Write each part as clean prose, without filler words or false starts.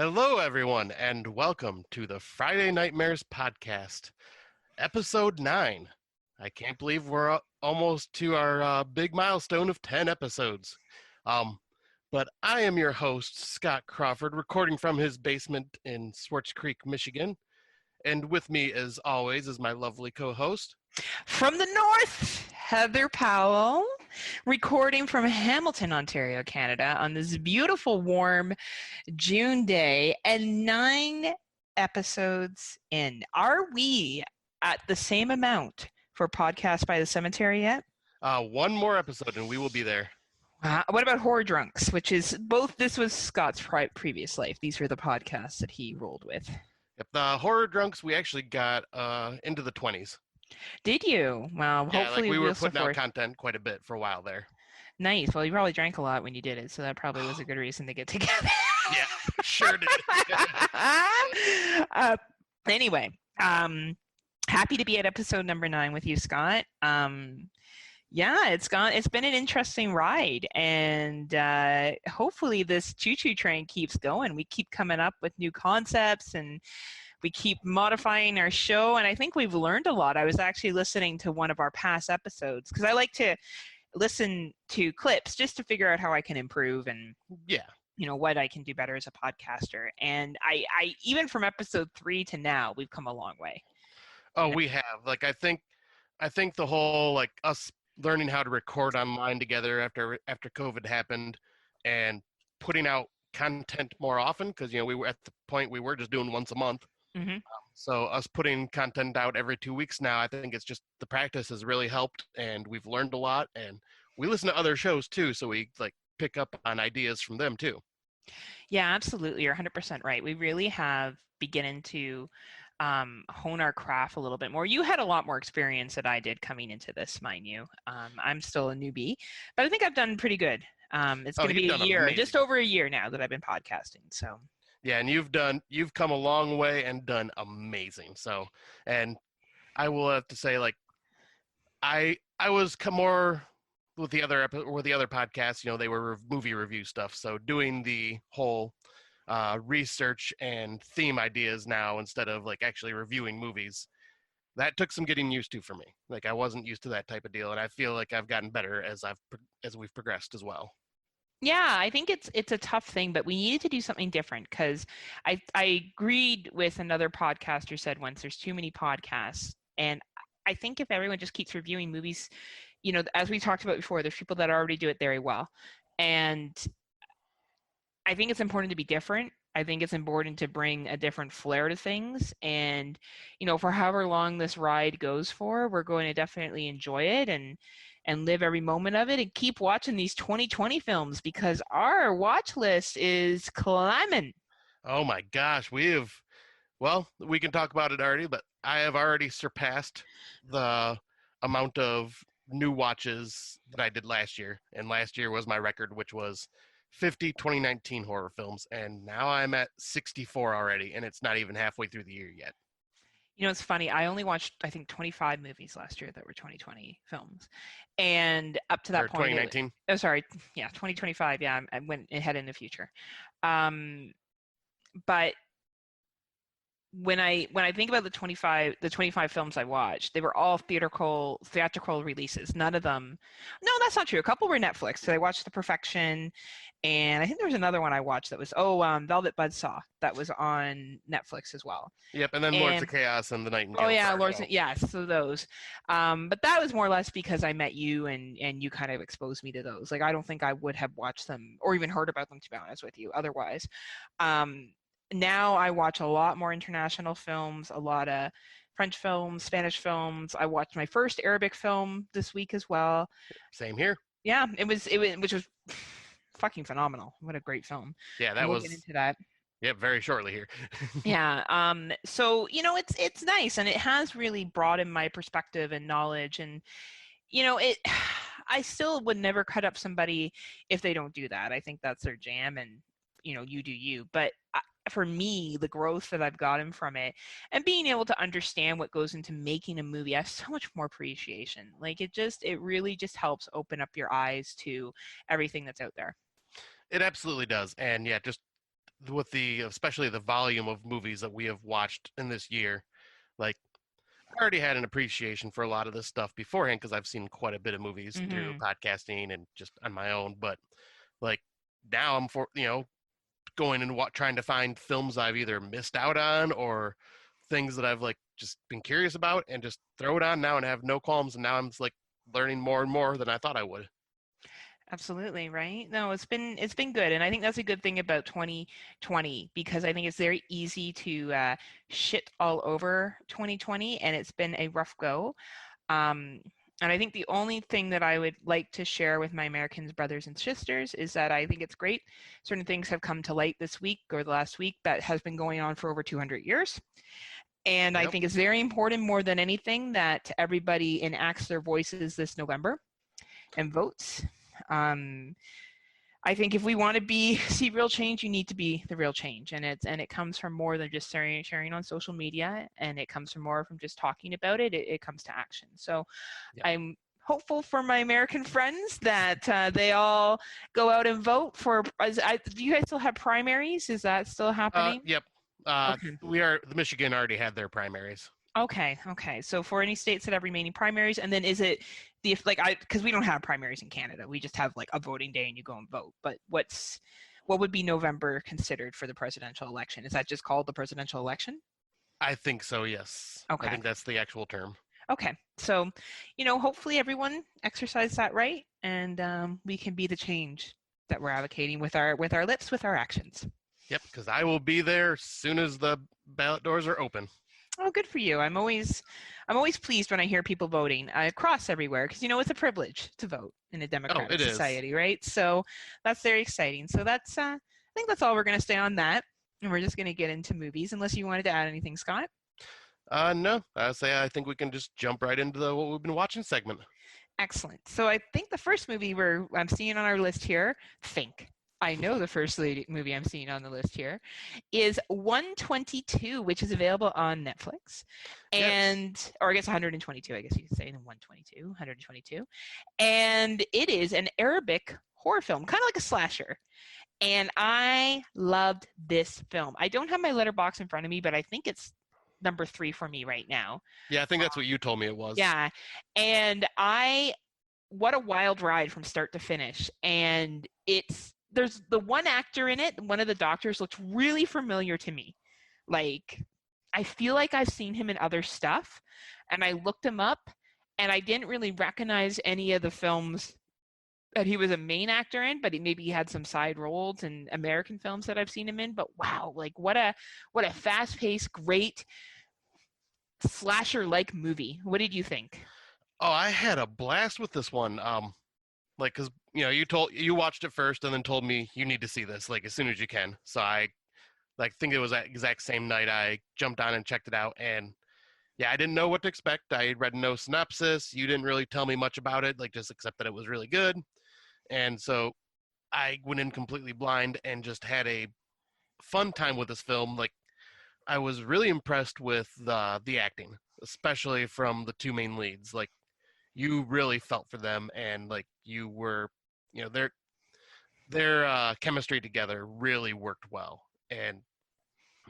Hello, everyone, and welcome to the Friday Nightmares podcast, episode 9. I can't believe we're almost to our big milestone of 10 episodes. But I am your host, Scott Crawford, recording from his basement in Swartz Creek, Michigan. And with me, as always, is my lovely co-host. From the north, Heather Powell, recording from Hamilton, Ontario, Canada, on this beautiful, warm June day, and 9 episodes in. Are we at the same amount for Podcast by the Cemetery yet? One more episode, and we will be there. What about Horror Drunks, which is both, this was Scott's previous life. These were the podcasts that he rolled with. Yep, the Horror Drunks, we actually got into the 20s. Did you? Well, yeah, hopefully we were putting out content quite a bit for a while there. Nice. Well, you probably drank a lot when you did it, so that probably was a good reason to get together. Yeah, sure did. Anyway, happy to be at episode number 9 with you, Scott. Yeah, it's been an interesting ride, and hopefully this choo-choo train keeps going. We keep coming up with new concepts, and we keep modifying our show, and I think we've learned a lot. I was actually listening to one of our past episodes because I like to listen to clips just to figure out how I can improve and what I can do better as a podcaster. And I even from episode 3 to now, we've come a long way. Oh, we have. Like I think the whole like us learning how to record online together after COVID happened and putting out content more often because we were at the point we were just doing once a month. Mm-hmm. So us putting content out every 2 weeks now, I think it's just the practice has really helped, and we've learned a lot, and we listen to other shows too, so we like pick up on ideas from them too. Yeah, absolutely. You're 100% right. We really have beginning to hone our craft a little bit more. You had a lot more experience than I did coming into this, mind you. I'm still a newbie, but I think I've done pretty good. It's going to be a year, just over a year now that I've been podcasting. So. Yeah, and you've come a long way and done amazing. So, and I will have to say, like, I was more with the other podcasts. They were movie review stuff. So doing the whole research and theme ideas now instead of like actually reviewing movies, that took some getting used to for me. Like I wasn't used to that type of deal, and I feel like I've gotten better as we've progressed as well. Yeah, I think it's a tough thing, but we needed to do something different because I agreed with another podcaster said once there's too many podcasts, and I think if everyone just keeps reviewing movies, as we talked about before, there's people that already do it very well, and I think it's important to be different. I think it's important to bring a different flair to things, and for however long this ride goes for, we're going to definitely enjoy it and live every moment of it and keep watching these 2020 films because our watch list is climbing. Oh my gosh, we can talk about it already, but I have already surpassed the amount of new watches that I did last year. And last year was my record, which was 50 2019 horror films. And now I'm at 64 already, and it's not even halfway through the year yet. It's funny. I only watched, I think, 25 movies last year that were 2020 films. And up to that point... 2019? 2025. Yeah, I went ahead in the future. But when I think about the 25 films I watched, they were all theatrical releases. None of them... No, that's not true. A couple were Netflix. So I watched The Perfection, and I think there was another one I watched that was Velvet Buzzsaw that was on Netflix as well. Yep, and then Lords of Chaos and The Nightingale. Oh yeah, so those. But that was more or less because I met you and you kind of exposed me to those. Like I don't think I would have watched them or even heard about them, to be honest with you, otherwise. Now I watch a lot more international films, a lot of French films, Spanish films. I watched my first Arabic film this week as well. Same here. Yeah, which was fucking phenomenal. What a great film. Yeah, we'll get into that. Yeah, very shortly here. Yeah. So, it's nice, and it has really broadened my perspective and knowledge, and I still would never cut up somebody if they don't do that. I think that's their jam, and you do you. But for me, the growth that I've gotten from it and being able to understand what goes into making a movie, I have so much more appreciation. Like it really just helps open up your eyes to everything that's out there. It absolutely does. And yeah, just with the especially the volume of movies that we have watched in this year, like I already had an appreciation for a lot of this stuff beforehand because I've seen quite a bit of movies through Mm-hmm. podcasting and just on my own. But like now I'm going and trying to find films I've either missed out on or things that I've like just been curious about and just throw it on now and have no qualms. And now I'm just like learning more and more than I thought I would. Absolutely, right? No, it's been good, and I think that's a good thing about 2020 because I think it's very easy to shit all over 2020, and it's been a rough go. Um, and I think the only thing that I would like to share with my Americans brothers and sisters is that I think it's great. Certain things have come to light this week or the last week that has been going on for over 200 years. And I Yep. think it's very important more than anything that everybody enacts their voices this November and votes. I think if we want to see real change, you need to be the real change, and it comes from more than just sharing on social media, and it comes from more from just talking about it. It comes to action. So Yep. I'm hopeful for my American friends that they all go out and vote for. Do you guys still have primaries? Is that still happening? Yep. Okay. The Michigan already had their primaries. Okay. So for any states that have remaining primaries, and then is it because we don't have primaries in Canada, we just have like a voting day and you go and vote. But what would be November considered for the presidential election? Is that just called the presidential election? I think so, yes. Okay. I think that's the actual term. Okay. So, hopefully everyone exercise that right, and we can be the change that we're advocating with our lips, with our actions. Yep, because I will be there as soon as the ballot doors are open. Oh, good for you. I'm always pleased when I hear people voting across everywhere because it's a privilege to vote in a democratic society, right? So that's very exciting. So that's I think that's all we're going to stay on that, and we're just going to get into movies. Unless you wanted to add anything, Scott. No, I think we can just jump right into the what we've been watching segment. Excellent. So I think the first movie I'm seeing on our list here, I know the first movie I'm seeing on the list here is 122, which is available on Netflix. Or I guess 122, I guess you could say, 122. And it is an Arabic horror film, kind of like a slasher. And I loved this film. I don't have my letterbox in front of me, but I think it's number 3 for me right now. Yeah, I think that's what you told me it was. Yeah. And what a wild ride from start to finish. And there's the one actor in it, one of the doctors looked really familiar to me. Like, I feel like I've seen him in other stuff, and I looked him up, and I didn't really recognize any of the films that he was a main actor in, but maybe he had some side roles in American films that I've seen him in. But wow, like what a fast-paced, great slasher-like movie. What did you think? Oh, I had a blast with this one. Because you watched it first and then told me you need to see this like as soon as you can. So I think it was that exact same night I jumped on and checked it out, and yeah, I didn't know what to expect. I read no synopsis. You didn't really tell me much about it, like just accept that it was really good. And so I went in completely blind and just had a fun time with this film. Like I was really impressed with the acting, especially from the two main leads. Like you really felt for them, and like you were, their chemistry together really worked well, and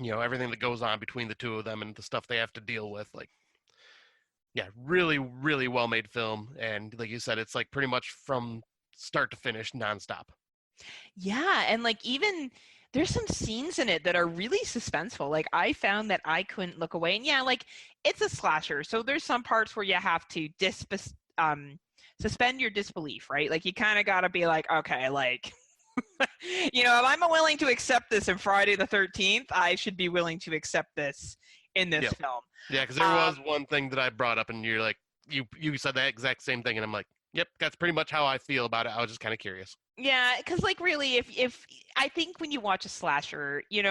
everything that goes on between the two of them and the stuff they have to deal with, like yeah, really, really well made film. And like you said, it's like pretty much from start to finish nonstop. Yeah, and like even there's some scenes in it that are really suspenseful. Like I found that I couldn't look away. And yeah, like it's a slasher, so there's some parts where you have to suspend your disbelief, right? Like you kind of got to be like, okay, like if I'm willing to accept this in Friday the 13th, I should be willing to accept this in this film. Yeah, because there was one thing that I brought up, and you're like, you said that exact same thing, and I'm like, yep, that's pretty much how I feel about it. I was just kind of curious. Yeah, because like really, if I think when you watch a slasher, you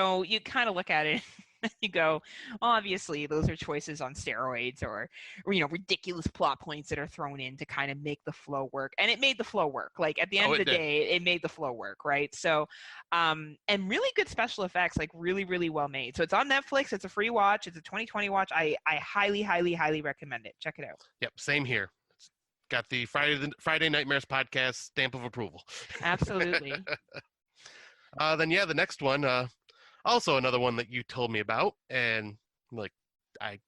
kind of look at it and you go, obviously those are choices on steroids or ridiculous plot points that are thrown in to kind of make the flow work. And it made the flow work. Like at the end of the day, it made the flow work, right? So, and really good special effects, like really, really well made. So it's on Netflix. It's a free watch. It's a 2020 watch. I highly, highly, highly recommend it. Check it out. Yep, same here. Got the Friday Nightmares podcast stamp of approval. Absolutely. Then yeah, the next one, also another one that you told me about, and like I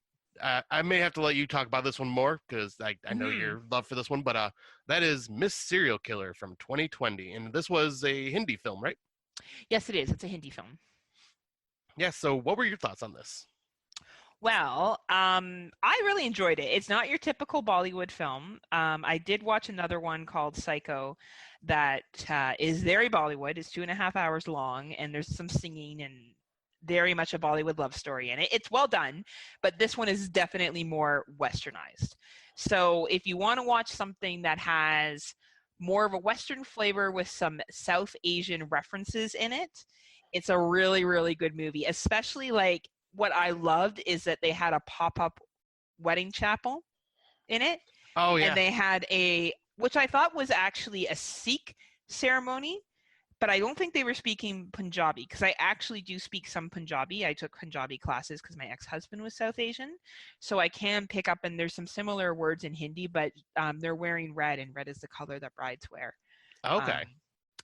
I may have to let you talk about this one more because I know Hmm. your love for this one, but that is Miss Serial Killer from 2020, and this was a Hindi film, right? Yes, it is. It's a Hindi film. Yeah. So, what were your thoughts on this? Well, I really enjoyed it. It's not your typical Bollywood film. I did watch another one called Psycho that is very Bollywood. It's 2.5 hours long, and there's some singing and very much a Bollywood love story in it. It's well done, but this one is definitely more westernized. So if you want to watch something that has more of a Western flavor with some South Asian references in it, it's a really, really good movie, especially like what I loved is that they had a pop-up wedding chapel in it, Oh and yeah. they had which I thought was actually a Sikh ceremony, but I don't think they were speaking Punjabi because I actually do speak some Punjabi. I took Punjabi classes because my ex-husband was South Asian, so I can pick up, and there's some similar words in Hindi, but they're wearing red, and red is the color that brides wear. Um, Okay.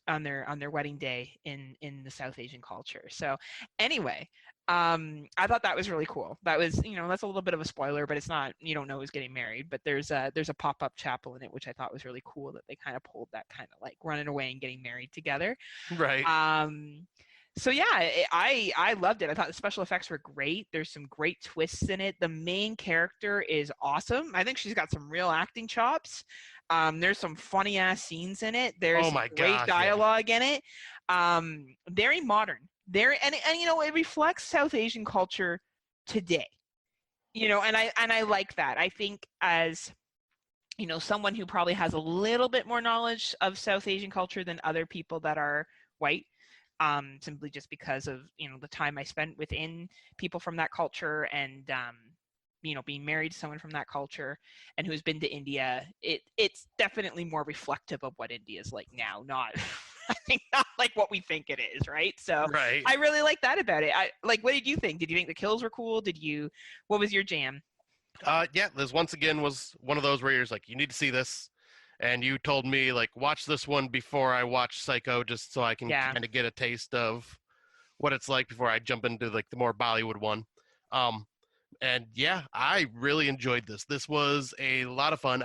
on their wedding day in the South Asian culture. So anyway, I thought that was really cool. That was, that's a little bit of a spoiler, but it's not, you don't know who's getting married, but there's a pop-up chapel in it, which I thought was really cool that they kind of pulled that kind of like running away and getting married together. Right. Um, so yeah, I loved it. I thought the special effects were great. There's some great twists in it. The main character is awesome. I think she's got some real acting chops. There's some funny ass scenes in it. There's Oh some my great gosh. Yeah. dialogue in it. Very modern. Very and it reflects South Asian culture today. And I like that. I think as someone who probably has a little bit more knowledge of South Asian culture than other people that are white, simply just because of the time I spent within people from that culture and being married to someone from that culture and who's been to India. It's definitely more reflective of what India is like now, not I think not like what we think it is, right? So Right. I really like that about it. What did you think? Did you think the kills were cool? What was your jam? Yeah. This once again was one of those where you're like, you need to see this, and you told me like watch this one before I watch Psycho, just so I can Yeah. kind of get a taste of what it's like before I jump into like the more Bollywood one. Um, and yeah, I really enjoyed this. This was a lot of fun.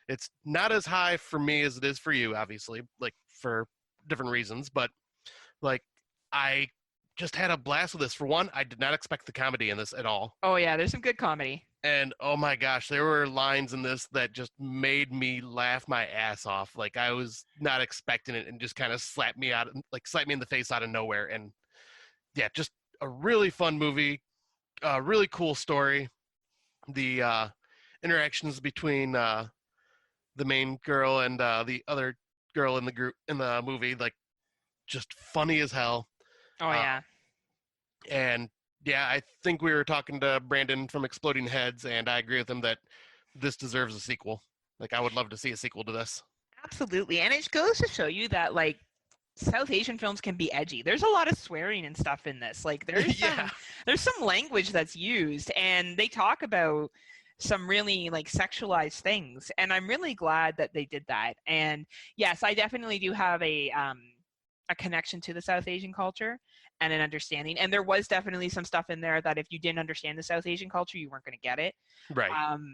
It's not as high for me as it is for you, obviously, like for different reasons, but like I just had a blast with this. For one, I did not expect the comedy in this at all. Oh yeah, there's some good comedy. And oh my gosh, there were lines in this that just made me laugh my ass off. Like I was not expecting it and just kind of slapped me in the face out of nowhere. And yeah, just a really fun movie, really cool story. The interactions between the main girl and the other girl in the group in the movie, like just funny as hell. Oh Uh, yeah. and yeah, I think we were talking to Brandon from Exploding Heads, and I agree with him that this deserves a sequel. Like I would love to see a sequel to this. Absolutely. And it goes to show you that like South Asian films can be edgy. There's a lot of swearing and stuff in this. Like Yeah. there's some language that's used and they talk about some really like sexualized things. And I'm really glad that they did that. And yes, I definitely do have a connection to the South Asian culture and an understanding. And there was definitely some stuff in there that if you didn't understand the South Asian culture, you weren't going to get it. Right.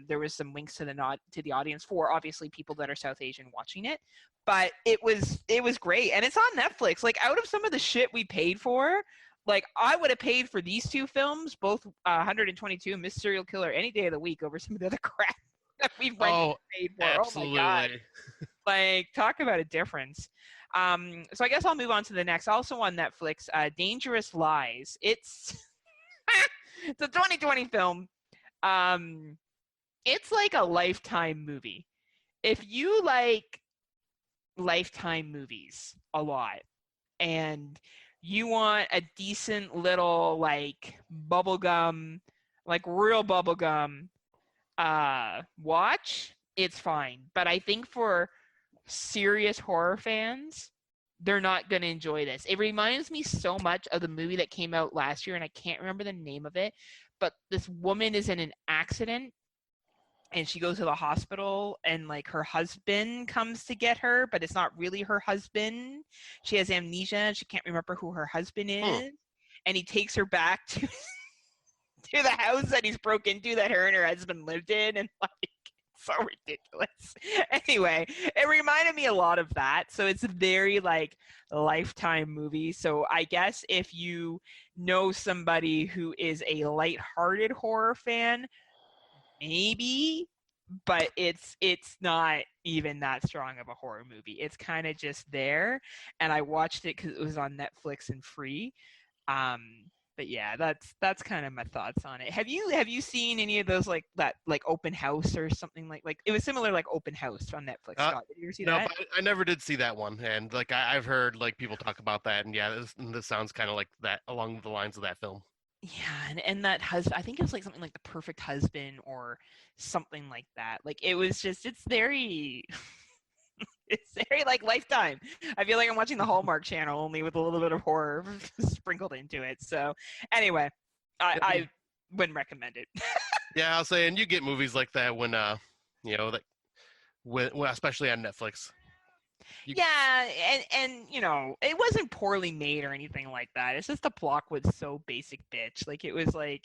There was some winks to the audience for obviously people that are South Asian watching it, but it was great, and it's on Netflix. Like out of some of the shit we paid for, like I would have paid for these two films, both 122 and Miss Serial Killer, any day of the week over some of the other crap that we've Oh, paid for. Oh my god! absolutely. Like talk about a difference. So I guess I'll move on to the next. Also on Netflix, Dangerous Lies. It's it's a 2020 film. Um, it's like a Lifetime movie. If you like Lifetime movies a lot and you want a decent little like bubblegum, like real bubblegum watch, it's fine. But I think for serious horror fans, they're not going to enjoy this. It reminds me so much of the movie that came out last year, and I can't remember the name of it, but this woman is in an accident and she goes to the hospital and like her husband comes to get her, but it's not really her husband. She has amnesia and she can't remember who her husband Hmm. is. and he takes her back to the house that he's broke into that her and her husband lived in, and like so ridiculous. Anyway, it reminded me a lot of that. So it's a very like Lifetime movie. So I guess if you know somebody who is a lighthearted horror fan, maybe, but it's not even that strong of a horror movie. It's kind of just there, and I watched it because it was on Netflix and free. But yeah, that's kind of my thoughts on it. Have you seen any of those like that like Open House or something like it was similar like Open House on Netflix? Scott, did you ever see no, that? but I never did see that one, and like I've heard like people talk about that, and yeah, this sounds kind of like that along the lines of that film. Yeah, and that husband, I think it was like something like The Perfect Husband or something like that. Like it was just, it's very, it's very like Lifetime. I feel like I'm watching the Hallmark Channel only with a little bit of horror sprinkled into it. So anyway, I wouldn't recommend it. Yeah, I'll say, and you get movies like that when you know, like when especially on Netflix. Yeah, and you know, it wasn't poorly made or anything like that. It's just the plot was so basic bitch. Like it was like,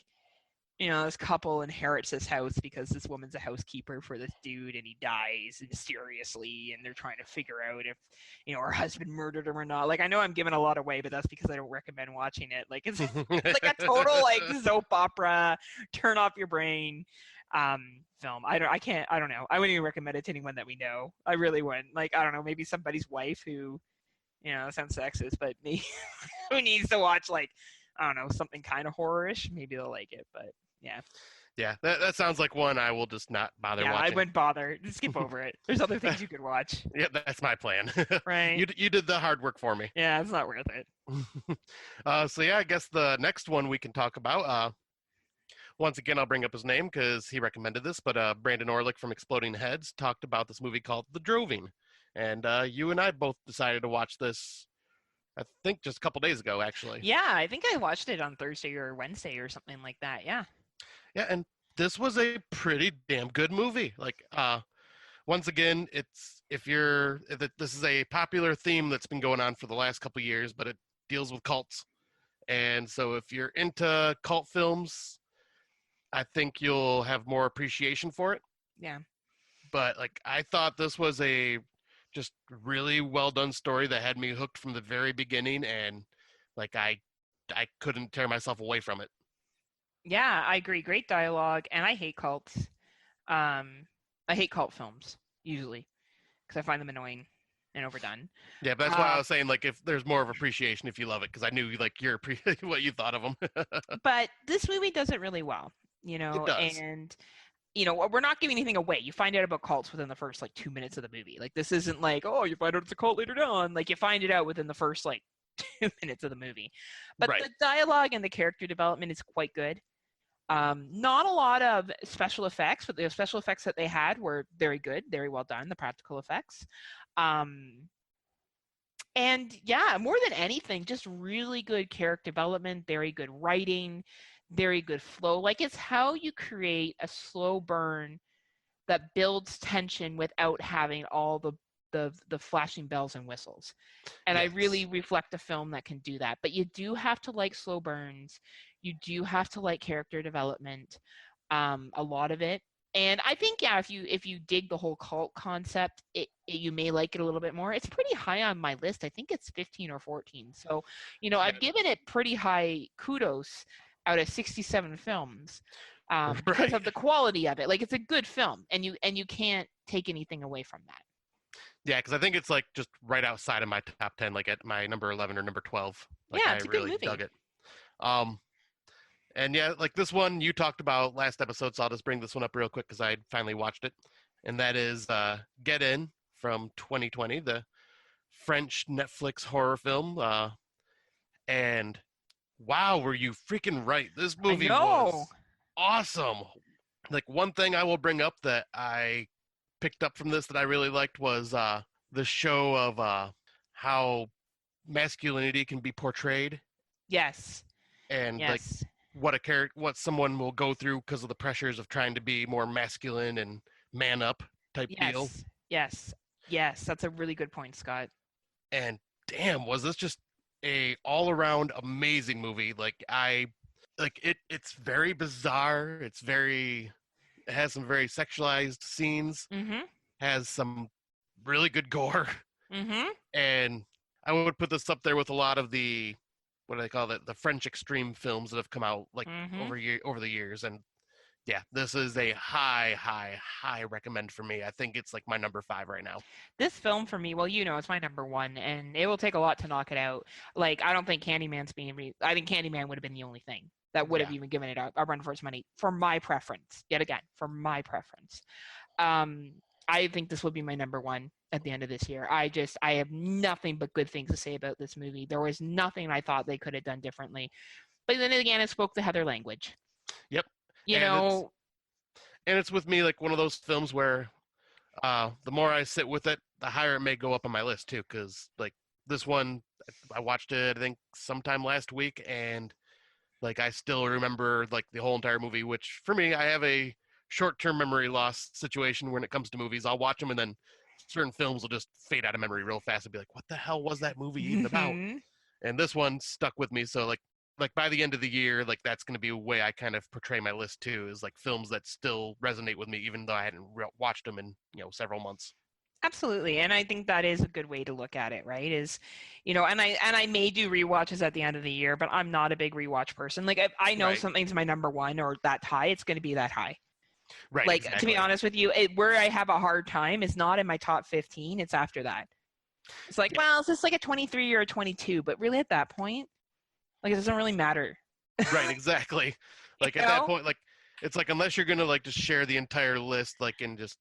you know, this couple inherits this house because this woman's a housekeeper for this dude and he dies mysteriously, and they're trying to figure out if, you know, her husband murdered him or not. Like I know I'm giving a lot away, but that's because I don't recommend watching it. Like it's like a total like soap opera, turn off your brain film. I don't know. I wouldn't even recommend it to anyone that we know. I really wouldn't. Like I don't know, maybe somebody's wife who, you know, sounds sexist, but me who needs to watch like, I don't know, something kind of horror-ish, maybe they'll like it, but yeah. Yeah, that sounds like one I will just not bother watching. I wouldn't bother. Just skip over it. There's other things you could watch. Yeah, that's my plan. Right. You did the hard work for me. Yeah, it's not worth it. So yeah, I guess the next one we can talk about. Once again, I'll bring up his name because he recommended this. But Brandon Orlick from Exploding Heads talked about this movie called The Droving, and you and I both decided to watch this. I think just a couple days ago, actually. Yeah, I think I watched it on Thursday or Wednesday or something like that. Yeah. Yeah, and this was a pretty damn good movie. Like, once again, this is a popular theme that's been going on for the last couple of years, but it deals with cults. And so if you're into cult films, I think you'll have more appreciation for it. Yeah. But like, I thought this was a just really well done story that had me hooked from the very beginning, and like I couldn't tear myself away from it. Yeah, I agree. Great dialogue, and I hate cults. I hate cult films usually because I find them annoying and overdone. Yeah, but that's why I was saying like if there's more of appreciation if you love it, because I knew like what you thought of them. But this movie does it really well, you know, It does. and you know, we're not giving anything away. You find out about cults within the first like 2 minutes of the movie. Like this isn't like, oh, you find out it's a cult later on. Like you find it out within the first like 2 minutes of the movie. But Right. the dialogue and the character development is quite good. Not a lot of special effects, but the special effects that they had were very good, very well done, the practical effects. And yeah, more than anything, just really good character development, very good writing, very good flow. Like it's how you create a slow burn that builds tension without having all the flashing bells and whistles. And Yes. I really reflect a film that can do that. But you do have to like slow burns. You do have to like character development, a lot of it. And I think, yeah, if you dig the whole cult concept, you may like it a little bit more. It's pretty high on my list. I think it's 15 or 14. So, you know, I've given it pretty high kudos out of 67 films because Right. of the quality of it. Like it's a good film, and you can't take anything away from that. Yeah, because I think it's like just right outside of my top 10, like at my number 11 or number 12. Like Yeah, I it's a good really movie. dug it. And yeah, like this one you talked about last episode, so I'll just bring this one up real quick because I finally watched it. And that is Get In from 2020, the French Netflix horror film. And wow, were you freaking right. This movie was awesome. Like one thing I will bring up that I picked up from this that I really liked was the show of how masculinity can be portrayed. Yes. And yes. like what someone will go through because of the pressures of trying to be more masculine and man up type deal. Yes, that's a really good point, Scott. And damn, was this just a all-around amazing movie. It's very bizarre. It has some very sexualized scenes, Mm-hmm. has some really good gore, Mm-hmm. and I would put this up there with a lot of the what do they call it, the French extreme films that have come out like Mm-hmm. over the years. And yeah, this is a high recommend for me. I think it's like my number 5 right now. This film for me, well, it's my number one, and it will take a lot to knock it out. Like, I don't think Candyman's I think Candyman would have been the only thing that would have Yeah. even given it a run for its money, for my preference. Yet again, for my preference. I think this will be my number one at the end of this year. I have nothing but good things to say about this movie. There was nothing I thought they could have done differently. But then again, it spoke the Heather language. Yep. You and know, it's with me like one of those films where the more I sit with it, the higher it may go up on my list too. Because like this one, I watched it I think sometime last week, and like I still remember like the whole entire movie. Which for me, I have a short-term memory loss situation when it comes to movies. I'll watch them and then certain films will just fade out of memory real fast and be like, "What the hell was that movie even about?" And this one stuck with me. So like by the end of the year, like that's going to be a way I kind of portray my list too, is like films that still resonate with me, even though I hadn't watched them in several months. Absolutely, and I think that is a good way to look at it, right? And I may do rewatches at the end of the year, but I'm not a big rewatch person. Like if I know Right. something's my number one or that high, it's going to be that high. Right. Like Exactly. to be honest with you, where I have a hard time is not in my top 15. It's after that. It's like, well, it's just like a 23 or a 22, but really at that point, like it doesn't really matter. Right. Exactly. Like at that point, like it's like unless you're gonna like just share the entire list, like in just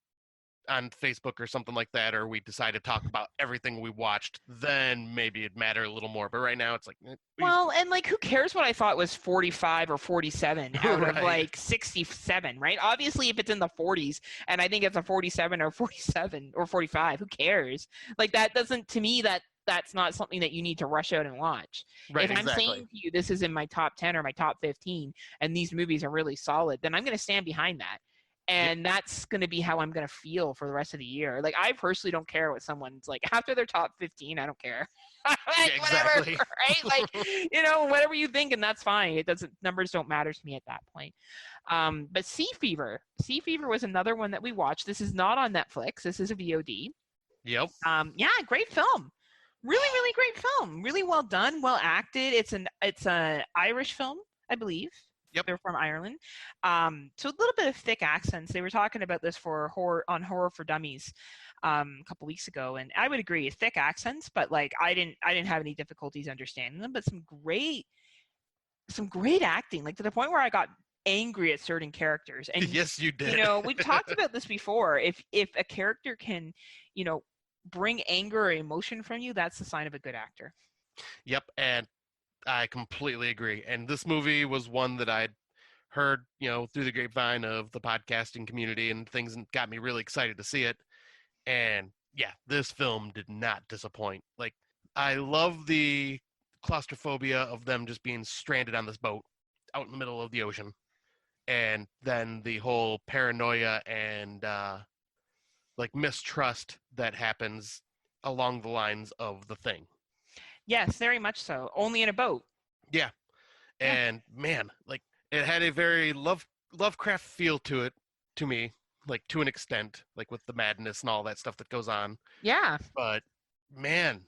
on Facebook or something like that, or we decide to talk about everything we watched, then maybe it'd matter a little more. But right now, it's like, well, and like, who cares what I thought was 45 or 47 out Right. of like 67, right? Obviously, if it's in the 40s, and I think it's a 47 or 47 or 45, who cares? Like that doesn't, to me, that's not something that you need to rush out and watch. Right. If I'm Exactly. saying to you, this is in my top 10 or my top 15, and these movies are really solid, then I'm going to stand behind that. And that's going to be how I'm going to feel for the rest of the year. Like, I personally don't care what someone's like after their top 15. I don't care. Like, exactly. whatever, right? Like, whatever you think, and that's fine. Numbers don't matter to me at that point. But Sea Fever was another one that we watched. This is not on Netflix. This is a VOD. Yep. Yeah, great film. Really, really great film. Really well done, well acted. It's an Irish film, I believe. Yep. They're from Ireland. So a little bit of thick accents. They were talking about this for Horror for Dummies a couple weeks ago, and I would agree, thick accents, but like I didn't have any difficulties understanding them, but some great acting, like to the point where I got angry at certain characters. And yes, you did. We've talked about this before. If a character can, bring anger or emotion from you, that's the sign of a good actor. Yep, and I completely agree. And this movie was one that I'd heard, through the grapevine of the podcasting community and things, and got me really excited to see it. And yeah, this film did not disappoint. Like, I love the claustrophobia of them just being stranded on this boat out in the middle of the ocean. And then the whole paranoia and like mistrust that happens along the lines of The Thing. Yes, very much so. Only in a boat. Yeah. And man, like it had a very Lovecraft feel to it, to me, like to an extent, like with the madness and all that stuff that goes on. Yeah. But man,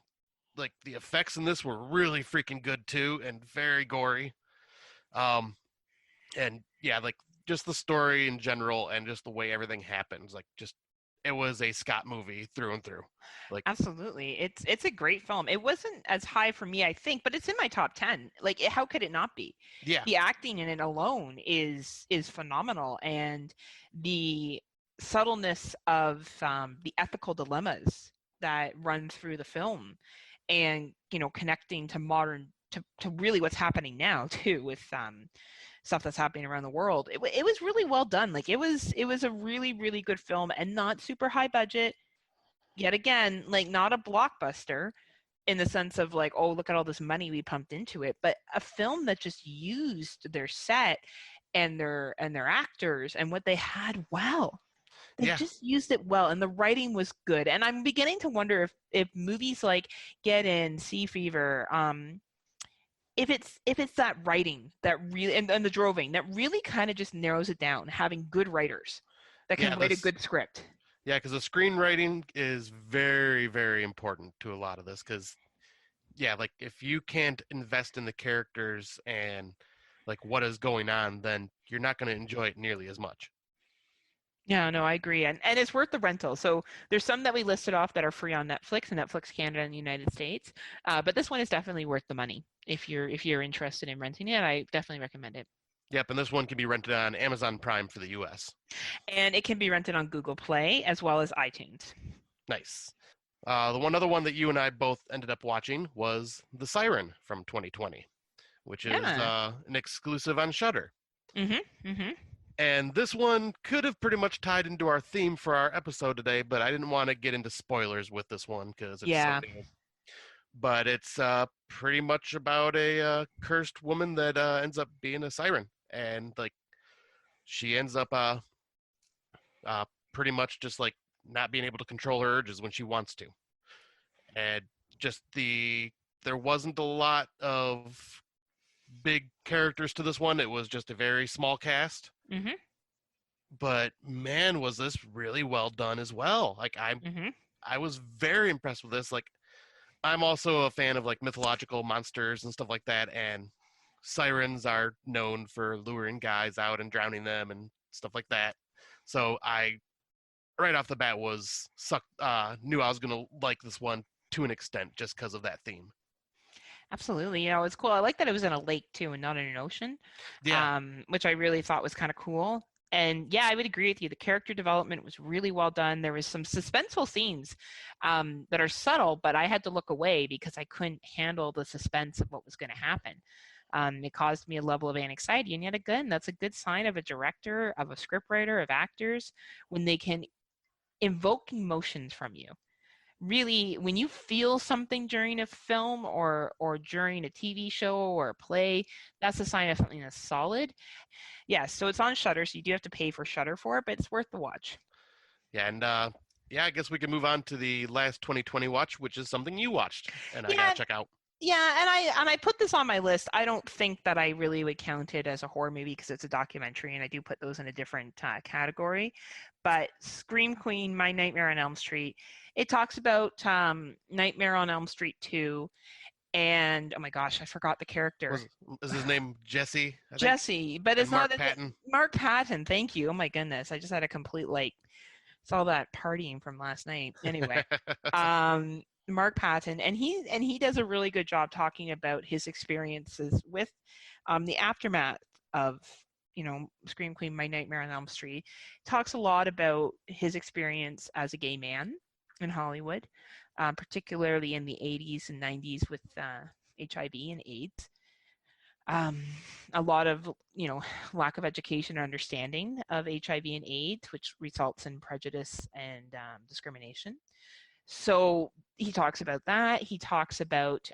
like the effects in this were really freaking good too, and very gory. And yeah, like just the story in general and just the way everything happens, like just it was a Scott movie through and through. Like absolutely, it's a great film. It wasn't as high for me, I think, but it's in my top 10. Like, how could it not be? Yeah, the acting in it alone is phenomenal, and the subtleness of the ethical dilemmas that run through the film, and connecting to modern to really what's happening now too, with stuff that's happening around the world. It was really well done. Like it was a really, really good film, and not super high budget. Yet again, like not a blockbuster in the sense of like, oh, look at all this money we pumped into it, but a film that just used their set and their actors and what they had well. They just used it well, and the writing was good. And I'm beginning to wonder if movies like Get In, Sea Fever, if it's that writing that really and the droving that really kind of just narrows it down, having good writers that Yeah, can write a good script. yeah, because the screenwriting is very, very important to a lot of this. Because yeah, like if you can't invest in the characters and like what is going on, then you're not going to enjoy it nearly as much. Yeah, no, I agree. And it's worth the rental. So there's some that we listed off that are free on Netflix and Netflix Canada and the United States. But this one is definitely worth the money. If you're interested in renting it, I definitely recommend it. Yep, and this one can be rented on Amazon Prime for the US. And it can be rented on Google Play as well as iTunes. Nice. The one other one that you and I both ended up watching was The Siren from 2020, which is Yeah. an exclusive on Shudder. Mm-hmm. Mm-hmm. And this one could have pretty much tied into our theme for our episode today, but I didn't want to get into spoilers with this one because it's so Yeah. new. But it's pretty much about a cursed woman that ends up being a siren, and like she ends up pretty much just like not being able to control her urges when she wants to, and just there wasn't a lot of big characters to this one. It was just a very small cast. Mm-hmm. But man, was this really well done as well. Like Mm-hmm. I was very impressed with this. Like I'm also a fan of like mythological monsters and stuff like that, and sirens are known for luring guys out and drowning them and stuff like that. So I right off the bat knew I was gonna like this one to an extent just because of that theme. Absolutely. You know, it's cool. I like that it was in a lake too and not in an ocean, Yeah, which I really thought was kind of cool. And yeah, I would agree with you. The character development was really well done. There was some suspenseful scenes that are subtle, but I had to look away because I couldn't handle the suspense of what was going to happen. It caused me a level of anxiety. And yet again, that's a good sign of a director, of a scriptwriter, of actors, when they can invoke emotions from you. Really, when you feel something during a film or during a TV show or a play, that's a sign of something that's solid. Yeah, so it's on Shudder, so you do have to pay for Shudder for it, but it's worth the watch. yeah, and yeah, I guess we can move on to the last 2020 watch, which is something you watched, and I gotta Yeah, check out. yeah, and I put this on my list. I don't think that I really would count it as a horror movie because it's a documentary, and I do put those in a different category. But Scream Queen, My Nightmare on Elm Street, it talks about Nightmare on Elm Street 2, and oh my gosh, I forgot the character. Is his name Jesse? I think. Jesse, but And it's Mark not Patton. Mark Patton. Thank you. Oh my goodness, I just had a complete like, it's all that partying from last night. Anyway, Mark Patton, and he does a really good job talking about his experiences with the aftermath of Scream Queen, My Nightmare on Elm Street. Talks a lot about his experience as a gay man in Hollywood, particularly in the 80s and 90s with HIV and AIDS. A lot of lack of education and understanding of HIV and AIDS, which results in prejudice and discrimination. So he talks about that. He talks about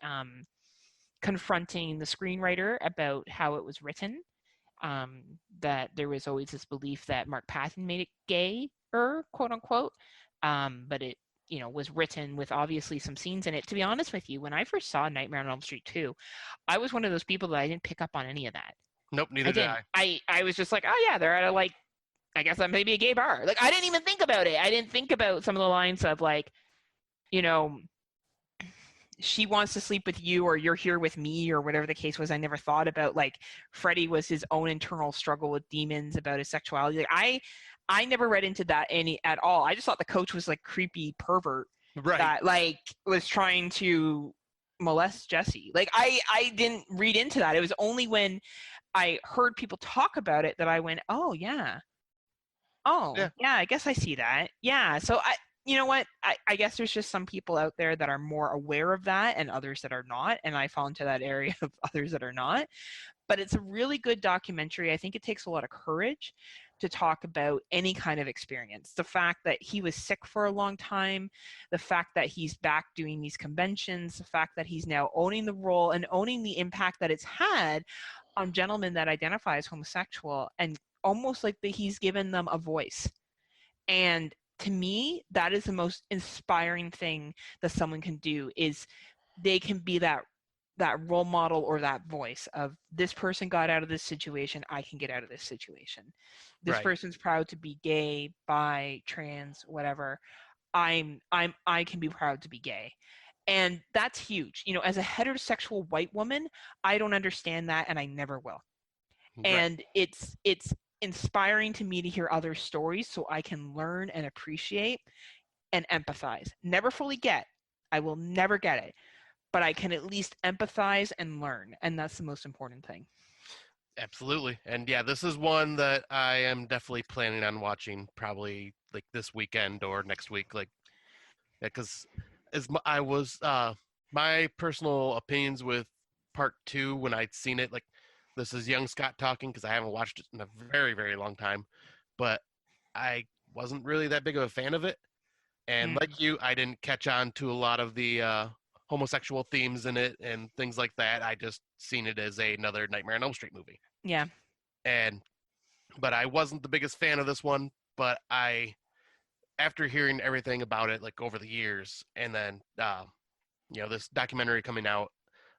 confronting the screenwriter about how it was written, that there was always this belief that Mark Patton made it gayer, quote unquote, but it was written with obviously some scenes in it. To be honest with you, when I first saw Nightmare on Elm Street 2, I was one of those people that I didn't pick up on any of that. Nope, neither did I. I was just like, oh yeah, they're at a I guess that may be a gay bar. Like I didn't even think about it. I didn't think about some of the lines of like, she wants to sleep with you or you're here with me or whatever the case was. I never thought about like Freddie was his own internal struggle with demons about his sexuality. Like I never read into that at all. I just thought the coach was like creepy pervert Right. that like was trying to molest Jesse. Like I didn't read into that. It was only when I heard people talk about it that I went, oh yeah. Oh yeah, I guess I see that. Yeah. So you know what? I guess there's just some people out there that are more aware of that and others that are not. And I fall into that area of others that are not. But it's a really good documentary. I think it takes a lot of courage to talk about any kind of experience. The fact that he was sick for a long time, the fact that he's back doing these conventions, the fact that he's now owning the role and owning the impact that it's had on gentlemen that identify as homosexual, and almost like he's given them a voice. And to me, that is the most inspiring thing that someone can do, is they can be that that role model or that voice of this person got out of this situation, I can get out of this situation. This Right. person's proud to be gay, bi, trans, whatever. I can be proud to be gay. And that's huge. You know, as a heterosexual white woman, I don't understand that and I never will. Right. And it's inspiring to me to hear other stories so I can learn and appreciate and empathize. Never fully get. I will never get it, but I can at least empathize and learn, and that's the most important thing. Absolutely. And yeah, this is one that I am definitely planning on watching probably like this weekend or next week. Like, yeah, because I was my personal opinions with part two when I'd seen it. Like, this is young Scott talking because I haven't watched it in a very very long time, but I wasn't really that big of a fan of it. And Mm, like you, I didn't catch on to a lot of the homosexual themes in it and things like that. I just seen it as another Nightmare on Elm Street movie. yeah. And but I wasn't the biggest fan of this one. But after hearing everything about it, like over the years, and then this documentary coming out,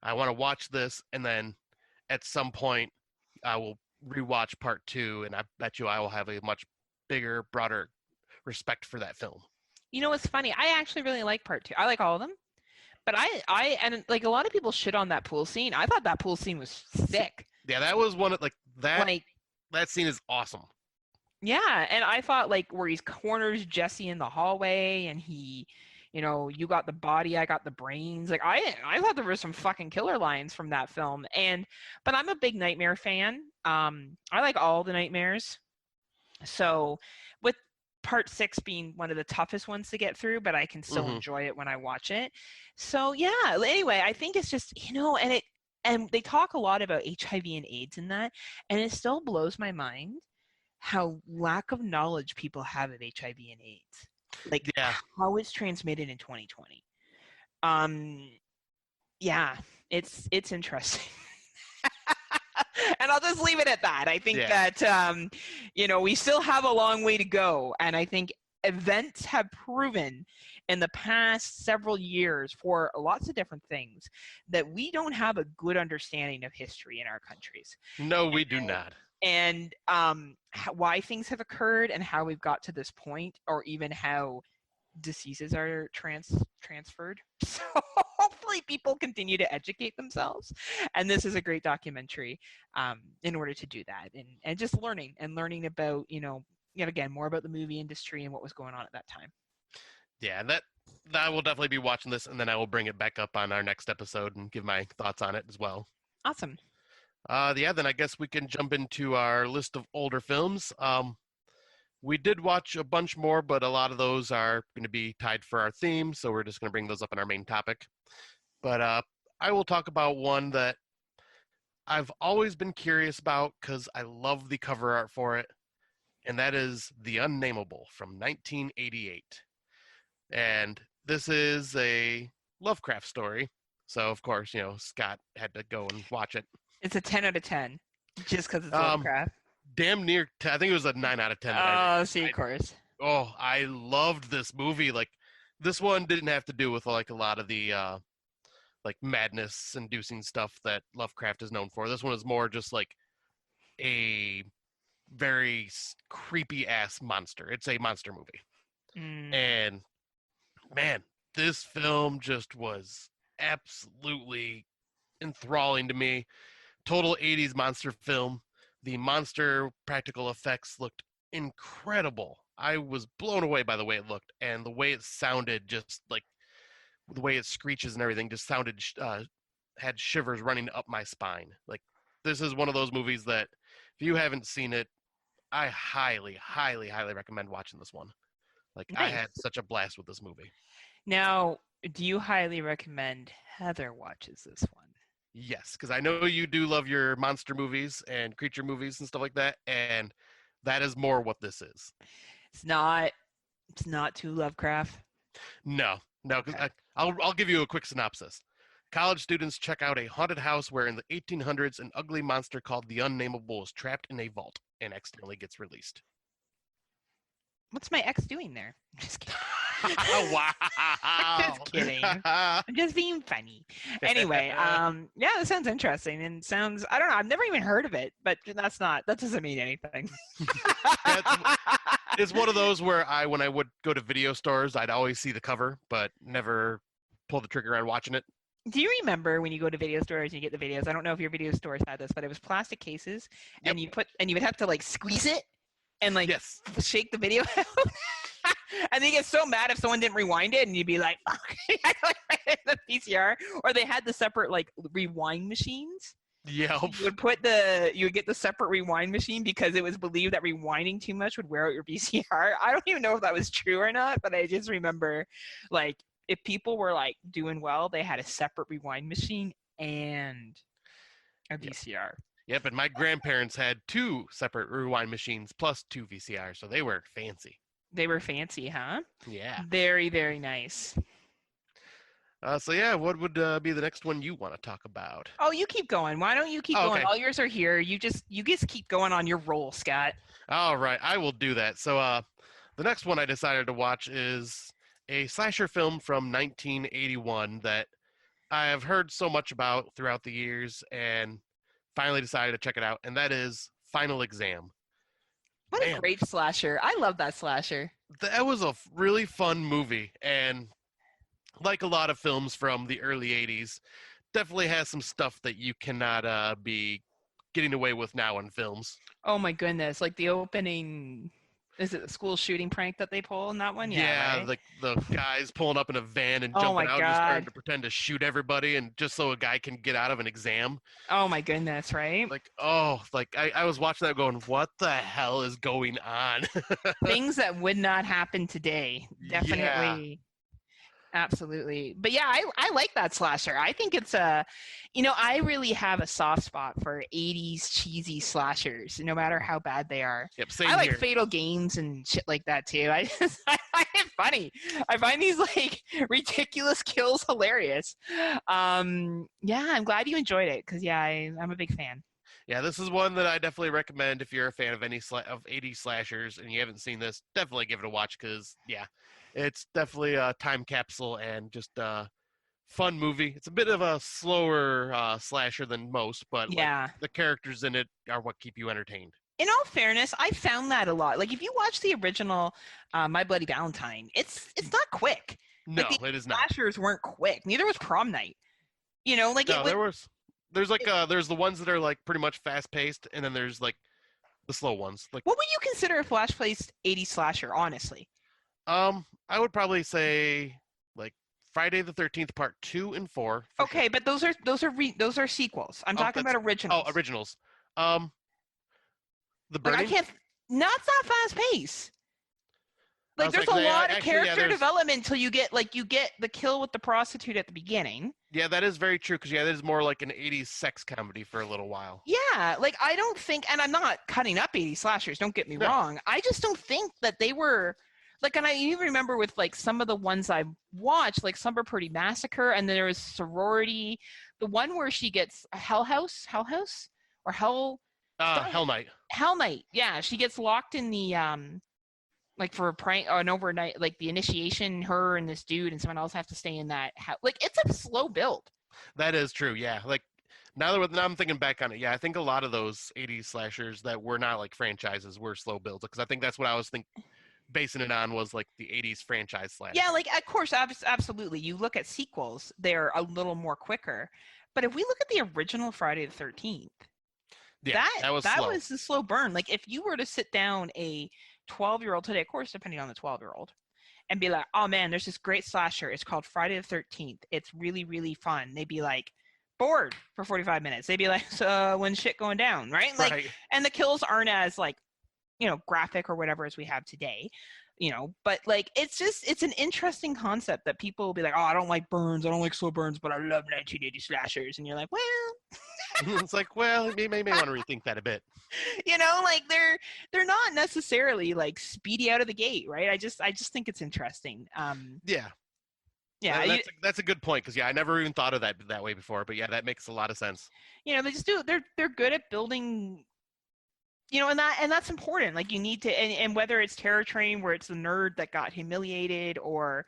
I want to watch this, and then at some point, I will rewatch part two, and I bet you I will have a much bigger, broader respect for that film. You know what's funny? I actually really like part two. I like all of them, but and like a lot of people shit on that pool scene. I thought that pool scene was sick. Yeah, that was one of like that. Like, That scene is awesome. yeah, and I thought like where he corners Jesse in the hallway, and he, you know, you got the body, I got the brains. Like I thought there were some fucking killer lines from that film. But I'm a big Nightmare fan. I like all the Nightmares. So with part six being one of the toughest ones to get through, but I can still Hmm. enjoy it when I watch it. So yeah, anyway, I think it's just, and they talk a lot about HIV and AIDS in that, and it still blows my mind how lack of knowledge people have of HIV and AIDS. Like Yeah, how it's transmitted in 2020. Um yeah, it's interesting. And I'll just leave it at that. I think yeah. that we still have a long way to go, and I think events have proven in the past several years for lots of different things that we don't have a good understanding of history in our countries, No, we do not. and why things have occurred and how we've got to this point, or even how diseases are transferred. So hopefully people continue to educate themselves, and this is a great documentary in order to do that, and just learning about yet again more about the movie industry and what was going on at that time. Yeah, that I will definitely be watching this, and then I will bring it back up on our next episode and give my thoughts on it as well. Awesome. Yeah, then I guess we can jump into our list of older films. We did watch a bunch more, but a lot of those are going to be tied for our theme, so we're just going to bring those up in our main topic. But I will talk about one that I've always been curious about because I love the cover art for it, and that is The Unnamable from 1988. And this is a Lovecraft story. So, of course, Scott had to go and watch it. It's a 10 out of 10 just because it's Um, Lovecraft. damn near, I think it was a 9 out of 10 that I Oh, rated. see, of course. I loved this movie. Like, this one didn't have to do with like a lot of the like madness inducing stuff that Lovecraft is known for. This one is more just like a very creepy ass monster. It's a monster movie. Mm, And man, this film just was absolutely enthralling to me. Total 80s monster film. The monster practical effects looked incredible. I was blown away by the way it looked, and the way it sounded, just like the way it screeches and everything just sounded had shivers running up my spine. Like, this is one of those movies that if you haven't seen it, I highly highly highly recommend watching this one. Like, I nice. had such a blast with this movie. Now, do you highly recommend Heather watches this one? Yes, because I know you do love your monster movies and creature movies and stuff like that, and that is more what this is. It's not. It's not too Lovecraft. No, no, because Okay. I'll give you a quick synopsis. College students check out a haunted house where in the 1800s an ugly monster called the Unnamable is trapped in a vault and accidentally gets released. What's my ex doing there? Just kidding. Wow. Just kidding. I'm just being funny. Anyway, yeah, that sounds interesting and sounds, I don't know, I've never even heard of it, but that doesn't mean anything. It's one of those where when I would go to video stores, I'd always see the cover, but never pull the trigger on watching it. Do you remember when you go to video stores and you get the videos? I don't know if your video stores had this, but it was plastic cases, and you would have to like squeeze it and like Yes. shake the video out. And then you get so mad if someone didn't rewind it, and you'd be like, okay, I like the VCR. Or they had the separate like rewind machines. Yeah. You would get the separate rewind machine because it was believed that rewinding too much would wear out your VCR. I don't even know if that was true or not, but I just remember like if people were like doing well, they had a separate rewind machine and a VCR. Yep, and my grandparents had 2 separate rewind machines plus 2 VCRs, so they were fancy. They were fancy, huh? Yeah. Very, very nice. So yeah, what would be the next one you want to talk about? Oh, you keep going. Why don't you keep going? Okay. All yours are here. You just keep going on your roll, Scott. All right, I will do that. So the next one I decided to watch is a slasher film from 1981 that I have heard so much about throughout the years and finally decided to check it out, and that is Final Exam. What a great slasher. I love that slasher. That was a really fun movie, and like a lot of films from the early 80s, definitely has some stuff that you cannot be getting away with now in films. Oh my goodness, like the opening, is it the school shooting prank that they pull in that one? Yeah, right? like the guys pulling up in a van and Oh jumping my out and just starting God. to pretend to shoot everybody, and just so a guy can get out of an exam. Oh my goodness, right? Like, oh, like I was watching that going, what the hell is going on? Things that would not happen today. Definitely. Absolutely. But yeah, I like that slasher. I think it's I really have a soft spot for 80s cheesy slashers, no matter how bad they are. Yep, same I like here. Fatal Games and shit like that too. I find it funny. I find these like ridiculous kills hilarious. Yeah, I'm glad you enjoyed it because I'm a big fan. Yeah, this is one that I definitely recommend if you're a fan of any of 80s slashers and you haven't seen this, definitely give it a watch because, yeah, it's definitely a time capsule and just a fun movie. It's a bit of a slower slasher than most, but like, the characters in it are what keep you entertained. In all fairness, I found that a lot. Like if you watch the original My Bloody Valentine, it's not quick. No, like, it is not. Slashers weren't quick. Neither was Prom Night. You know, like no, there's the ones that are like pretty much fast paced, and then there's like the slow ones. Like, what would you consider a flash-paced 80s slasher? Honestly, I would probably say like Friday the 13th Part 2 and 4. Okay, sure. but those are sequels. I'm talking about originals. Oh, originals. The Burning. Like not fast paced. Like there's a lot of character development until you get the kill with the prostitute at the beginning. Yeah, that is very true because that is more like an 80s sex comedy for a little while. Yeah, like I don't think, and I'm not cutting up 80s slashers, don't get me wrong. I just don't think that they were like, and I even remember with like some of the ones I watched, like Slumber Party Massacre, and then there was Sorority, the one where she gets a Hell Night. Hell Night. Yeah, she gets locked in the like for a prank or an overnight, like the initiation, her and this dude and someone else have to stay in that house. Like it's a slow build. That is true. Yeah. Like now I'm thinking back on it. Yeah. I think a lot of those 80s slashers that were not like franchises were slow builds because I think that's what I was basing it on was like the 80s franchise slash. Yeah. Like of course, absolutely. You look at sequels, they're a little more quicker, but if we look at the original Friday the 13th, yeah, that was a slow burn. Like if you were to sit down a 12-year-old today, of course, depending on the 12-year-old, and be like, oh man, there's this great slasher. It's called Friday the 13th. It's really, really fun. They'd be like, bored for 45 minutes. They'd be like, so when shit going down, right? Like, right. And the kills aren't as like, graphic or whatever as we have today, but like, it's an interesting concept that people will be like, oh, I don't like burns. I don't like slow burns, but I love 1980 slashers. And you're like, well, it's like, well, you may want to rethink that a bit. Like they're not necessarily like speedy out of the gate, right? I just think it's interesting. Yeah. That's a good point because I never even thought of that way before. But yeah, that makes a lot of sense. They just do. They're good at building and that's important. Like, you need to, and whether it's Terror Train, where it's the nerd that got humiliated, or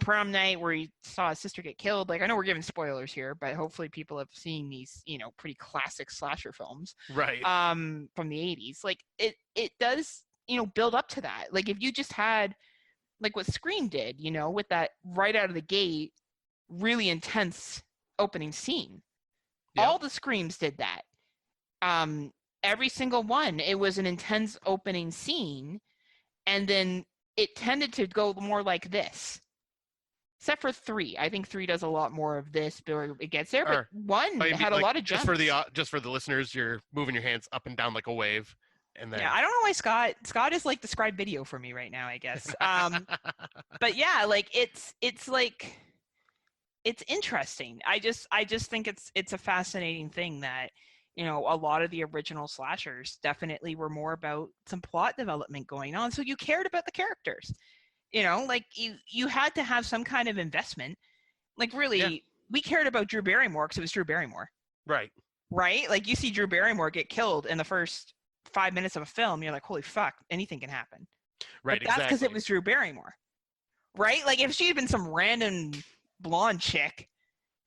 Prom Night, where he saw his sister get killed. Like, I know we're giving spoilers here, but hopefully people have seen these, pretty classic slasher films, Right. from the 80s. Like, it does, build up to that. Like, if you just had, like what Scream did, with that right out of the gate, really intense opening scene. Yep. All the Screams did that. Every single one, it was an intense opening scene, and then it tended to go more like this. Except for 3. I think 3 does a lot more of this before it gets there, but 1 had a lot of jumps. Just for the listeners, you're moving your hands up and down like a wave. And then... Yeah, I don't know why Scott is like describe video for me right now, I guess. But yeah, like it's like, it's interesting. I just think it's a fascinating thing that, a lot of the original slashers definitely were more about some plot development going on, so you cared about the characters. Like, you had to have some kind of investment. Like, really, we cared about Drew Barrymore because it was Drew Barrymore. Right. Right? Like, you see Drew Barrymore get killed in the first 5 minutes of a film, you're like, holy fuck, anything can happen. Right, but that's because it was Drew Barrymore. Right? Like, if she had been some random blonde chick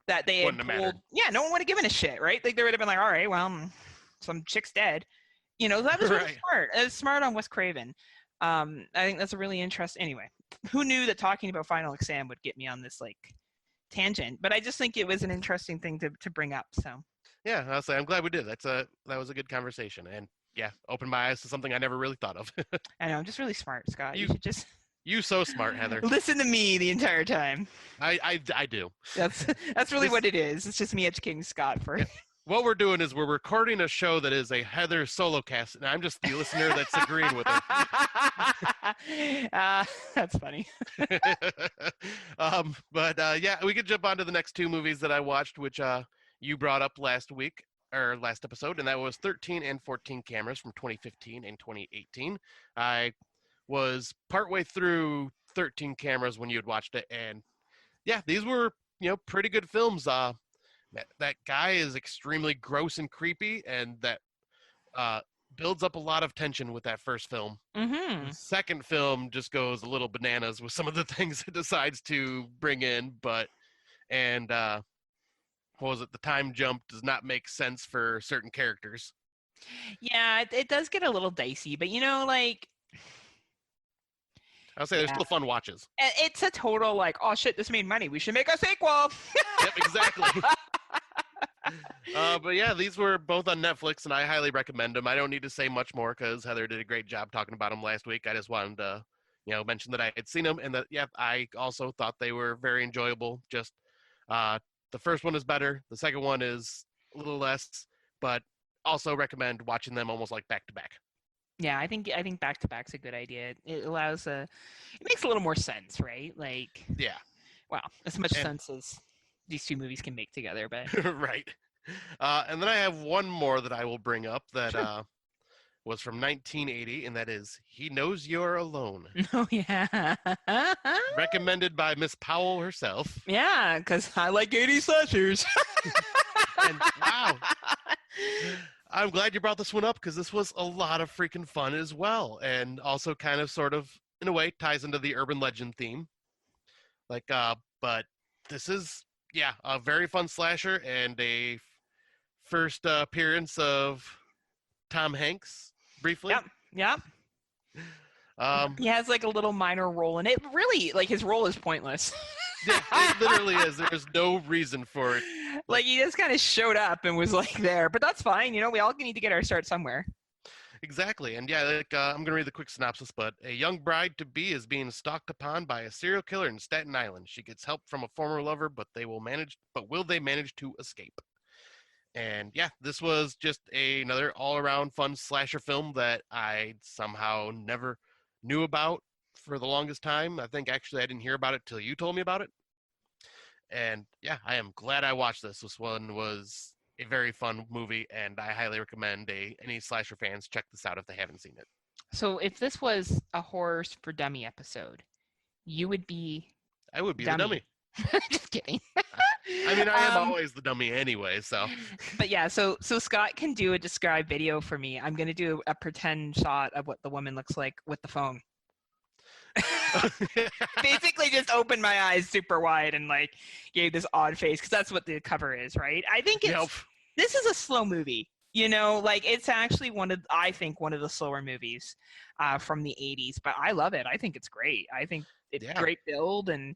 that they had pulled, no one would have given a shit, right? Like, they would have been like, all right, well, some chick's dead. That was really smart. It was smart on Wes Craven. I think that's a really interesting. Anyway, who knew that talking about Final Exam would get me on this like tangent? But I just think it was an interesting thing to bring up. So yeah, I'll say I'm glad we did. That was a good conversation, and opened my eyes to something I never really thought of. I know, I'm just really smart, Scott. You should just. You so smart, Heather. Listen to me the entire time. I do. That's really what it is. It's just me educating Scott for. Yeah. What we're doing is we're recording a show that is a Heather solo cast, and I'm just the listener that's agreeing with her. That's funny. But we could jump on to the next 2 movies that I watched, which you brought up last episode, and that was 13 and 14 Cameras from 2015 and 2018. I was partway through 13 Cameras when you had watched it, and these were pretty good films. That guy is extremely gross and creepy, and that builds up a lot of tension with that first film. Mm-hmm. The second film just goes a little bananas with some of the things it decides to bring in, what was it? The time jump does not make sense for certain characters. Yeah, it does get a little dicey, but like, I'll say they're still fun watches. It's a total like, oh shit, this made money, we should make a sequel. Yep, exactly. But these were both on Netflix, and I highly recommend them. I don't need to say much more because Heather did a great job talking about them last week. I just wanted to, mention that I had seen them, and that I also thought they were very enjoyable. Just the first one is better, the second one is a little less, but also recommend watching them almost like back to back. Yeah, I think back to back's a good idea. It allows it makes a little more sense, right? Like, well, as much sense as these 2 movies can make together, but right. And then I have one more that I will bring up that was from 1980, and that is He Knows You're Alone. Oh, yeah. Recommended by Miss Powell herself. Yeah, because I like 80s slashers. And wow. I'm glad you brought this one up because this was a lot of freaking fun as well, and also kind of sort of, in a way, ties into the urban legend theme. Like, but this is, a very fun slasher and a first appearance of Tom Hanks, briefly. Yep. He has like a little minor role in it. Really, like, his role is pointless. Yeah, it literally is. There's no reason for it. Like, he just kind of showed up and was like there, but that's fine. We all need to get our start somewhere. Exactly. And I'm going to read the quick synopsis, but a young bride-to-be is being stalked upon by a serial killer in Staten Island. She gets help from a former lover, but will they manage to escape? And this was just another all-around fun slasher film that I somehow never knew about for the longest time. I think actually I didn't hear about it till you told me about it. And I am glad I watched this. This one was a very fun movie, and I highly recommend any slasher fans check this out if they haven't seen it. So if this was a Horrors for Dummy episode, you would be... I would be the dummy. Just kidding. I mean, I am always the dummy anyway, so. But yeah, so Scott can do a describe video for me. I'm gonna do a pretend shot of what the woman looks like with the phone. Basically just opened my eyes super wide and like gave this odd face because that's what the cover is, right? I think this is a slow movie, you know, like it's actually one of the slower movies from the 80s, but I love it. I think it's great. I think it's great build, and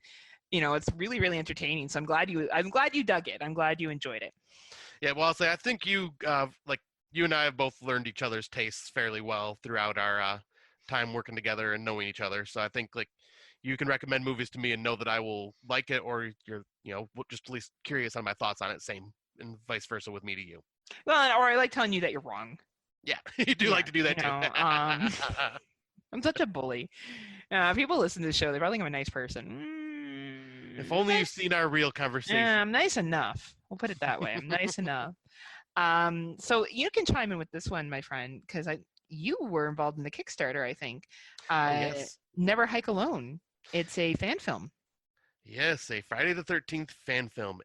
you know, it's really, really entertaining. So I'm glad you dug it. I'm glad you enjoyed it. Yeah, well, I'll say I think you and I have both learned each other's tastes fairly well throughout our time working together and knowing each other. So I think like you can recommend movies to me and know that I will like it, or you're just at least curious on my thoughts on it. Same, and vice versa with me to you. Well, or I like telling you that you're wrong. Yeah, you do like to do that too. I'm such a bully. People listen to the show, they probably think I'm a nice person. If only you've seen our real conversation. I'm nice enough. We'll put it that way. I'm nice enough. So you can chime in with this one, my friend, because you were involved in the Kickstarter, I think. Yes. Never Hike Alone. It's a fan film. Yes, a Friday the 13th fan film.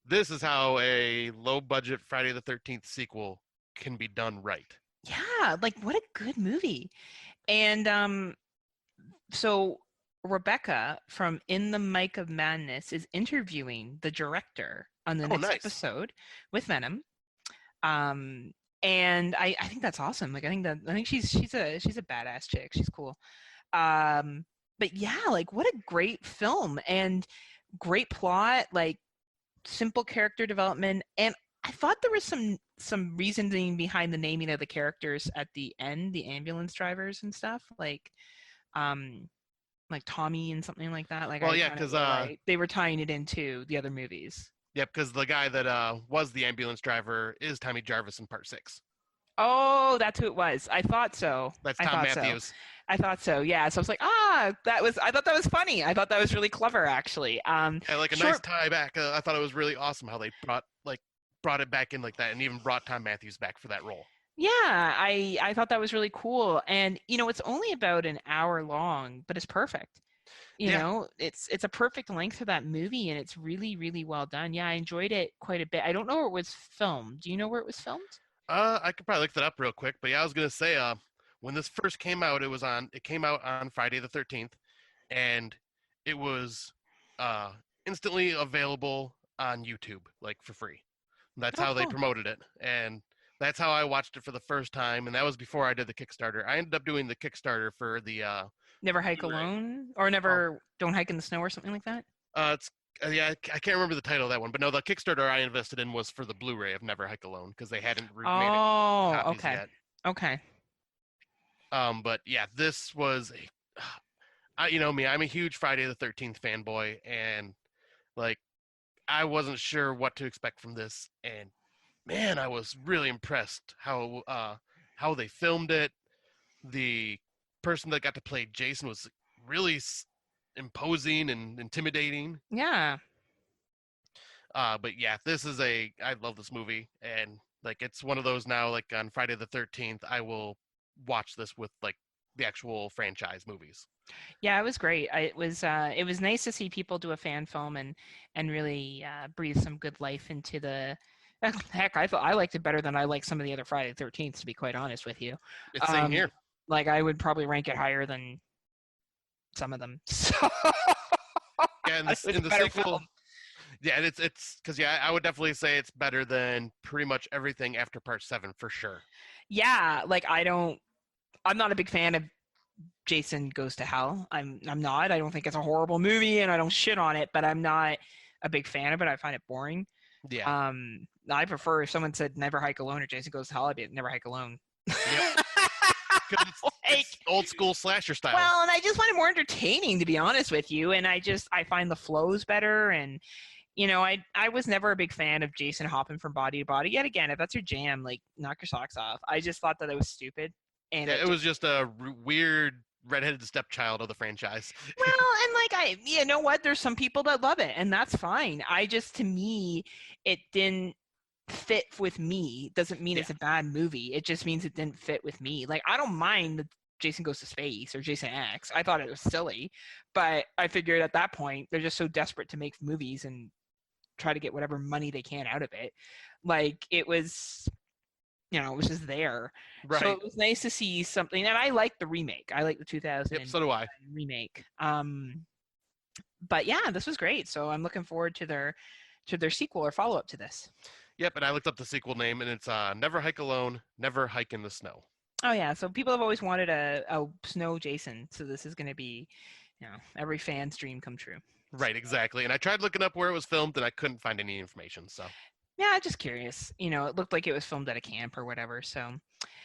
This is how a low-budget Friday the 13th sequel can be done right. Yeah, like what a good movie. And so Rebecca from In the Mic of Madness is interviewing the director on the next episode with Venom. And I think that's awesome. Like I think she's a badass chick. She's cool. But yeah, like what a great film and great plot, like simple character development. And I thought there was some reasoning behind the naming of the characters at the end, the ambulance drivers and stuff, like Tommy and something like that. Like, well, yeah, because they were tying it into the other movies. Yep, because the guy that was the ambulance driver is Tommy Jarvis in Part 6. Oh, that's who it was. I thought so. That's Tom Matthews. So. I thought so. Yeah. So I was like, I thought that was funny. I thought that was really clever, actually. Like a nice tie back. I thought it was really awesome how they brought it back in like that, and even brought Tom Matthews back for that role. Yeah, I thought that was really cool. And it's only about an hour long, but it's perfect. You know, it's a perfect length for that movie, and it's really, really well done. Yeah, I enjoyed it quite a bit. I don't know where it was filmed. Do you know where it was filmed? I could probably look that up real quick, but yeah, I was gonna say, when this first came out, it came out on Friday the 13th, and it was instantly available on YouTube, like for free. That's how they promoted it, and that's how I watched it for the first time, and that was before I did the Kickstarter. I ended up doing the Kickstarter for the Never Hike Alone, or Don't Hike in the Snow, or something like that. I can't remember the title of that one, but no, the Kickstarter I invested in was for the Blu-ray of Never Hike Alone because they hadn't made copies yet. Okay. But yeah, this was you know me, I'm a huge Friday the 13th fanboy, and like I wasn't sure what to expect from this, and man, I was really impressed how they filmed it. The person that got to play Jason was really imposing and intimidating. Yeah. But yeah, I love this movie, and like it's one of those now, like on Friday the 13th, I will watch this with like the actual franchise movies. Yeah, it was great. It was nice to see people do a fan film and really breathe some good life into the. Heck, I liked it better than I like some of the other Friday the 13th, to be quite honest with you. It's same here. Like I would probably rank it higher than some of them. So yeah, in the sequel. Film. Yeah, it's because I would definitely say it's better than pretty much everything after Part 7 for sure. Yeah, like I'm not a big fan of Jason Goes to Hell. I'm not. I don't think it's a horrible movie, and I don't shit on it, but I'm not a big fan of it. I find it boring. Yeah. I prefer if someone said Never Hike Alone or Jason Goes to Hell, I'd be Never Hike Alone. Yep. It's old school slasher style. Well, and I just find it more entertaining, to be honest with you. And I find the flows better. And, I was never a big fan of Jason hopping from body to body. Yet again, if that's your jam, like, knock your socks off. I just thought that it was stupid. And it was just a weird redheaded stepchild of the franchise. Well, and you know what? There's some people that love it, and that's fine. To me, it didn't fit with me. Doesn't mean it's a bad movie. It just means it didn't fit with me. Like, I don't mind Jason Goes to Space or Jason X. I thought it was silly, but I figured at that point they're just so desperate to make movies and try to get whatever money they can out of it. Like it was, it was just there. Right. So it was nice to see something, and I like the remake. I like the 2000 Yep, so do I. remake. But yeah, this was great. So I'm looking forward to their sequel or follow up to this. Yep, and I looked up the sequel name, and it's Never Hike Alone, Never Hike in the Snow. Oh yeah, so people have always wanted a snow Jason, so this is going to be, every fan's dream come true. Right, exactly. And I tried looking up where it was filmed, and I couldn't find any information. So yeah, I'm just curious. It looked like it was filmed at a camp or whatever. So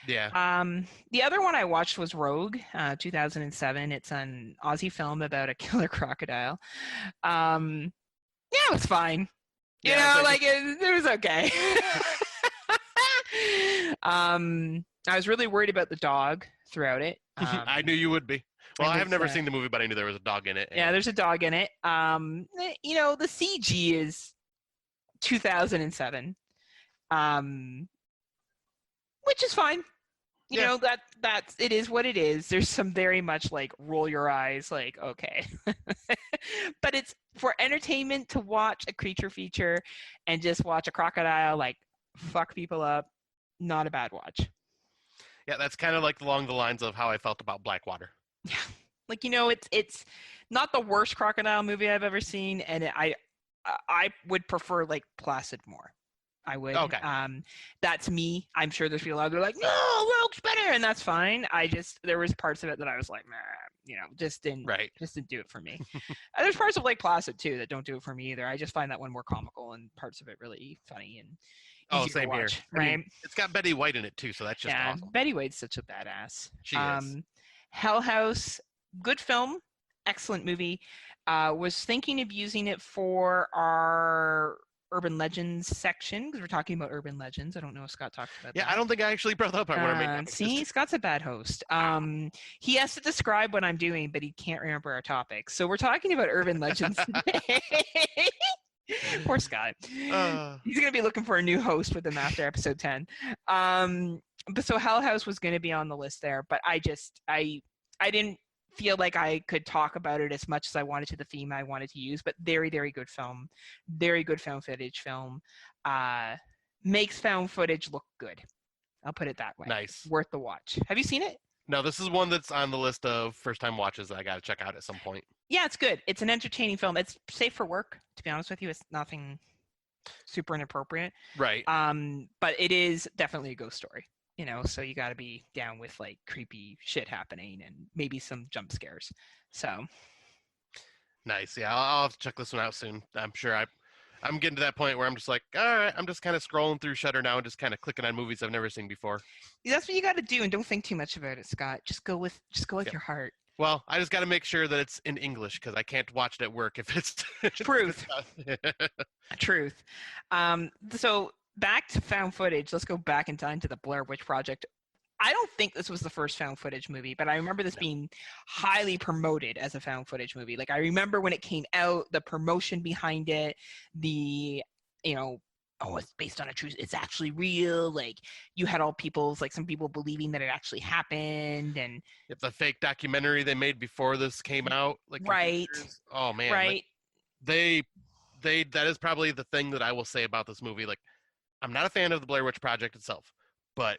yeah. The other one I watched was Rogue, 2007. It's an Aussie film about a killer crocodile. Yeah, it was fine. It was okay. I was really worried about the dog throughout it. I knew you would be. Well, I have never seen the movie, but I knew there was a dog in it. Yeah, there's a dog in it. The CG is 2007, which is fine. That's it is what it is. There's some very much like roll your eyes, like okay, but it's for entertainment to watch a creature feature and just watch a crocodile like fuck people up. Not a bad watch. Yeah, that's kind of like along the lines of how I felt about Blackwater. Yeah. Like, it's not the worst crocodile movie I've ever seen, and I would prefer like Placid more. I would. Okay. That's me. I'm sure there's people out there like, no, Rogue's better, and that's fine. There was parts of it that I was like, nah, just didn't do it for me. And there's parts of like Placid too that don't do it for me either. I just find that one more comical and parts of it really funny and same to watch, here. Right? I mean, it's got Betty White in it too, so that's just awesome. Betty White's such a badass. She is. Hell House, good film, excellent movie. Was thinking of using it for our Urban Legends section because we're talking about urban legends. I don't know if Scott talked about that. Yeah, I don't think I actually brought that up. I want to make see, Scott's a bad host. He has to describe what I'm doing, but he can't remember our topics. So we're talking about urban legends today. Poor Scott. He's going to be looking for a new host with him after episode 10. But so Hell House was going to be on the list there, but I didn't feel like I could talk about it as much as I wanted to the theme I wanted to use, but very, very good film. Very good found footage film. Makes found footage look good. I'll put it that way. Nice. Worth the watch. Have you seen it? No, this is one that's on the list of first-time watches that I got to check out at some point. Yeah, it's good. It's an entertaining film. It's safe for work, to be honest with you. It's nothing super inappropriate. Right. But it is definitely a ghost story. So you got to be down with like creepy shit happening and maybe some jump scares. So nice. Yeah, I'll have to check this one out soon. I'm sure I'm getting to that point where I'm just like, all right, I'm just kind of scrolling through Shudder now and just kind of clicking on movies I've never seen before. That's what you got to do, and don't think too much about it, Scott. Just go with your heart. Well, I just got to make sure that it's in English because I can't watch it at work if it's truth. Truth. So back to found footage. Let's go back in time to the Blair Witch Project. I don't think this was the first found footage movie, but I remember this being highly promoted as a found footage movie. Like I remember when it came out, the promotion behind it, it's based on a true, it's actually real. Like you had some people believing that it actually happened, and the fake documentary they made before this came out, like right. Oh man, right. Like, that is probably the thing that I will say about this movie. Like, I'm not a fan of the Blair Witch Project itself, but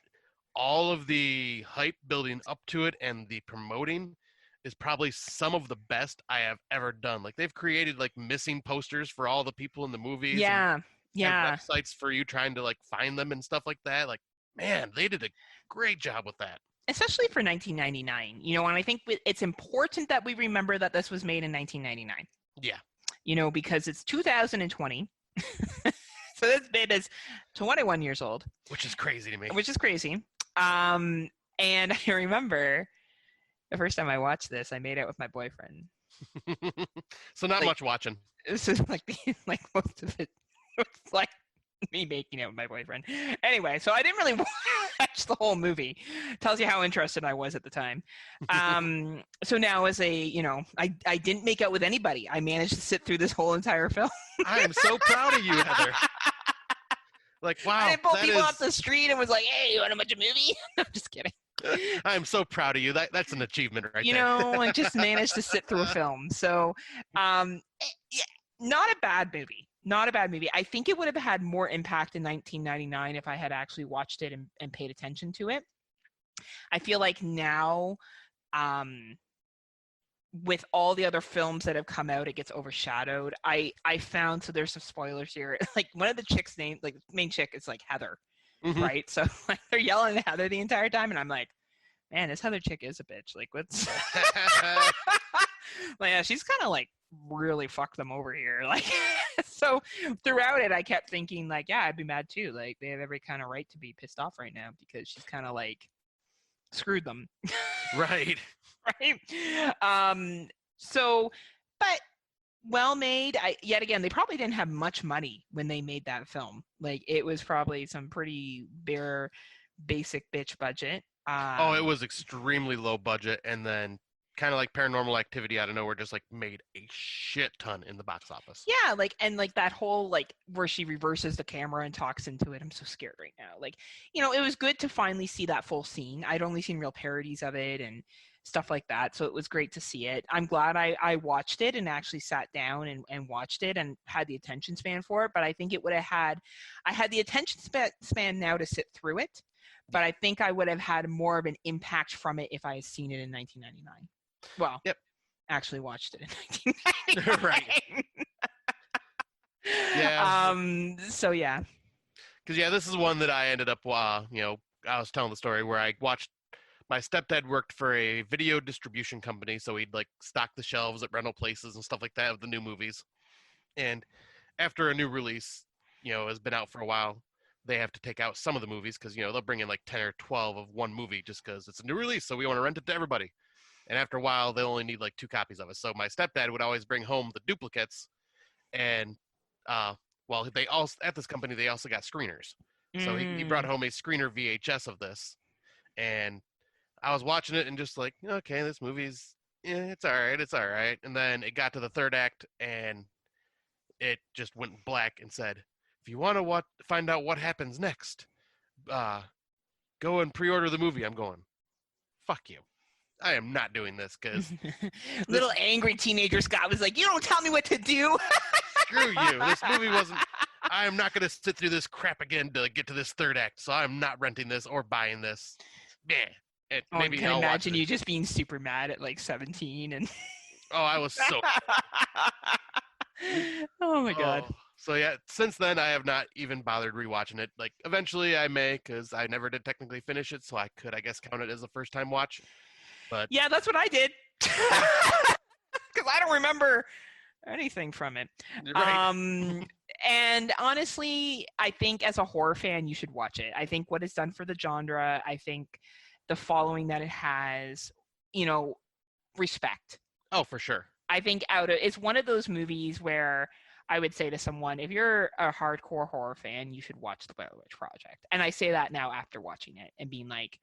all of the hype building up to it and the promoting is probably some of the best I have ever done. Like they've created like missing posters for all the people in the movies. Yeah. And websites for you trying to like find them and stuff like that. Like, man, they did a great job with that. Especially for 1999, and I think it's important that we remember that this was made in 1999. Yeah. Because it's 2020. So this bit is 21 years old. Which is crazy to me. And I remember the first time I watched this, I made out with my boyfriend. So not much watching. This is like most of it. It's like me making out with my boyfriend. Anyway, so I didn't really watch the whole movie. Tells you how interested I was at the time. So now as I didn't make out with anybody. I managed to sit through this whole entire film. I am so proud of you, Heather. Like, wow. I didn't pull people off the street and was like, hey, you want to watch a movie? I'm just kidding. I'm so proud of you. That's an achievement right there. I just managed to sit through a film. So, yeah, not a bad movie. Not a bad movie. I think it would have had more impact in 1999 if I had actually watched it and paid attention to it. I feel like now, with all the other films that have come out, it gets overshadowed. I found, so there's some spoilers here. Like one of the chicks' name, like the main chick is like Heather, right? So like they're yelling at Heather the entire time, and I'm like, man, this Heather chick is a bitch. Like, what's like, yeah, she's kind of like really fucked them over here. Like, so throughout it, I kept thinking like, yeah, I'd be mad too. Like, they have every kind of right to be pissed off right now because she's kind of like screwed them. Right. Right. So, but well made. Yet again, they probably didn't have much money when they made that film. Like, it was probably some pretty bare, basic bitch budget. It was extremely low budget, and then kind of like Paranormal Activity out of nowhere just like made a shit ton in the box office. Yeah, like, and like that whole like where she reverses the camera and talks into it. I'm so scared right now. Like, it was good to finally see that full scene. I'd only seen real parodies of it and stuff like that, so it was great to see it. I'm glad I watched it and actually sat down and watched it and had the attention span for it. But I think it would have I had the attention span now to sit through it. But I think I would have had more of an impact from it if I had seen it in 1999. Well, yep. Actually watched it in 1999. Right. Yeah. So yeah. Because this is one that I ended up, I was telling the story where I watched. My stepdad worked for a video distribution company, so he'd like stock the shelves at rental places and stuff like that of the new movies. And after a new release, has been out for a while, they have to take out some of the movies because, they'll bring in like 10 or 12 of one movie just because it's a new release, so we want to rent it to everybody. And after a while, they only need like 2 copies of it. So my stepdad would always bring home the duplicates. And, they also, at this company, they also got screeners. So he brought home a screener VHS of this. And I was watching it and just like, okay, this movie's, it's all right. And then it got to the third act and it just went black and said, if you want to find out what happens next, go and pre-order the movie. I'm going, fuck you. I am not doing this because little angry teenager Scott was like, you don't tell me what to do. Screw you. This movie wasn't. I am not going to sit through this crap again to get to this third act. So I'm not renting this or buying this. Yeah. Maybe I can imagine you just being super mad at like 17 and. Oh, I was so. Oh my god. So yeah, since then I have not even bothered rewatching it. Like eventually I may, because I never did technically finish it, so I could, I guess, count it as a first time watch. But yeah, that's what I did. Because I don't remember anything from it. Right. And honestly, I think as a horror fan, you should watch it. I think what it's done for the genre, I think the following that it has, respect. Oh, for sure. I think it's one of those movies where I would say to someone, if you're a hardcore horror fan, you should watch The Blair Witch Project. And I say that now after watching it and being like,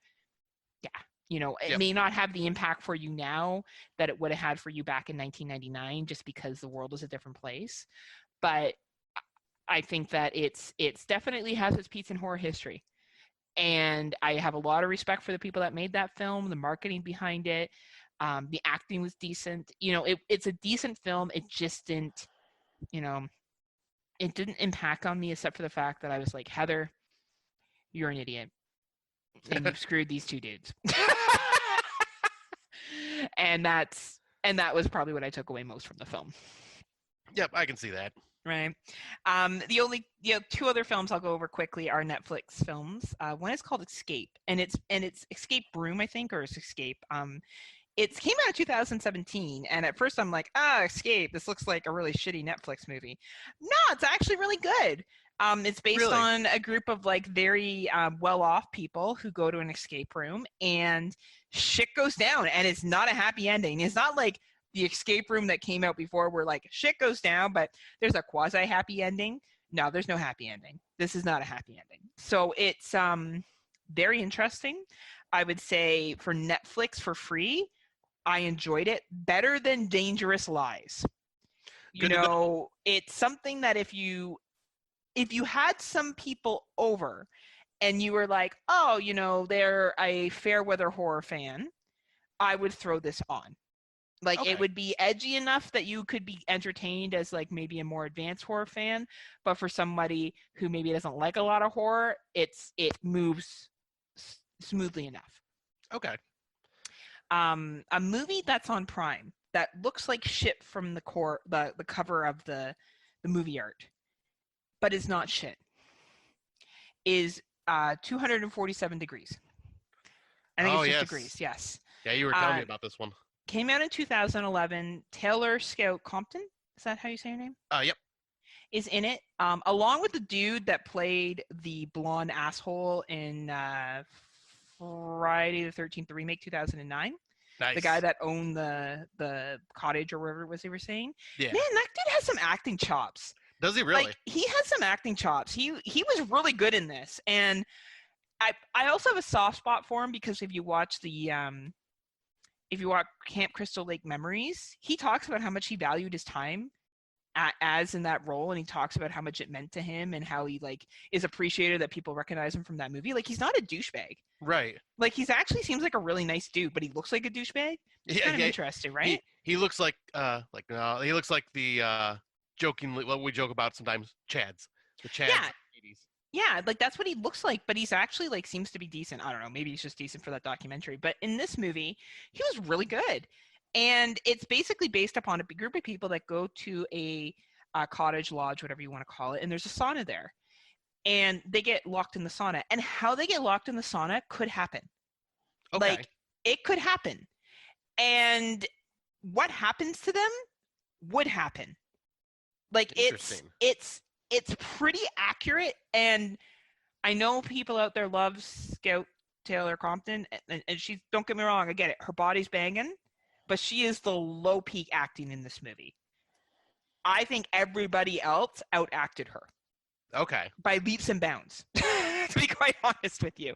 yeah. It may not have the impact for you now that it would have had for you back in 1999, just because the world is a different place. But I think that it's definitely has its piece in horror history. And I have a lot of respect for the people that made that film, the marketing behind it. The acting was decent. It's a decent film. It just didn't, it didn't impact on me except for the fact that I was like, Heather, you're an idiot. And you've screwed these 2 dudes. and that was probably what I took away most from the film. Yep, I can see that. Right. The only 2 other films I'll go over quickly are Netflix films. One is called Escape, and it's Escape Room, I think, or it's Escape. It came out in 2017, and at first I'm like, Escape. This looks like a really shitty Netflix movie. No, it's actually really good. It's based on a group of like very well-off people who go to an escape room, and shit goes down, and it's not a happy ending. It's not like the escape room that came out before where like shit goes down, but there's a quasi-happy ending. No, there's no happy ending. This is not a happy ending. So it's very interesting. I would say for Netflix for free, I enjoyed it better than Dangerous Lies. It's something that if you had some people over and you were like, oh, they're a fair weather horror fan, I would throw this on. Like, Okay. it would be edgy enough that you could be entertained as like maybe a more advanced horror fan, but for somebody who maybe doesn't like a lot of horror, it moves smoothly enough. Okay. A movie that's on Prime that looks like shit from the cover of the movie art, but is not shit, is 247 Degrees. I think it's just Degrees, yes. Yeah, you were telling me about this one. Came out in 2011. Taylor Scout Compton, is that how you say her name? Yep. Is in it, along with the dude that played the blonde asshole in Friday the 13th, the remake, 2009. Nice. The guy that owned the cottage or wherever it was they were saying. Yeah. Man, that dude has some acting chops. Does he really? Like, he has some acting chops. He was really good in this. And I also have a soft spot for him because if you watch Camp Crystal Lake Memories, he talks about how much he valued his time as in that role, and he talks about how much it meant to him and how he like is appreciated that people recognize him from that movie. Like, he's not a douchebag. Right. Like, he's actually seems like a really nice dude, but he looks like a douchebag. It's kind of interesting, right? He looks like he looks like the jokingly what we joke about sometimes, Chads. The Chads. Yeah. Yeah, like that's what he looks like, but he's actually like seems to be decent. I don't know, maybe he's just decent for that documentary. But in this movie, he was really good. And it's basically based upon a big group of people that go to a cottage lodge, whatever you want to call it, and there's a sauna there. And they get locked in the sauna. And how they get locked in the sauna could happen. Okay. Like, it could happen. And what happens to them would happen. Like, it's pretty accurate, and I know people out there love Scout Taylor Compton, and she, don't get me wrong, I get it, her body's banging, but she is the low peak acting in this movie. I think everybody else outacted her. Okay. By leaps and bounds, to be quite honest with you.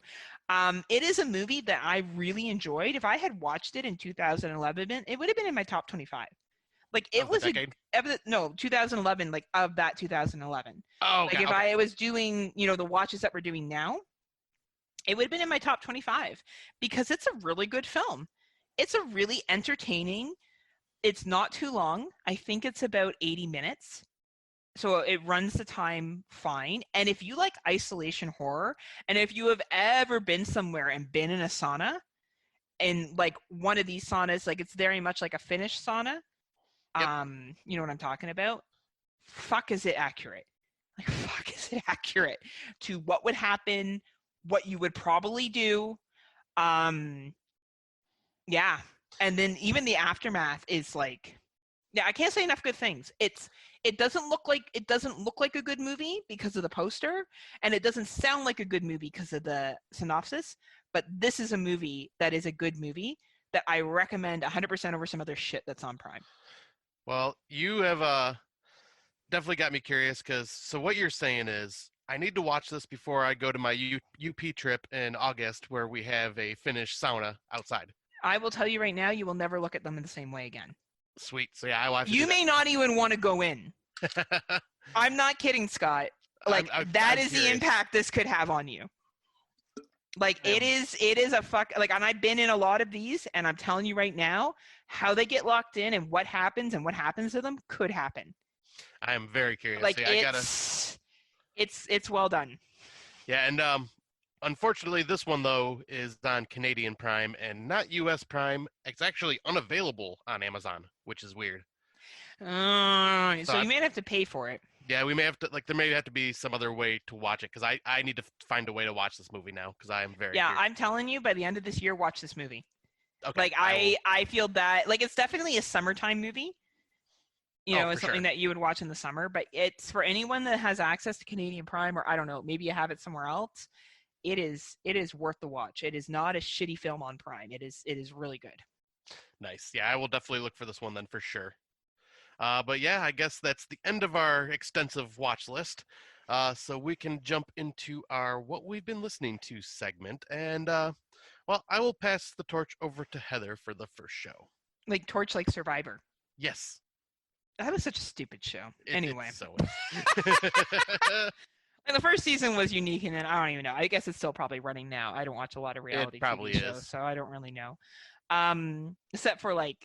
It is a movie that I really enjoyed. If I had watched it in 2011, it would have been in my top 25. Like, it was 2011, like, of that 2011. Oh, okay. Like, if I was doing, the watches that we're doing now, it would have been in my top 25 because it's a really good film. It's a really entertaining. It's not too long. I think it's about 80 minutes. So it runs the time fine. And if you like isolation horror, and if you have ever been somewhere and been in a sauna, and like one of these saunas, like it's very much like a Finnish sauna, yep. You know what I'm talking about? Fuck, is it accurate? Like, fuck, is it accurate to what would happen, what you would probably do? Yeah. And then even the aftermath is like, yeah, I can't say enough good things. It doesn't look like a good movie because of the poster, and it doesn't sound like a good movie because of the synopsis, but this is a movie that is a good movie that I recommend 100% over some other shit that's on Prime. Well, you have definitely got me curious so what you're saying is I need to watch this before I go to my UP trip in August where we have a Finnish sauna outside. I will tell you right now, you will never look at them in the same way again. Sweet. So yeah, I'll have to You may not even want to go in. I'm not kidding, Scott. Like, that is the impact this could have on you. Like, it is a fuck. Like, and I've been in a lot of these, and I'm telling you right now, how they get locked in and what happens to them could happen. I am very curious. Like, yeah, it's well done. Yeah, and unfortunately, this one though is on Canadian Prime and not U.S. Prime. It's actually unavailable on Amazon, which is weird. So you may have to pay for it. Yeah, we may have to, there may have to be some other way to watch it because I need to find a way to watch this movie now because I am very curious. I'm telling you, by the end of this year, watch this movie. Okay, like, I feel that, like, it's definitely a summertime movie. It's something that you would watch in the summer, but it's for anyone that has access to Canadian Prime, or I don't know, maybe you have it somewhere else. It is worth the watch. It is not a shitty film on Prime. It is really good. Nice. Yeah, I will definitely look for this one then for sure. But yeah, I guess that's the end of our extensive watch list. So we can jump into our What We've Been Listening To segment. And, well, I will pass the torch over to Heather for the first show. Like Torch, like Survivor. Yes. That was such a stupid show. Anyway. So And the first season was unique, and then I don't even know. I guess it's still probably running now. I don't watch a lot of It reality probably TV shows, is. so I don't really know. Except for like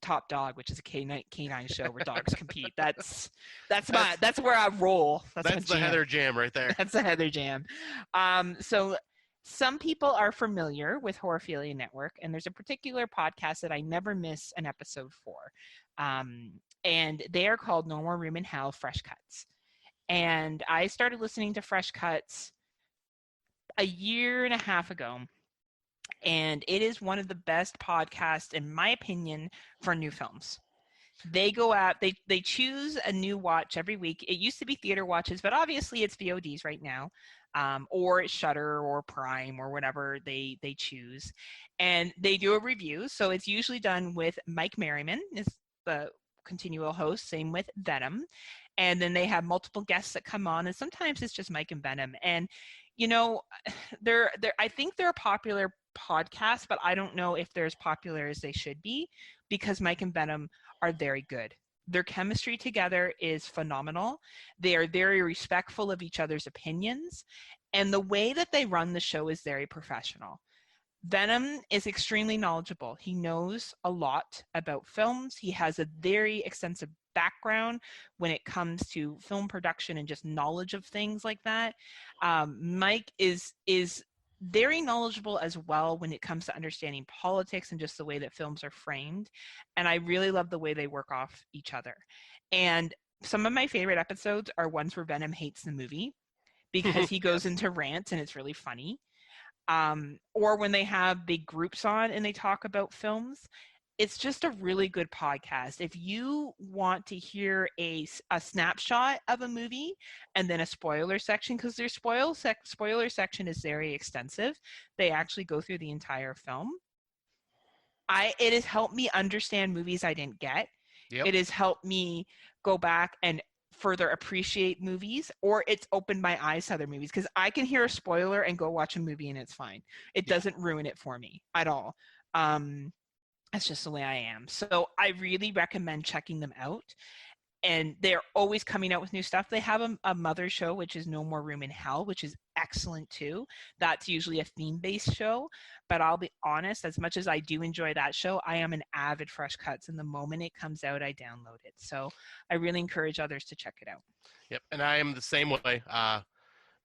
Top Dog, which is a canine show where dogs compete. That's where I roll. That's my That's the jam. Heather jam right there. That's the Heather jam. So some people are familiar with Horrorphilia Network, and there's a particular podcast that I never miss an episode for. And they are called No More Room in Hell Fresh Cuts. And I started listening to Fresh Cuts a year and a half ago. And it is one of the best podcasts, in my opinion, for new films. They go out, they choose a new watch every week. It used to be theater watches, but obviously it's VODs right now, or it's Shudder or Prime or whatever they choose. And they do a review. So it's usually done with Mike Merriman, is the continual host, same with Venom. And then they have multiple guests that come on, and sometimes it's just Mike and Venom. And you know, they're I think they're a popular podcast, but I don't know if they're as popular as they should be, because Mike and Venom are very good. Their chemistry together is phenomenal. They are very respectful of each other's opinions, and the way that they run the show is very professional. Venom is extremely knowledgeable. He knows a lot about films. He has a very extensive background when it comes to film production and just knowledge of things like that. Mike is very knowledgeable as well when it comes to understanding politics and just the way that films are framed. And I really love the way they work off each other. And some of my favorite episodes are ones where Venom hates the movie because he goes into rants and it's really funny. Or when they have big groups on and they talk about films. It's just a really good podcast. If you want to hear a snapshot of a movie and then a spoiler section, because their spoiler section is very extensive. They actually go through the entire film. It has helped me understand movies I didn't get. Yep. It has helped me go back and further appreciate movies, or it's opened my eyes to other movies, because I can hear a spoiler and go watch a movie and it's fine. It doesn't ruin it for me at all. That's just the way I am. So I really recommend checking them out. And they're always coming out with new stuff. They have a mother show, which is No More Room in Hell, which is excellent too. That's usually a theme-based show. But I'll be honest, as much as I do enjoy that show, I am an avid Fresh Cuts. And the moment it comes out, I download it. So I really encourage others to check it out. Yep. And I am the same way.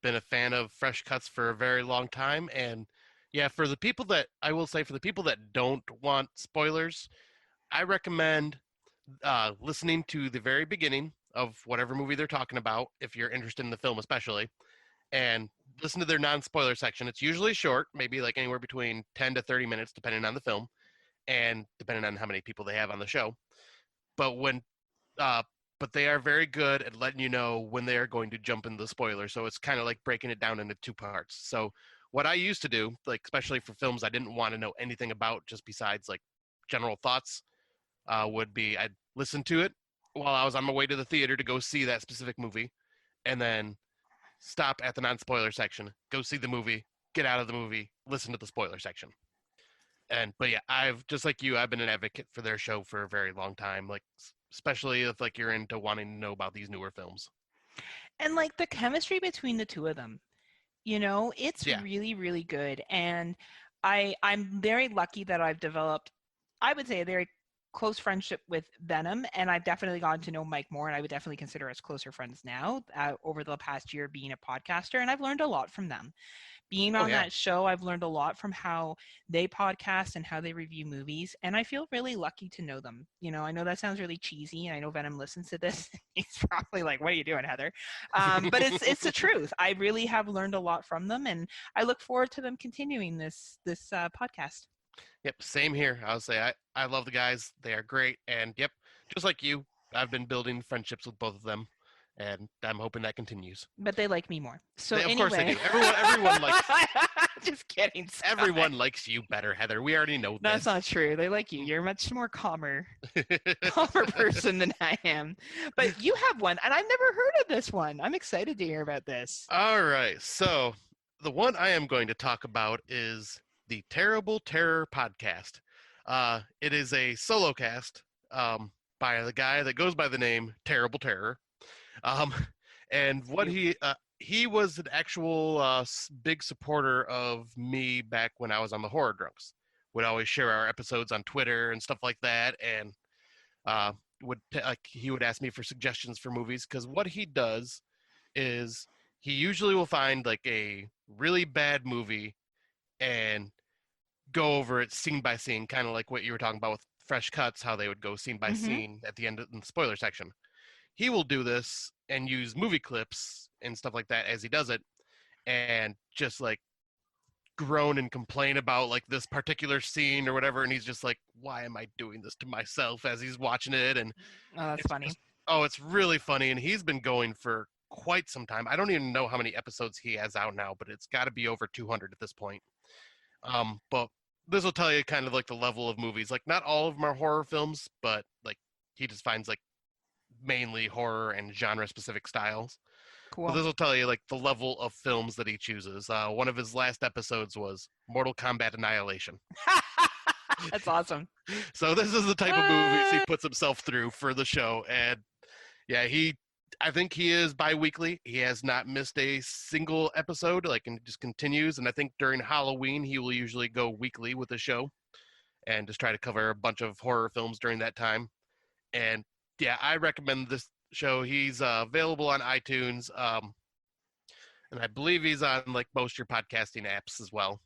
Been a fan of Fresh Cuts for a very long time. And yeah, for the people that don't want spoilers, I recommend listening to the very beginning of whatever movie they're talking about, if you're interested in the film especially, and listen to their non-spoiler section. It's usually short, maybe like anywhere between 10 to 30 minutes, depending on the film and depending on how many people they have on the show. But but they are very good at letting you know when they are going to jump into the spoiler. So it's kind of like breaking it down into two parts. So what I used to do, like especially for films I didn't want to know anything about, just besides like general thoughts, would be I'd listen to it while I was on my way to the theater to go see that specific movie, and then stop at the non-spoiler section, go see the movie, get out of the movie, listen to the spoiler section. But yeah, I've just like you, I've been an advocate for their show for a very long time, like especially if like you're into wanting to know about these newer films. And like the chemistry between the two of them, it's really, really good. And I'm very lucky that I've developed, I would say, a very close friendship with Venom, and I've definitely gotten to know Mike more, and I would definitely consider us closer friends now over the past year being a podcaster, and I've learned a lot from them. Being on that show, I've learned a lot from how they podcast and how they review movies, and I feel really lucky to know them. I know that sounds really cheesy, and I know Venom listens to this. He's probably like, "What are you doing, Heather?" But it's the truth. I really have learned a lot from them, and I look forward to them continuing this podcast. Yep, same here. I'll say I love the guys. They are great, and yep, just like you, I've been building friendships with both of them, and I'm hoping that continues. But they like me more. So Of anyway. course they do. Everyone likes. Just kidding. Scott. Everyone likes you better, Heather. We already know That's this. not true. They like you. You're a much more calmer person than I am. But you have one, and I've never heard of this one. I'm excited to hear about this. All right. So the one I am going to talk about is the Terrible Terror podcast. It is a solo cast by the guy that goes by the name Terrible Terror. And what he he was an actual big supporter of me back when I was on the Horror Drunks. Would always share our episodes on Twitter and stuff like that, and uh, he would ask me for suggestions for movies because what he does is he usually will find like a really bad movie and go over it scene by scene, kind of like what you were talking about with Fresh Cuts, how they would go scene by Mm-hmm. scene at the end of the spoiler section. He will do this and use movie clips and stuff like that as he does it, and just like groan and complain about like this particular scene or whatever, and he's just like, why am I doing this to myself as he's watching it? And Oh, that's it's funny. just, oh, it's really funny, and he's been going for quite some time. I don't even know how many episodes he has out now, but it's got to be over 200 at this point. But this will tell you kind of like the level of movies. Like not all of them are horror films, but like he just finds like mainly horror and genre specific styles. But Cool. this will tell you like the level of films that he chooses. One of his last episodes was Mortal Kombat Annihilation. That's awesome. So this is the type of movies he puts himself through for the show. And yeah, I think he is bi-weekly. He has not missed a single episode, like, and just continues. And I think during Halloween, he will usually go weekly with the show and just try to cover a bunch of horror films during that time. And yeah, I recommend this show. He's available on iTunes. And I believe he's on like most your podcasting apps as well.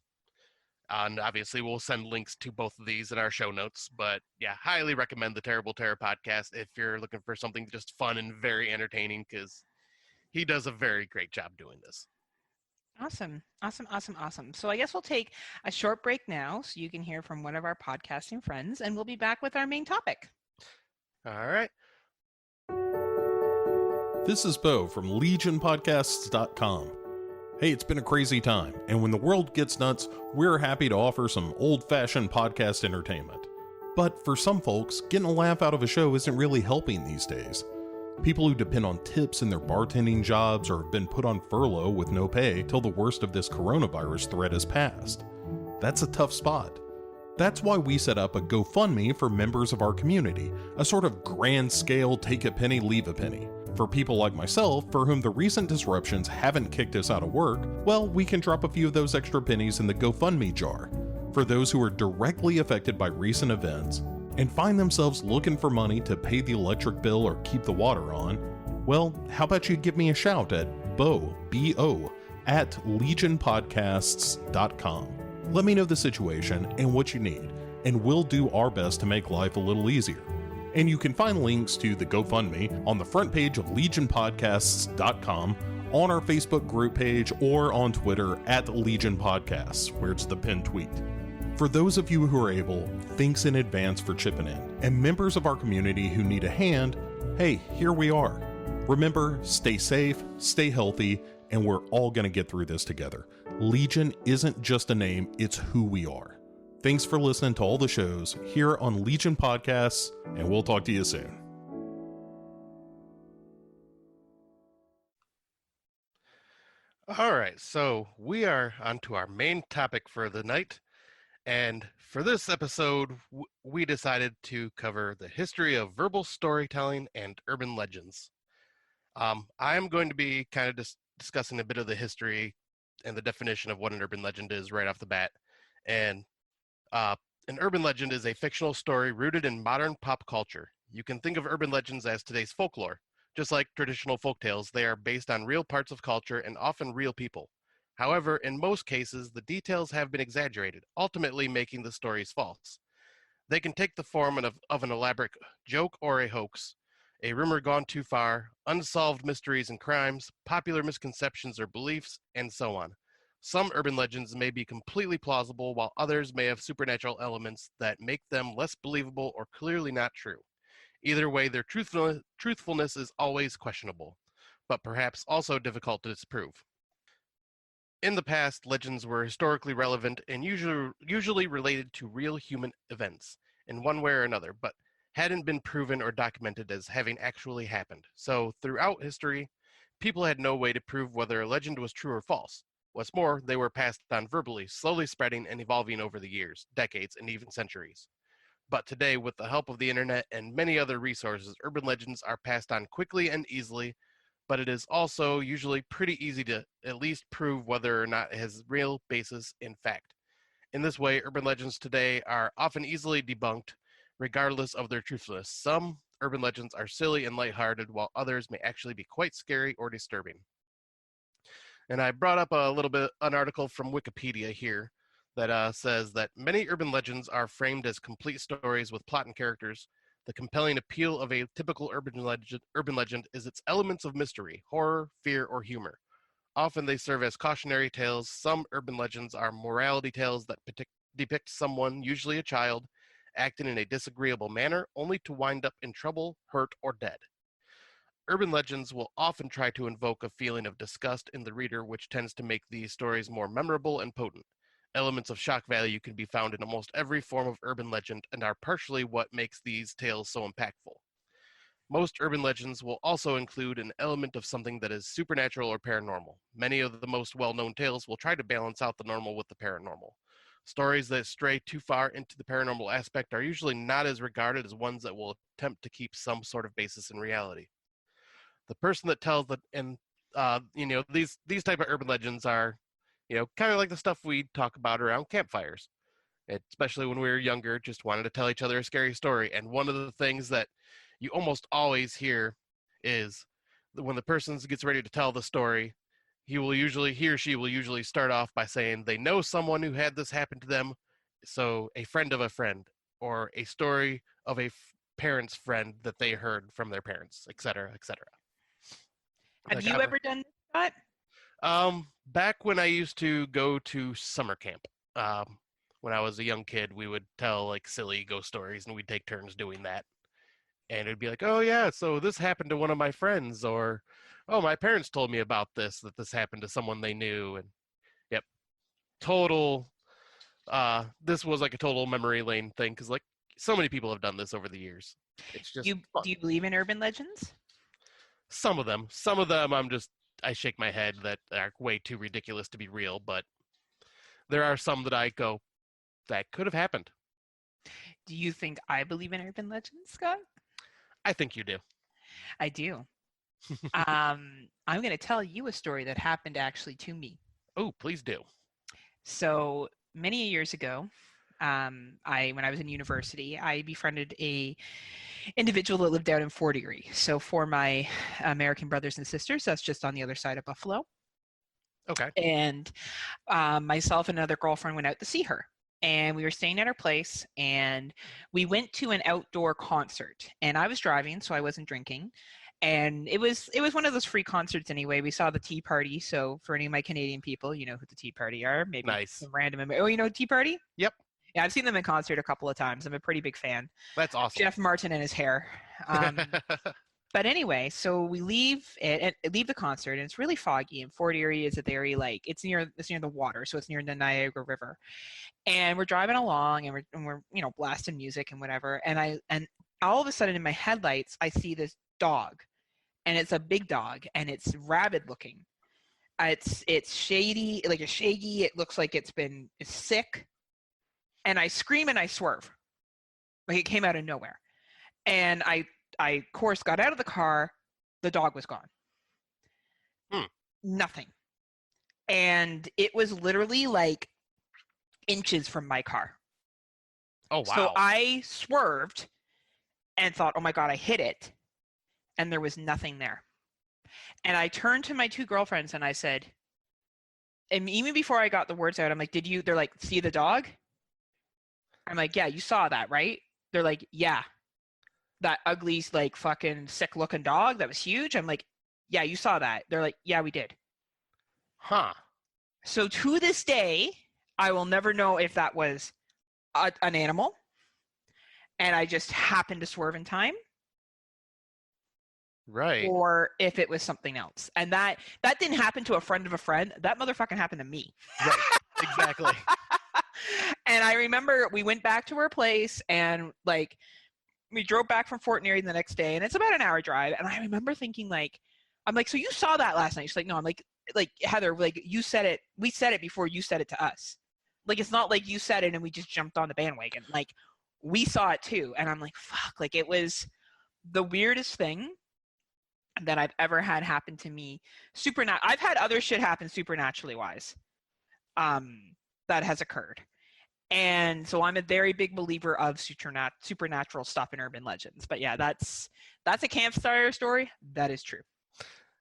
And obviously, we'll send links to both of these in our show notes. But yeah, highly recommend the Terrible Terror podcast if you're looking for something just fun and very entertaining, because he does a very great job doing this. Awesome. Awesome. Awesome. Awesome. So I guess we'll take a short break now so you can hear from one of our podcasting friends, and we'll be back with our main topic. All right. This is Bo from LegionPodcasts.com. Hey, it's been a crazy time, and when the world gets nuts, we're happy to offer some old-fashioned podcast entertainment. But for some folks, getting a laugh out of a show isn't really helping these days. People who depend on tips in their bartending jobs or have been put on furlough with no pay till the worst of this coronavirus threat has passed. That's a tough spot. That's why we set up a GoFundMe for members of our community, a sort of grand-scale take a penny, leave a penny. For people like myself, for whom the recent disruptions haven't kicked us out of work, well, we can drop a few of those extra pennies in the GoFundMe jar. For those who are directly affected by recent events and find themselves looking for money to pay the electric bill or keep the water on, well, how about you give me a shout at Bo, B-O, at legionpodcasts.com. Let me know the situation and what you need, and we'll do our best to make life a little easier. And you can find links to the GoFundMe on the front page of legionpodcasts.com, on our Facebook group page, or on Twitter at Legion Podcasts, where it's the pinned tweet. For those of you who are able, thanks in advance for chipping in. And members of our community who need a hand, hey, here we are. Remember, stay safe, stay healthy, and we're all going to get through this together. Legion isn't just a name, it's who we are. Thanks for listening to all the shows here on Legion Podcasts, and we'll talk to you soon. All right, so we are on to our main topic for the night. And for this episode, we decided to cover the history of verbal storytelling and urban legends. I'm going to be kind of discussing a bit of the history and the definition of what an urban legend is right off the bat. And an urban legend is a fictional story rooted in modern pop culture. You can think of urban legends as today's folklore. Just like traditional folktales, they are based on real parts of culture and often real people. However, in most cases, the details have been exaggerated, ultimately making the stories false. They can take the form of an elaborate joke or a hoax, a rumor gone too far, unsolved mysteries and crimes, popular misconceptions or beliefs, and so on. Some urban legends may be completely plausible, while others may have supernatural elements that make them less believable or clearly not true. Either way, their truthfulness is always questionable, but perhaps also difficult to disprove. In the past, legends were historically relevant and usually related to real human events in one way or another, but hadn't been proven or documented as having actually happened. So throughout history, people had no way to prove whether a legend was true or false. What's more, they were passed on verbally, slowly spreading and evolving over the years, decades, and even centuries. But today, with the help of the internet and many other resources, urban legends are passed on quickly and easily but it is also usually pretty easy to at least prove whether or not it has real basis in fact. In this way, urban legends today are often easily debunked, regardless of their truthfulness. Some urban legends are silly and lighthearted, while others may actually be quite scary or disturbing. And I brought up an article from Wikipedia here that says that many urban legends are framed as complete stories with plot and characters. The compelling appeal of a typical urban legend is its elements of mystery, horror, fear, or humor. Often they serve as cautionary tales. Some urban legends are morality tales that depict someone, usually a child, acting in a disagreeable manner, only to wind up in trouble, hurt, or dead. Urban legends will often try to invoke a feeling of disgust in the reader, which tends to make these stories more memorable and potent. Elements of shock value can be found in almost every form of urban legend and are partially what makes these tales so impactful. Most urban legends will also include an element of something that is supernatural or paranormal. Many of the most well-known tales will try to balance out the normal with the paranormal. Stories that stray too far into the paranormal aspect are usually not as regarded as ones that will attempt to keep some sort of basis in reality. The person that tells these type of urban legends are, kind of like the stuff we talk about around campfires. Especially when we were younger, just wanted to tell each other a scary story. And one of the things that you almost always hear is that when the person gets ready to tell the story, he or she will usually start off by saying they know someone who had this happen to them, so a friend of a friend, or a story of a parent's friend that they heard from their parents, etc., etc. Have you ever done that? Back when I used to go to summer camp, when I was a young kid, we would tell like silly ghost stories, and we'd take turns doing that. And it'd be like, oh yeah, so this happened to one of my friends, or oh, my parents told me about this, that this happened to someone they knew. And yep, this was like a total memory lane thing, because like so many people have done this over the years. It's just fun. Do you believe in urban legends? Some of them I shake my head that are way too ridiculous to be real, but there are some that I go, that could have happened. Do you think I believe in urban legends, Scott? I think you do. I do. I'm going to tell you a story that happened actually to me. Oh, please do. So many years ago, when I was in university, I befriended a individual that lived out in Fort Erie. So for my American brothers and sisters, that's just on the other side of Buffalo. Okay. And myself and another girlfriend went out to see her. And we were staying at her place, and we went to an outdoor concert. And I was driving, so I wasn't drinking. And it was one of those free concerts anyway. We saw the Tea Party. So for any of my Canadian people, you know who the Tea Party are. Maybe nice. Some random. Oh, you know Tea Party? Yep. Yeah, I've seen them in concert a couple of times. I'm a pretty big fan. That's awesome. Jeff Martin and his hair. But anyway, so we leave the concert, and it's really foggy. And Fort Erie is a very it's near the water, so it's near the Niagara River. And we're driving along, and we're blasting music and whatever. And all of a sudden in my headlights, I see this dog, and it's a big dog, and it's rabid looking. It's shady, like a shaggy. It looks like it's sick. And I scream and I swerve, like it came out of nowhere. And I of course got out of the car. The dog was gone. Nothing. And it was literally like inches from my car. Oh, wow. So I swerved and thought, oh my God, I hit it. And there was nothing there. And I turned to my two girlfriends and I said, and even before I got the words out, I'm like, they're like, see the dog? I'm like, yeah, you saw that, right? They're like, yeah. That ugly, like, fucking sick-looking dog that was huge? I'm like, yeah, you saw that. They're like, yeah, we did. Huh. So to this day, I will never know if that was an animal, and I just happened to swerve in time. Right. Or if it was something else. And that didn't happen to a friend of a friend. That motherfucking happened to me. Right. Exactly. And I remember we went back to her place, and like we drove back from Fort Erie the next day, and it's about an hour drive. And I remember thinking, like, I'm like, so you saw that last night? She's like, no. I'm like Heather, like, you said it. We said it before you said it to us. Like, it's not like you said it and we just jumped on the bandwagon. Like, we saw it too. And I'm like, fuck. Like, it was the weirdest thing. that I've ever had happen to me. I've had other shit happen supernaturally wise. That has occurred. And so I'm a very big believer of supernatural stuff in urban legends. But yeah, that's a campfire story. That is true.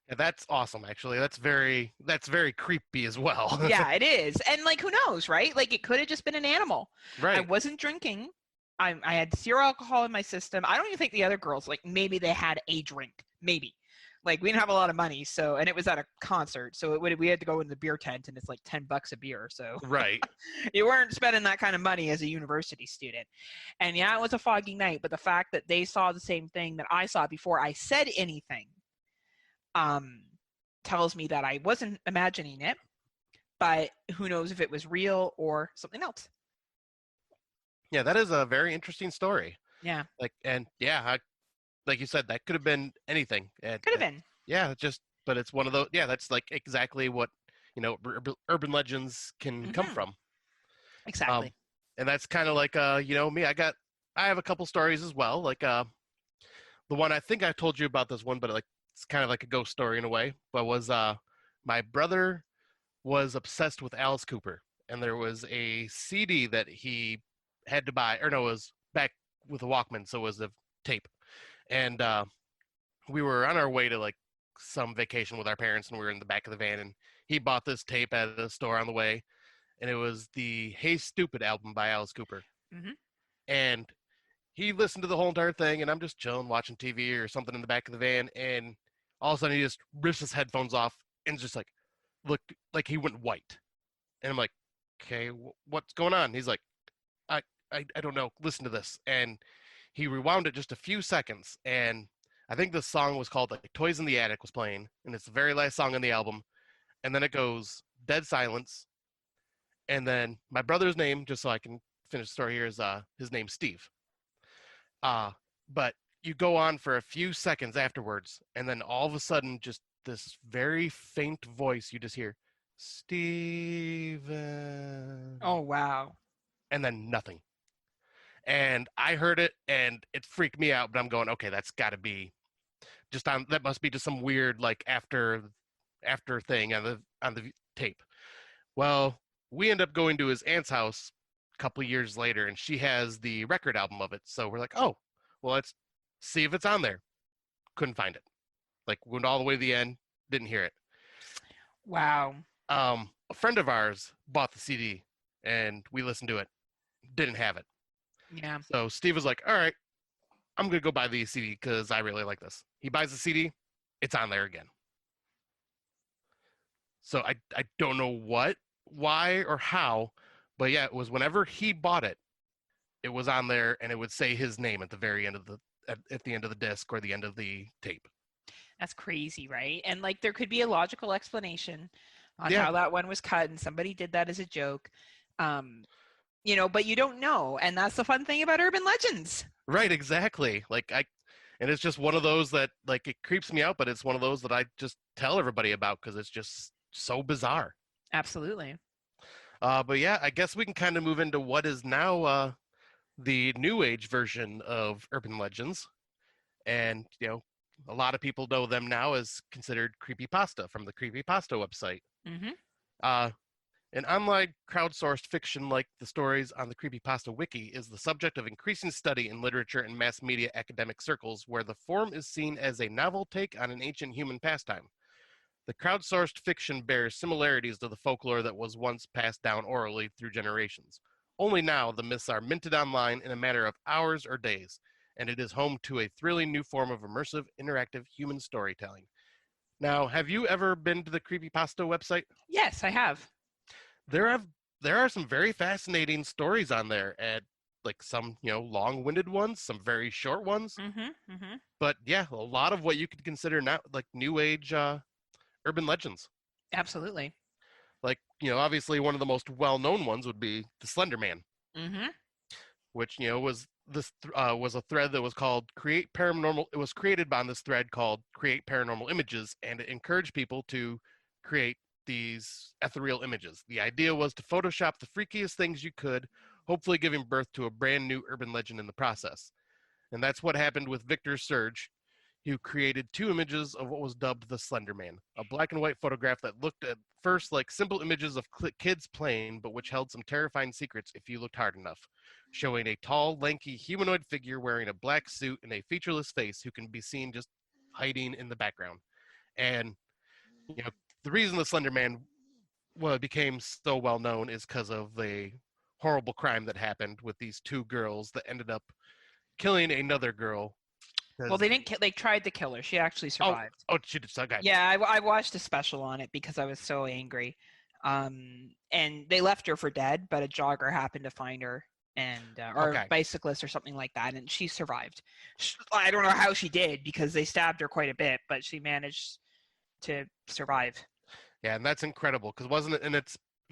Yeah, that's awesome. Actually, that's very creepy as well. Yeah, it is. And like, who knows, right? Like, it could have just been an animal. Right. I wasn't drinking. I had 0 alcohol in my system. I don't even think the other girls, like, maybe they had a drink. Maybe. Like, we didn't have a lot of money, so, and it was at a concert, so we had to go in the beer tent, and it's like $10 a beer, so. Right. You weren't spending that kind of money as a university student. And yeah, it was a foggy night, but the fact that they saw the same thing that I saw before I said anything tells me that I wasn't imagining it, but who knows if it was real or something else. Yeah, that is a very interesting story. Yeah. Like, and yeah, like you said, that could have been anything. Could have been. Yeah, but it's one of those. Yeah, that's like exactly what urban legends can come from. Exactly. And that's kind of like me. I have a couple stories as well. Like the one I think I told you about this one, but like it's kind of like a ghost story in a way. But was my brother was obsessed with Alice Cooper, and there was a CD that he had to buy, or no, it was back with a Walkman, so it was a tape. And we were on our way to like some vacation with our parents, and we were in the back of the van, and he bought this tape at the store on the way, and it was the Hey Stupid album by Alice Cooper. Mm-hmm. And he listened to the whole entire thing, and I'm just chilling, watching TV or something in the back of the van, and all of a sudden he just rips his headphones off and just like looked like he went white. And I'm like, okay, what's going on? He's like, I don't know, listen to this. And he rewound it just a few seconds, and I think the song was called like Toys in the Attic was playing, and it's the very last song on the album. And then it goes dead silence. And then my brother's name, just so I can finish the story here, is his name's Steve. But you go on for a few seconds afterwards, and then all of a sudden, just this very faint voice, you just hear, Steven. Oh, wow. And then nothing. And I heard it, and it freaked me out. But I'm going, okay, that's got to be that must be just some weird like after thing on the tape. Well, we end up going to his aunt's house a couple of years later, and she has the record album of it. So we're like, oh, well, let's see if it's on there. Couldn't find it. Like went all the way to the end, didn't hear it. Wow. A friend of ours bought the CD, and we listened to it. Didn't have it. Yeah. So Steve was like, all right, I'm going to go buy the CD because I really like this. He buys the CD. It's on there again. So I don't know why, or how, but yeah, it was whenever he bought it, it was on there, and it would say his name at the very end of at the end of the disc or the end of the tape. That's crazy, right? And like there could be a logical explanation on how that one was cut, and somebody did that as a joke. But you don't know, and that's the fun thing about urban legends. Right, exactly. And it's just one of those that like it creeps me out, but it's one of those that I just tell everybody about because it's just so bizarre. Absolutely. But yeah, I guess we can kind of move into what is now the new age version of urban legends, and a lot of people know them now as considered creepypasta from the creepypasta website. Mm-hmm. An online crowdsourced fiction like the stories on the Creepypasta Wiki is the subject of increasing study in literature and mass media academic circles, where the form is seen as a novel take on an ancient human pastime. The crowdsourced fiction bears similarities to the folklore that was once passed down orally through generations. Only now, the myths are minted online in a matter of hours or days, and it is home to a thrilling new form of immersive, interactive human storytelling. Now, have you ever been to the Creepypasta website? Yes, I have. There are some very fascinating stories on there, and like some long-winded ones, some very short ones. Mm-hmm, mm-hmm. But yeah, a lot of what you could consider now like new age urban legends. Absolutely. Like obviously one of the most well-known ones would be the Slender Man, mm-hmm. which was a thread that was called Create Paranormal. It was created on this thread called Create Paranormal Images, and it encouraged people to create these ethereal images. The idea was to Photoshop the freakiest things you could, hopefully giving birth to a brand new urban legend in the process. And that's what happened with Victor Surge. who created 2 images of what was dubbed the Slender Man, a black and white photograph that looked at first like simple images of kids playing, but which held some terrifying secrets if you looked hard enough, showing a tall, lanky humanoid figure wearing a black suit and a featureless face who can be seen just hiding in the background. And the reason the Slender Man became so well known is because of the horrible crime that happened with these 2 girls that ended up killing another girl. Well, they didn't. They tried to kill her. She actually survived. She did. Okay. Yeah, I watched a special on it because I was so angry. And they left her for dead, but a jogger happened to find her, and or a bicyclist or something like that, and she survived. I don't know how she did because they stabbed her quite a bit, but she managed to survive. Yeah, and that's incredible because wasn't it? And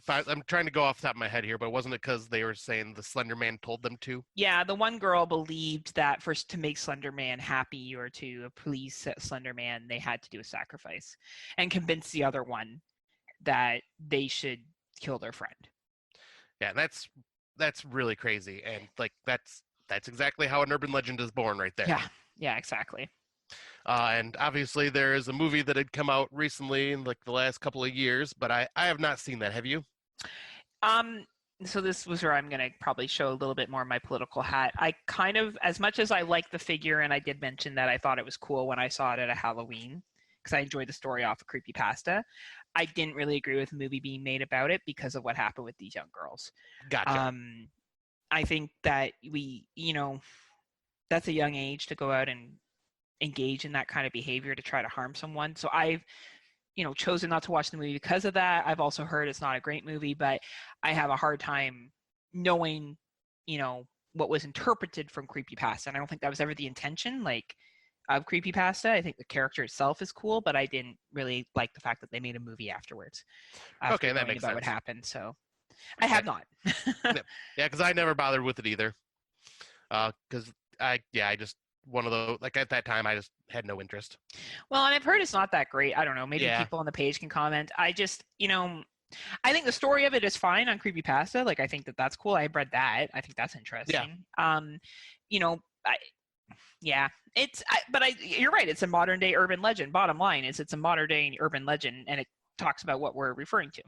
I'm trying to go off the top of my head here, but wasn't it because they were saying the Slender Man told them to? Yeah, the one girl believed that to make Slender Man happy or to please Slender Man, they had to do a sacrifice and convince the other one that they should kill their friend. Yeah, and that's really crazy, and like that's exactly how an urban legend is born, right there. Yeah, exactly. And obviously there is a movie that had come out recently in like the last couple of years, but I have not seen that. Have you? So this was where I'm going to probably show a little bit more of my political hat. I kind of, as much as I like the figure, and I did mention that I thought it was cool when I saw it at a Halloween, because I enjoyed the story off of Creepypasta, I didn't really agree with the movie being made about it because of what happened with these young girls. Gotcha. I think that that's a young age to go out and engage in that kind of behavior to try to harm someone. So I've chosen not to watch the movie because of that. I've also heard it's not a great movie, but I have a hard time knowing what was interpreted from Creepypasta, and I don't think that was ever the intention of Creepypasta. I think the character itself is cool, but I didn't really like the fact that they made a movie afterwards. Okay, that makes sense. What happened, so I have not. Yeah, because I never bothered with it either. Because I just one of those, like at that time I just had no interest. Well, and I've heard it's not that great. I don't know, maybe people on the page can comment. I just I think the story of it is fine on Creepypasta. I think that's cool. I read that. I think that's interesting. You're right, it's a modern day urban legend. Bottom line is it's a modern day urban legend, and it talks about what we're referring to.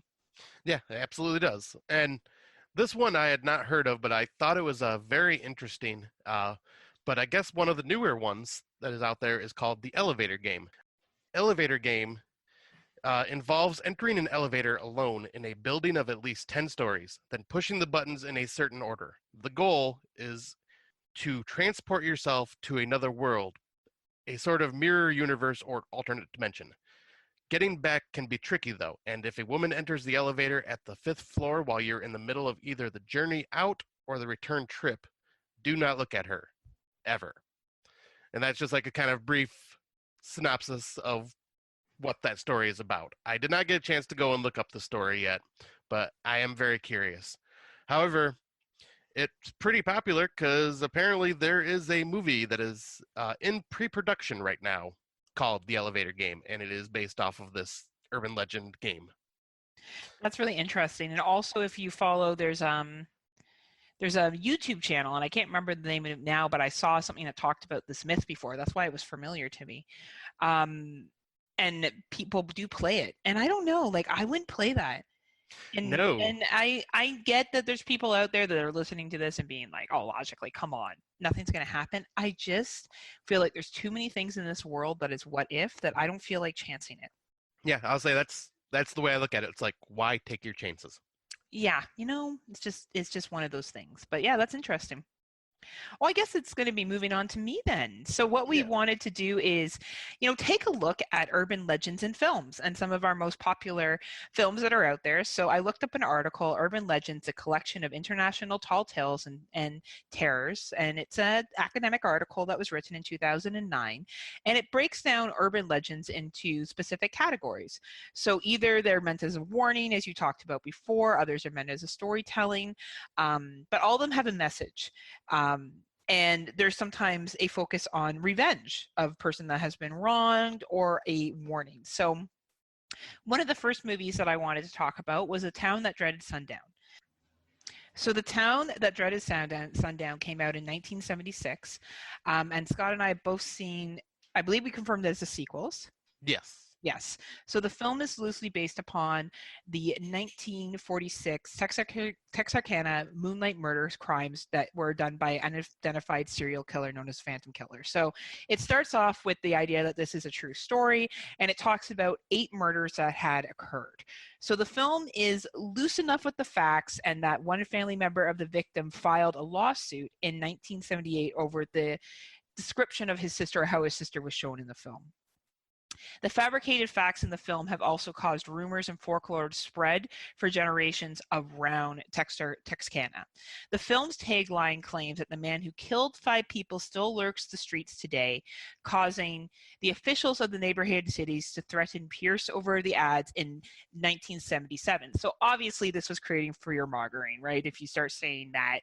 Yeah, it absolutely does. And this one I had not heard of, but I thought it was very interesting. But I guess one of the newer ones that is out there is called the Elevator Game. Elevator Game involves entering an elevator alone in a building of at least 10 stories, then pushing the buttons in a certain order. The goal is to transport yourself to another world, a sort of mirror universe or alternate dimension. Getting back can be tricky though, and if a woman enters the elevator at the 5th floor while you're in the middle of either the journey out or the return trip, do not look at her. Ever. And that's just like a kind of brief synopsis of what that story is about. I did not get a chance to go and look up the story yet, but I am very curious. However, it's pretty popular because apparently there is a movie that is in pre-production right now called The Elevator Game, and it is based off of this urban legend game. That's really interesting. And also, if you follow, there's a YouTube channel, and I can't remember the name of it now, but I saw something that talked about this myth before. That's why it was familiar to me. And people do play it. And I don't know, I wouldn't play that. And, no. And I get that there's people out there that are listening to this and being like, oh, logically, come on, nothing's going to happen. I just feel like there's too many things in this world that is what if that I don't feel like chancing it. Yeah, I'll say that's the way I look at it. It's like, why take your chances? Yeah, it's just one of those things. But yeah, that's interesting. Well, I guess it's going to be moving on to me then. So what we wanted to do is, take a look at urban legends in films and some of our most popular films that are out there. So I looked up an article, Urban Legends, a collection of international tall tales and terrors. And it's an academic article that was written in 2009. And it breaks down urban legends into specific categories. So either they're meant as a warning, as you talked about before, others are meant as a storytelling, but all of them have a message. And there's sometimes a focus on revenge of a person that has been wronged or a warning. So one of the first movies that I wanted to talk about was A Town That Dreaded Sundown. So The Town That Dreaded Sundown came out in 1976. And Scott and I have both seen I believe we confirmed that it's the sequels. Yes. Yes. So the film is loosely based upon the 1946 Texarkana moonlight murders crimes that were done by an unidentified serial killer known as Phantom Killer. So it starts off with the idea that this is a true story, and it talks about 8 murders that had occurred. So the film is loose enough with the facts, and that one family member of the victim filed a lawsuit in 1978 over the description of his sister or how his sister was shown in the film. The fabricated facts in the film have also caused rumors and folklore to spread for generations around Texarkana. The film's tagline claims that the man who killed 5 people still lurks the streets today, causing the officials of the neighborhood cities to threaten Pierce over the ads in 1977. So obviously this was creating fear-mongering, right? If you start saying that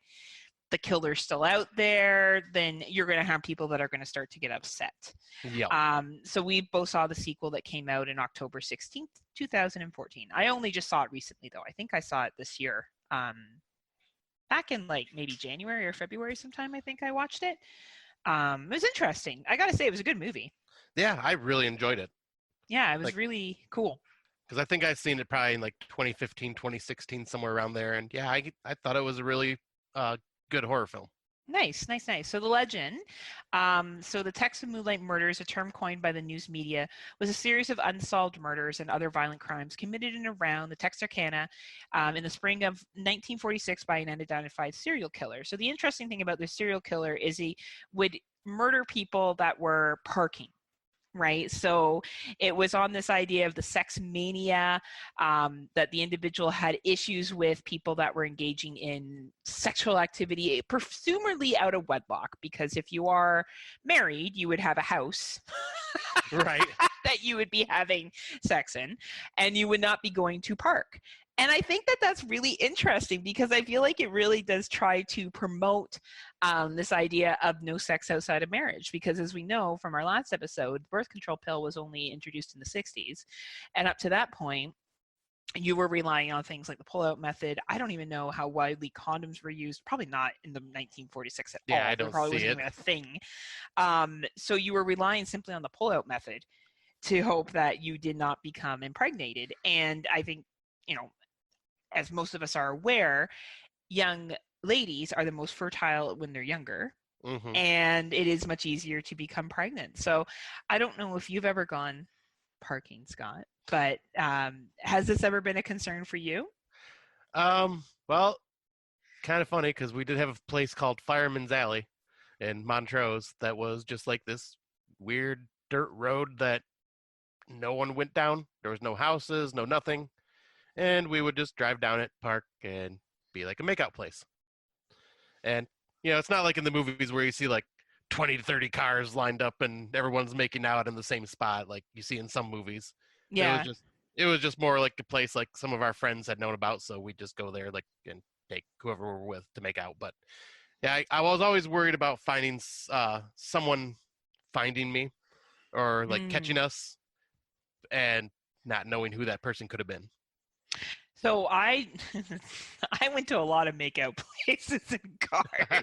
the killer's still out there, then you're going to have people that are going to start to get upset. Yeah. So we both saw the sequel that came out in October 16th, 2014. I only just saw it recently, though. I think I saw it this year. Back in like maybe January or February sometime, I think I watched it. It was interesting. I got to say, it was a good movie. Yeah, I really enjoyed it. Yeah, it was really cool. Because I think I've seen it probably in like 2015, 2016, somewhere around there. And yeah, I thought it was a really good horror film. Nice. So the legend, so the Texas Moonlight Murders, a term coined by the news media, was a series of unsolved murders and other violent crimes committed in and around the Texarkana in the spring of 1946 by an unidentified serial killer. So the interesting thing about this serial killer is he would murder people that were parking. Right. So it was on this idea of the sex mania, that the individual had issues with people that were engaging in sexual activity, presumably out of wedlock, because if you are married, you would have a house Right. that you would be having sex in, and you would not be going to park. And I think that that's really interesting because I feel like it really does try to promote this idea of no sex outside of marriage. Because as we know from our last episode, the birth control pill was only introduced in the 60s. And up to that point, you were relying on things like the pull-out method. I don't even know how widely condoms were used. Probably not in the 1946 at all. Yeah, I don't probably see wasn't it. even a thing. So you were relying simply on the pull-out method to hope that you did not become impregnated. And I think, as most of us are aware, young ladies are the most fertile when they're younger, Mm-hmm. and it is much easier to become pregnant. So I don't know if you've ever gone parking, Scott, but has this ever been a concern for you? Well, kind of funny because we did have a place called Fireman's Alley in Montrose that was just like this weird dirt road that no one went down. There was no houses, no nothing. And we would just drive down it, park, and be like a makeout place. And, it's not like in the movies where you see like 20 to 30 cars lined up and everyone's making out in the same spot like you see in some movies. Yeah. It was just more like a place like some of our friends had known about, so we'd just go there like and take whoever we're with to make out. But yeah, I was always worried about finding someone finding me or like catching us and not knowing who that person could have been. So I went to a lot of makeout places in cars.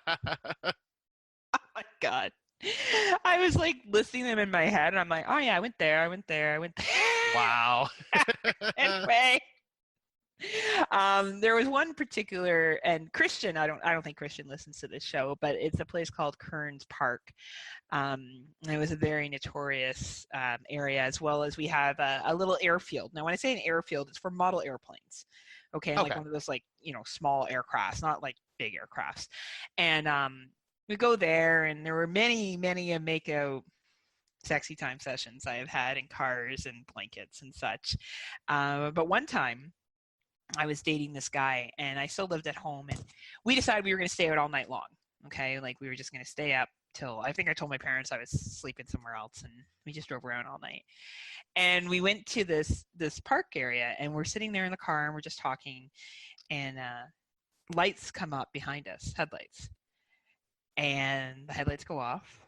Oh my God. I was like listing them in my head and I'm like, oh yeah, I went there. Wow. Anyway. There was one particular, and Christian, I don't think Christian listens to this show, but it's a place called Kearns Park. It was a very notorious area, as well as we have a little airfield. Now, when I say an airfield, it's for model airplanes. Okay. Like one of those small aircrafts, not like big aircrafts. And we go there, and there were many, many a makeout sexy time sessions I have had in cars and blankets and such. But one time, I was dating this guy, and I still lived at home, and we decided we were going to stay out all night long. Okay. Like we were just going to stay up till, I think I told my parents I was sleeping somewhere else, and we just drove around all night. And we went to this park area, and we're sitting there in the car, and we're just talking, and lights come up behind us, headlights, and the headlights go off,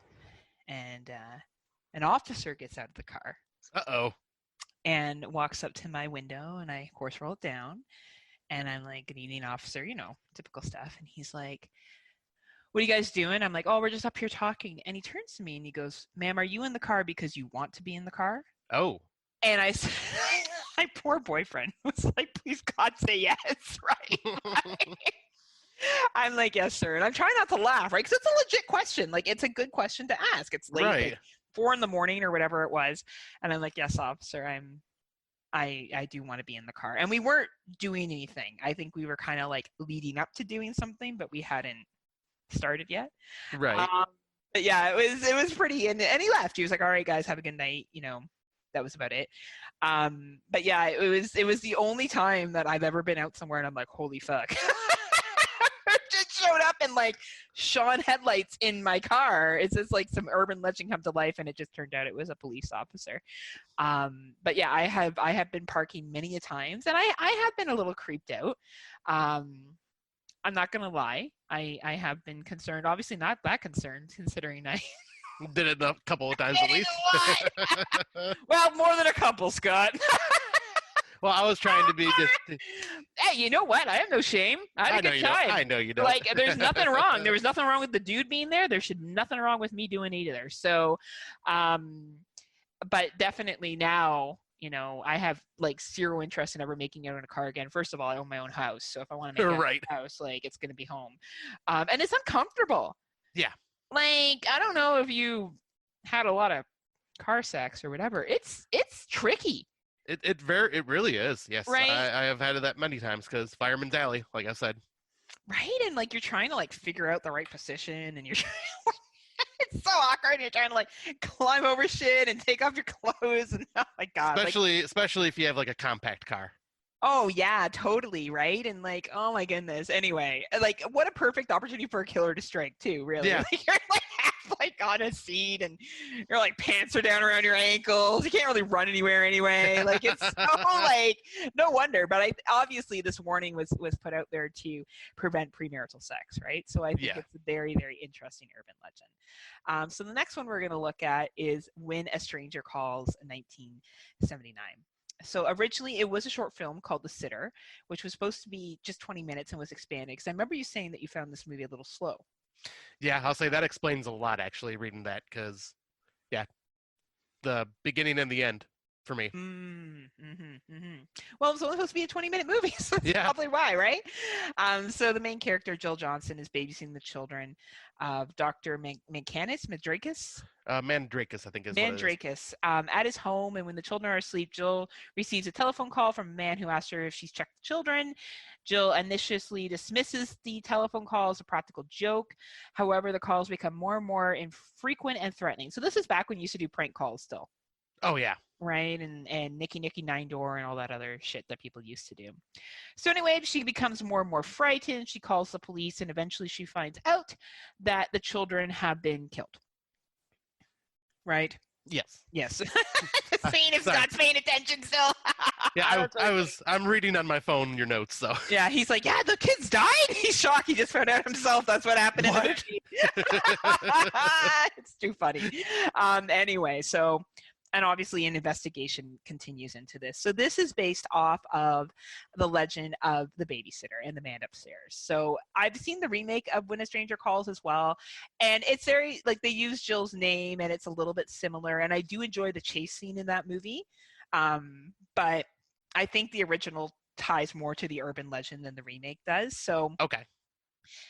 and an officer gets out of the car. Uh-oh. And walks up to my window, and I, of course, roll it down. And I'm like, good evening, officer, typical stuff. And he's like, what are you guys doing? I'm like, oh, we're just up here talking. And he turns to me and he goes, ma'am, are you in the car because you want to be in the car? Oh. And I said, my poor boyfriend was like, please God say yes, right? I'm like, yes, sir. And I'm trying not to laugh, right? Because it's a legit question. Like, it's a good question to ask. It's late, Right. like 4 a.m. or whatever it was. And I'm like, yes, officer, I do want to be in the car. And we weren't doing anything. I think we were kind of like leading up to doing something, but we hadn't started yet. Right. But yeah, it was pretty. And he left. He was like, all right, guys, have a good night. You know, that was about it. But yeah, it was the only time that I've ever been out somewhere and I'm like, holy fuck. Just showed up and like shone headlights in my car. It's just like some urban legend come to life, and it just turned out it was a police officer. But yeah, I have been parking many a times, and I have been a little creeped out. I'm not gonna lie. I have been concerned. Obviously not that concerned, considering I did it a couple of times at least. Well, more than a couple, Scott. Well, I was trying to be just. Hey, you know what? I have no shame. I had a good time. I know you don't. Like, there's nothing wrong. There was nothing wrong with the dude being there. There should be nothing wrong with me doing either. So, but definitely now, you know, I have like zero interest in ever making out in a car again. First of all, I own my own house, so if I want to make out in a house, like, it's gonna be home, and it's uncomfortable. Yeah. Like, I don't know if you had a lot of car sex or whatever. It's tricky. It really is. Yes, right? I have had that many times because Fireman's Alley, like I said. Right, and like you're trying to like figure out the right position, and you're it's so awkward. You're trying to like climb over shit and take off your clothes, and oh my god, especially if you have like a compact car. Oh yeah, totally, right? And like, oh my goodness. Anyway, like, what a perfect opportunity for a killer to strike too, really. Yeah. Like, you're like half like on a seat and your like pants are down around your ankles. You can't really run anywhere anyway. Like, it's so like, no wonder. But obviously this warning was put out there to prevent premarital sex, right? So I think it's a very, very interesting urban legend. So the next one we're gonna look at is When a Stranger Calls, 1979. So originally it was a short film called The Sitter, which was supposed to be just 20 minutes and was expanded. Because I remember you saying that you found this movie a little slow. Yeah, I'll say that explains a lot, actually, reading that. Because, yeah, the beginning and the end for me. Well, it was only supposed to be a 20-minute movie, so that's probably why, right? So the main character, Jill Johnson, is babysitting the children of Dr. Mandrakis, I think is Mandrakis, at his home. And when the children are asleep, Jill receives a telephone call from a man who asks her if she's checked the children. Jill initially dismisses the telephone call as a practical joke. However, the calls become more and more infrequent and threatening. So this is back when you used to do prank calls still. Oh, yeah. Right, and Nicky Nine Door and all that other shit that people used to do. So anyway, she becomes more and more frightened. She calls the police, and eventually she finds out that the children have been killed. Right? Yes. Seeing if Scott's paying attention still. Yeah, I'm reading on my phone your notes, so. Yeah, he's like, yeah, the kids died? He's shocked. He just found out himself. That's what happened in the movie. It's too funny. Anyway, so, and obviously an investigation continues into this. So this is based off of the legend of the babysitter and the man upstairs. So I've seen the remake of When a Stranger Calls as well. And it's very, like, they use Jill's name and it's a little bit similar. And I do enjoy the chase scene in that movie. But I think the original ties more to the urban legend than the remake does. So okay.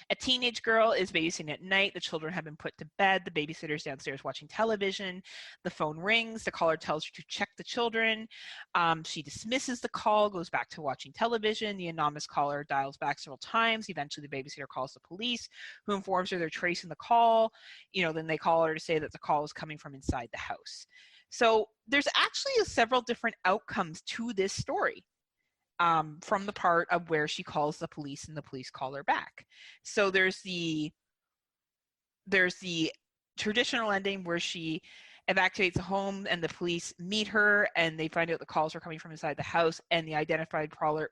A teenage girl is babysitting at night. The children have been put to bed. The babysitter's downstairs watching television. The phone rings. The caller tells her to check the children. She dismisses the call, goes back to watching television. The anonymous caller dials back several times. Eventually, the babysitter calls the police, who informs her they're tracing the call. Then they call her to say that the call is coming from inside the house. So there's actually several different outcomes to this story. From the part of where she calls the police and the police call her back. So there's the traditional ending where she evacuates the home and the police meet her and they find out the calls are coming from inside the house, and the identified prowler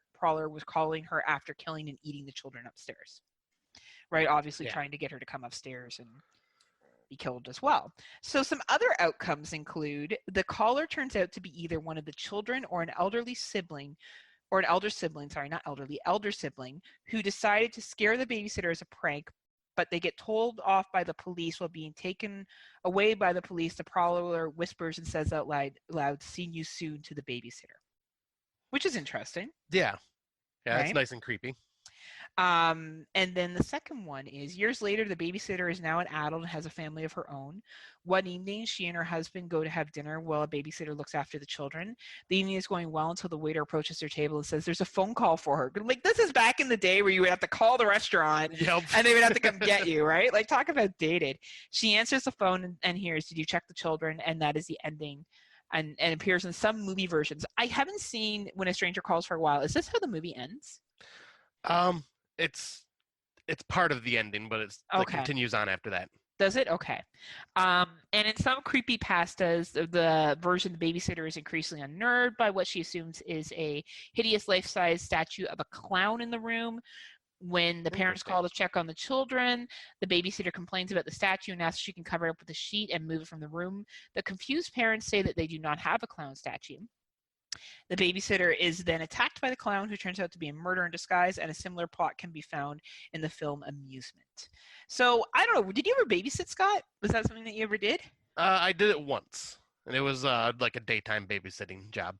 was calling her after killing and eating the children upstairs. Right? Obviously trying to get her to come upstairs and be killed as well. So some other outcomes include the caller turns out to be either one of the children or an elder sibling who decided to scare the babysitter as a prank but they get told off by the police while being taken away by the police. The prowler whispers and says out loud, "See you soon" to the babysitter, which is interesting. Yeah. Yeah, Right? it's nice and creepy. And then the second one is years later, the babysitter is now an adult and has a family of her own. One evening, she and her husband go to have dinner while a babysitter looks after the children. The evening is going well until the waiter approaches their table and says there's a phone call for her. Like, this is back in the day where you would have to call the restaurant and they would have to come get you, right? Like, talk about dated. She answers the phone and hears, "Did you check the children?" And that is the ending. And appears in some movie versions. I haven't seen When a Stranger Calls for a while. Is this how the movie ends? It's part of the ending, but it continues on after that. Does it? Okay. And in some creepypastas, the version, the babysitter is increasingly unnerved by what she assumes is a hideous life-size statue of a clown in the room. When the parents call to check on the children, the babysitter complains about the statue and asks if she can cover it up with a sheet and move it from the room. The confused parents say that they do not have a clown statue. The babysitter is then attacked by the clown, who turns out to be a murderer in disguise, and a similar plot can be found in the film Amusement. So, I don't know, did you ever babysit, Scott? Was that something that you ever did? I did it once, and it was like a daytime babysitting job.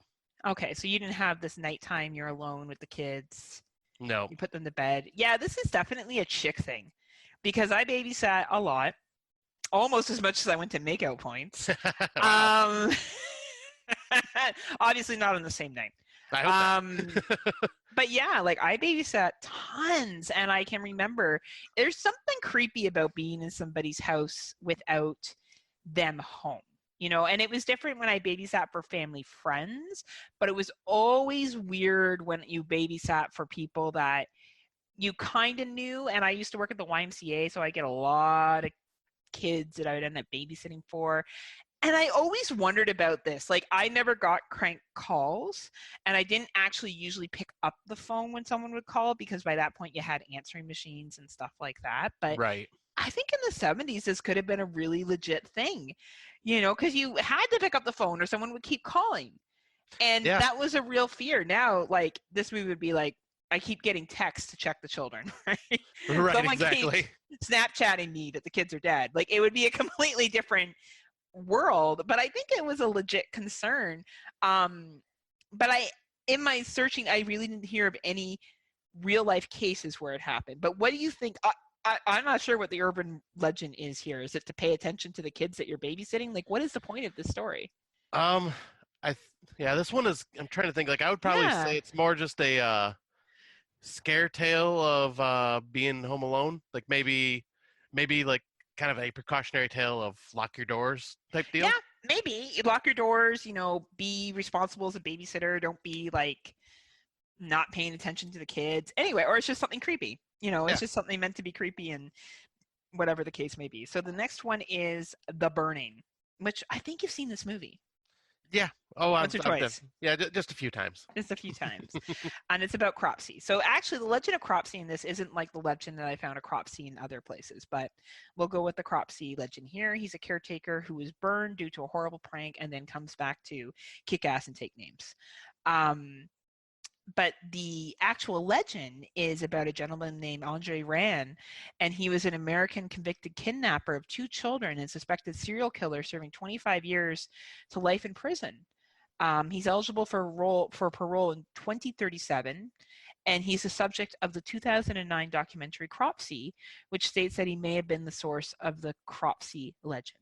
Okay, so you didn't have this nighttime, you're alone with the kids. No. You put them to bed. Yeah, this is definitely a chick thing, because I babysat a lot, almost as much as I went to makeout points. Wow. Obviously not on the same night. I hope not. But yeah, like I babysat tons, and I can remember there's something creepy about being in somebody's house without them home, you know. And it was different when I babysat for family friends, but it was always weird when you babysat for people that you kind of knew. And I used to work at the YMCA, so I get a lot of kids that I would end up babysitting for. And I always wondered about this. Like, I never got crank calls, and I didn't actually usually pick up the phone when someone would call, because by that point you had answering machines and stuff like that. But right. I think in the 70s, this could have been a really legit thing, you know, because you had to pick up the phone or someone would keep calling. And that was a real fear. Now, like, this movie would be like, I keep getting texts to check the children, right? Right, someone exactly. keeps Snapchatting me that the kids are dead. Like, it would be a completely different world, but I think it was a legit concern. But in my searching, I really didn't hear of any real life cases where it happened. But what do you think? I'm not sure what the urban legend is here. Is it to pay attention to the kids that you're babysitting? Like, what is the point of this story? This one is, I'm trying to think, like, I would probably say it's more just a scare tale of being home alone. Like maybe like kind of a precautionary tale of lock your doors type deal. Yeah, maybe. You lock your doors, you know, be responsible as a babysitter. Don't be like not paying attention to the kids. Anyway, or it's just something creepy. You know, it's just something meant to be creepy, and whatever the case may be. So the next one is The Burning, which I think you've seen this movie. Yeah. Oh, what's your choice? Just a few times. Just a few times. And it's about Cropsey. So actually, the legend of Cropsey in this isn't like the legend that I found of Cropsey in other places, but we'll go with the Cropsey legend here. He's a caretaker who was burned due to a horrible prank and then comes back to kick ass and take names. But the actual legend is about a gentleman named Andre Rand, and he was an American convicted kidnapper of 2 children and suspected serial killer, serving 25 years to life in prison. He's eligible for parole in 2037, and he's the subject of the 2009 documentary Cropsey, which states that he may have been the source of the Cropsey legend.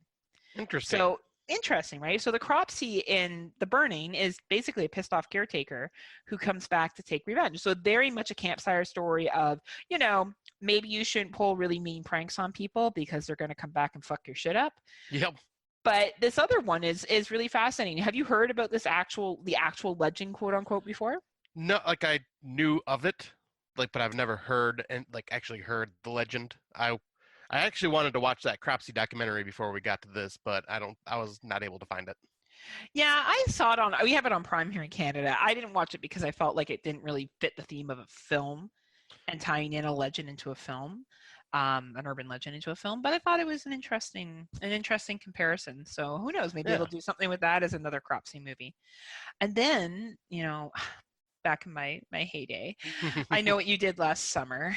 Interesting. So interesting, right? So the Cropsey in The Burning is basically a pissed off caretaker who comes back to take revenge. So very much a campfire story of, you know, maybe you shouldn't pull really mean pranks on people because they're going to come back and fuck your shit up. Yep. But this other one is really fascinating. Have you heard about the actual legend, quote unquote, before? No, like I knew of it, like, but I've never heard actually heard the legend. I actually wanted to watch that Cropsey documentary before we got to this, but I was not able to find it. Yeah, I saw it we have it on Prime here in Canada. I didn't watch it because I felt like it didn't really fit the theme of a film and tying in a legend into a film, an urban legend into a film. But I thought it was an interesting comparison. So who knows? Maybe it'll do something with that as another Cropsey movie. And then, you know, back in my heyday, I know what you did last summer.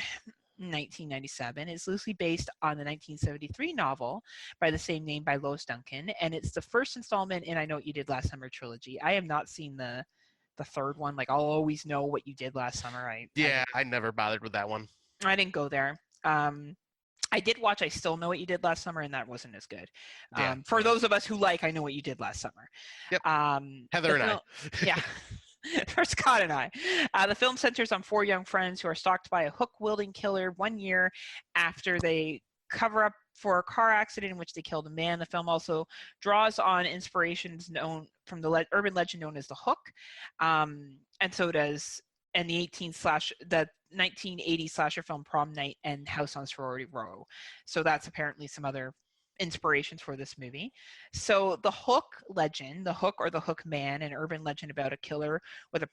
in 1997. It's loosely based on the 1973 novel by the same name by Lois Duncan, and it's the first installment in I Know What You Did Last Summer trilogy. I have not seen the third one. Like, I'll always know what you did last summer. I never bothered with that one. I didn't go there. I did watch I Still Know What You Did Last Summer, and that wasn't as good. For those of us who like I Know What You Did Last Summer. Yep. Heather and I. Yeah. For Scott and I. The film centers on 4 young friends who are stalked by a hook-wielding killer 1 year after they cover up for a car accident in which they killed a man. The film also draws on inspirations known from the urban legend known as the Hook, and so does the 1980 slasher film Prom Night and House on Sorority Row. So that's apparently some other inspirations for this movie. So the Hook legend, the Hook or the Hook Man, an urban legend about a killer with a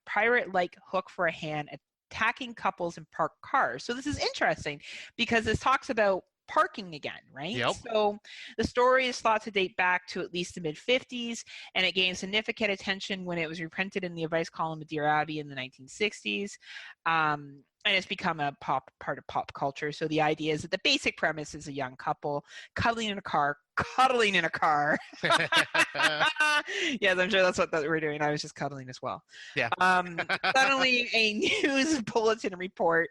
pirate-like hook for a hand attacking couples in parked cars. So this is interesting because this talks about parking again, right? Yep. So the story is thought to date back to at least the mid-50s, and it gained significant attention when it was reprinted in the advice column of Dear Abby in the 1960s. And it's become a part of pop culture. So the idea is that the basic premise is a young couple cuddling in a car. Yes, I'm sure that's what we're doing. I was just cuddling as well. Yeah. Suddenly, a news bulletin reports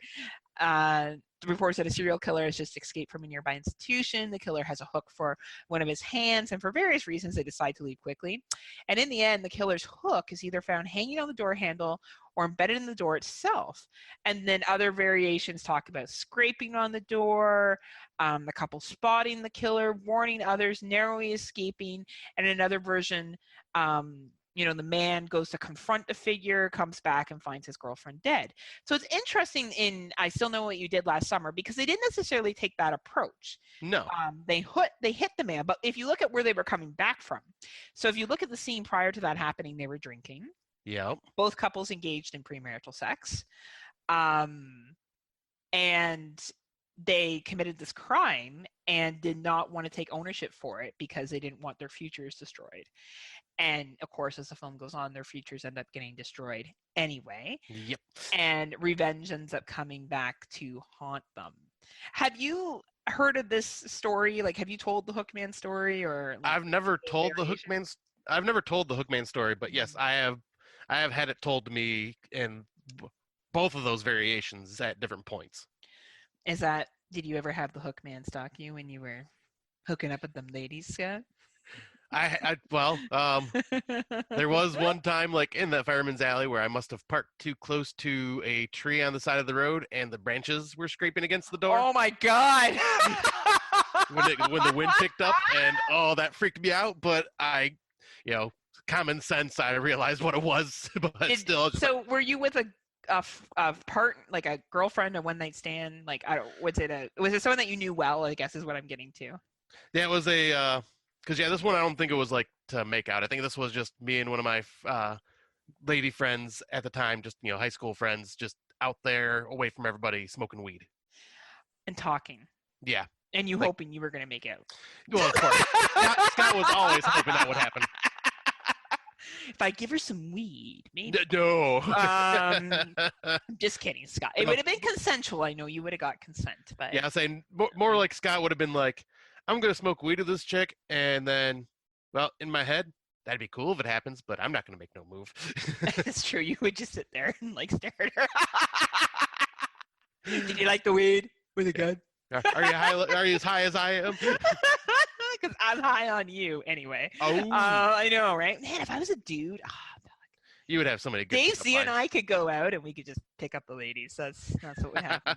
that a serial killer has just escaped from a nearby institution. The killer has a hook for one of his hands, and for various reasons, they decide to leave quickly. And in the end, the killer's hook is either found hanging on the door handle or embedded in the door itself. And then other variations talk about scraping on the door, the couple spotting the killer, warning others, narrowly escaping, and another version, the man goes to confront the figure, comes back and finds his girlfriend dead. So it's interesting in I Still Know What You Did Last Summer because they didn't necessarily take that approach. No. They hit the man, but if you look at where they were coming back from, so if you look at the scene prior to that happening, they were drinking. Yep. Both couples engaged in premarital sex. And they committed this crime and did not want to take ownership for it because they didn't want their futures destroyed. And of course, as the film goes on, their futures end up getting destroyed anyway. Yep. And revenge ends up coming back to haunt them. Have you heard of this story? Like, have you told the Hookman story, or? Like, I've never told the Hookman story, but yes, I have had it told to me in both of those variations at different points. Did you ever have the Hookman stalk you when you were hooking up with them ladies, Scott? There was one time, like in that Fireman's Alley, where I must have parked too close to a tree on the side of the road, and the branches were scraping against the door. Oh my God! when the wind picked up, and that freaked me out. But common sense, I realized what it was. But So, were you with a girlfriend, a one night stand? Like, was it someone that you knew well? I guess is what I'm getting to. Yeah, it was because this one I don't think it was like to make out. I think this was just me and one of my lady friends at the time, just high school friends, just out there away from everybody, smoking weed and talking. Yeah. And you hoping you were going to make out. Well, of course. Scott was always hoping that would happen. If I give her some weed, maybe. No. I'm just kidding, Scott. It would have been consensual. I know you would have got consent, but yeah, I'm saying more like Scott would have been like, I'm going to smoke weed with this chick, and then, in my head, that'd be cool if it happens, but I'm not going to make no move. That's true. You would just sit there and stare at her. Did you like the weed? Was it good? Are you high? Are you as high as I am? Because I'm high on you anyway. Oh, I know, right? Man, if I was a dude, you would have somebody good. Dave C and I could go out and we could just pick up the ladies. That's what would happen.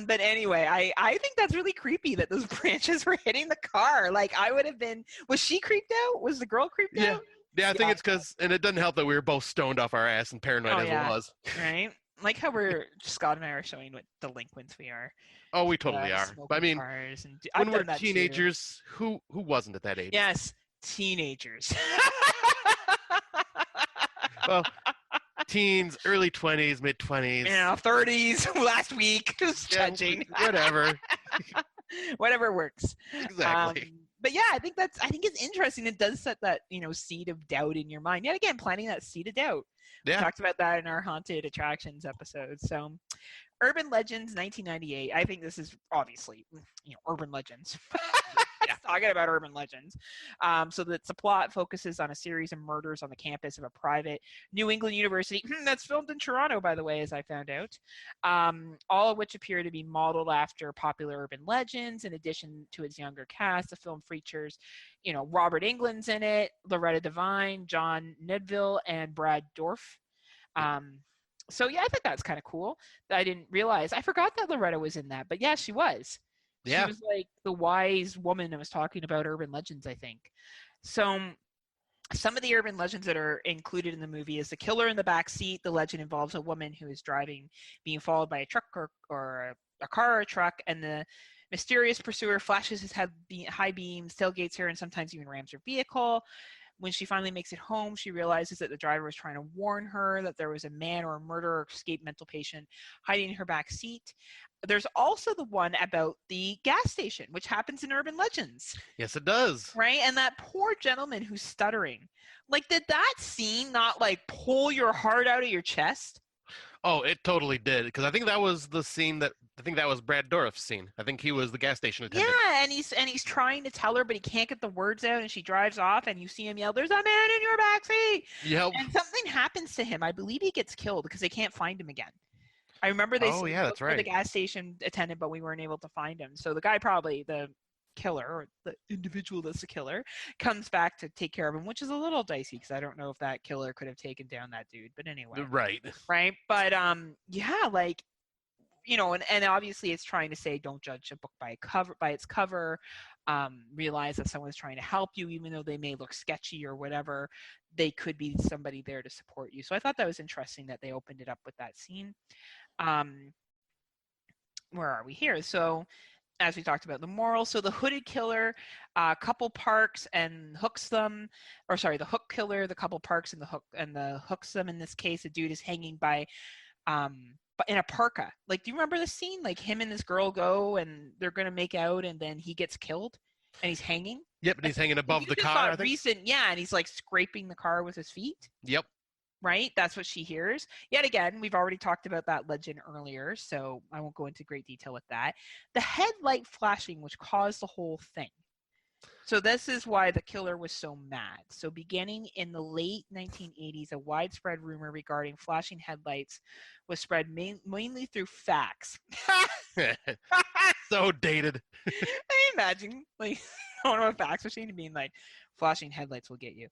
But anyway, I think that's really creepy that those branches were hitting the car. Like, I would have been. Was she creeped out? Was the girl creeped out? Yeah, I think it's because, and it doesn't help that we were both stoned off our ass and paranoid as it was. Right. Like how Scott and I are showing what delinquents we are. Oh, we totally are. But I mean, when we're teenagers, too. who wasn't at that age? Yes, teenagers. Well, teens, early 20s, mid 20s. 30s. Last week, just judging. Whatever. Whatever works. Exactly. But yeah, I think it's interesting. It does set that seed of doubt in your mind. Yet again, planting that seed of doubt. Yeah. We talked about that in our haunted attractions episode. So Urban Legends, 1998. I think this is obviously, urban legends. Yeah. Talking about urban legends. So the plot focuses on a series of murders on the campus of a private New England university. That's filmed in Toronto, by the way, as I found out. All of which appear to be modeled after popular urban legends. In addition to its younger cast, the film features, Robert Englund's in it, Loretta Devine, John Nedville, and Brad Dourif. So yeah, I think that's kind of cool. I didn't realize. I forgot that Loretta was in that, but yeah, she was. Yeah. She was like the wise woman that was talking about urban legends, I think. So some of the urban legends that are included in the movie is the killer in the back seat. The legend involves a woman who is driving, being followed by a truck or a car or a truck, and the mysterious pursuer flashes his high beams, tailgates her, and sometimes even rams her vehicle. When she finally makes it home, she realizes that the driver was trying to warn her that there was a man or a murderer or escaped mental patient hiding in her back seat. There's also the one about the gas station, which happens in urban legends. Yes, it does. Right? And that poor gentleman who's stuttering. Like, did that scene not, pull your heart out of your chest? Oh, it totally did. Because I think that was the scene that was Brad Dourif's scene. I think he was the gas station attendant. Yeah, and he's trying to tell her, but he can't get the words out, and she drives off, and you see him yell, "There's a man in your backseat!" Yep. And something happens to him. I believe he gets killed because they can't find him again. I remember they Oh, yeah, that's for the right. gas station attendant, but we weren't able to find him. So the guy, probably the killer or the individual that's the killer, comes back to take care of him, which is a little dicey because I don't know if that killer could have taken down that dude. But anyway, Right. But yeah, and obviously it's trying to say don't judge a book by its cover. Realize that someone's trying to help you, even though they may look sketchy or whatever. They could be somebody there to support you. So I thought that was interesting that they opened it up with that scene. Where are we here? So as we talked about the moral, so the hooded killer, couple parks and hooks them, or sorry, the hook killer, the couple parks and the hooks them. In this case, the dude is hanging by, but in a parka. Like, do you remember the scene? Like, him and this girl go and they're gonna make out, and then he gets killed, and he's hanging. Yep, and he's hanging above the car. I think. And he's like scraping the car with his feet. Yep. Right? That's what she hears. Yet again, we've already talked about that legend earlier, so I won't go into great detail with that. The headlight flashing, which caused the whole thing. So this is why the killer was so mad. So beginning in the late 1980s, a widespread rumor regarding flashing headlights was spread mainly through fax. So dated. I imagine, I don't know, a fax machine being like, flashing headlights will get you.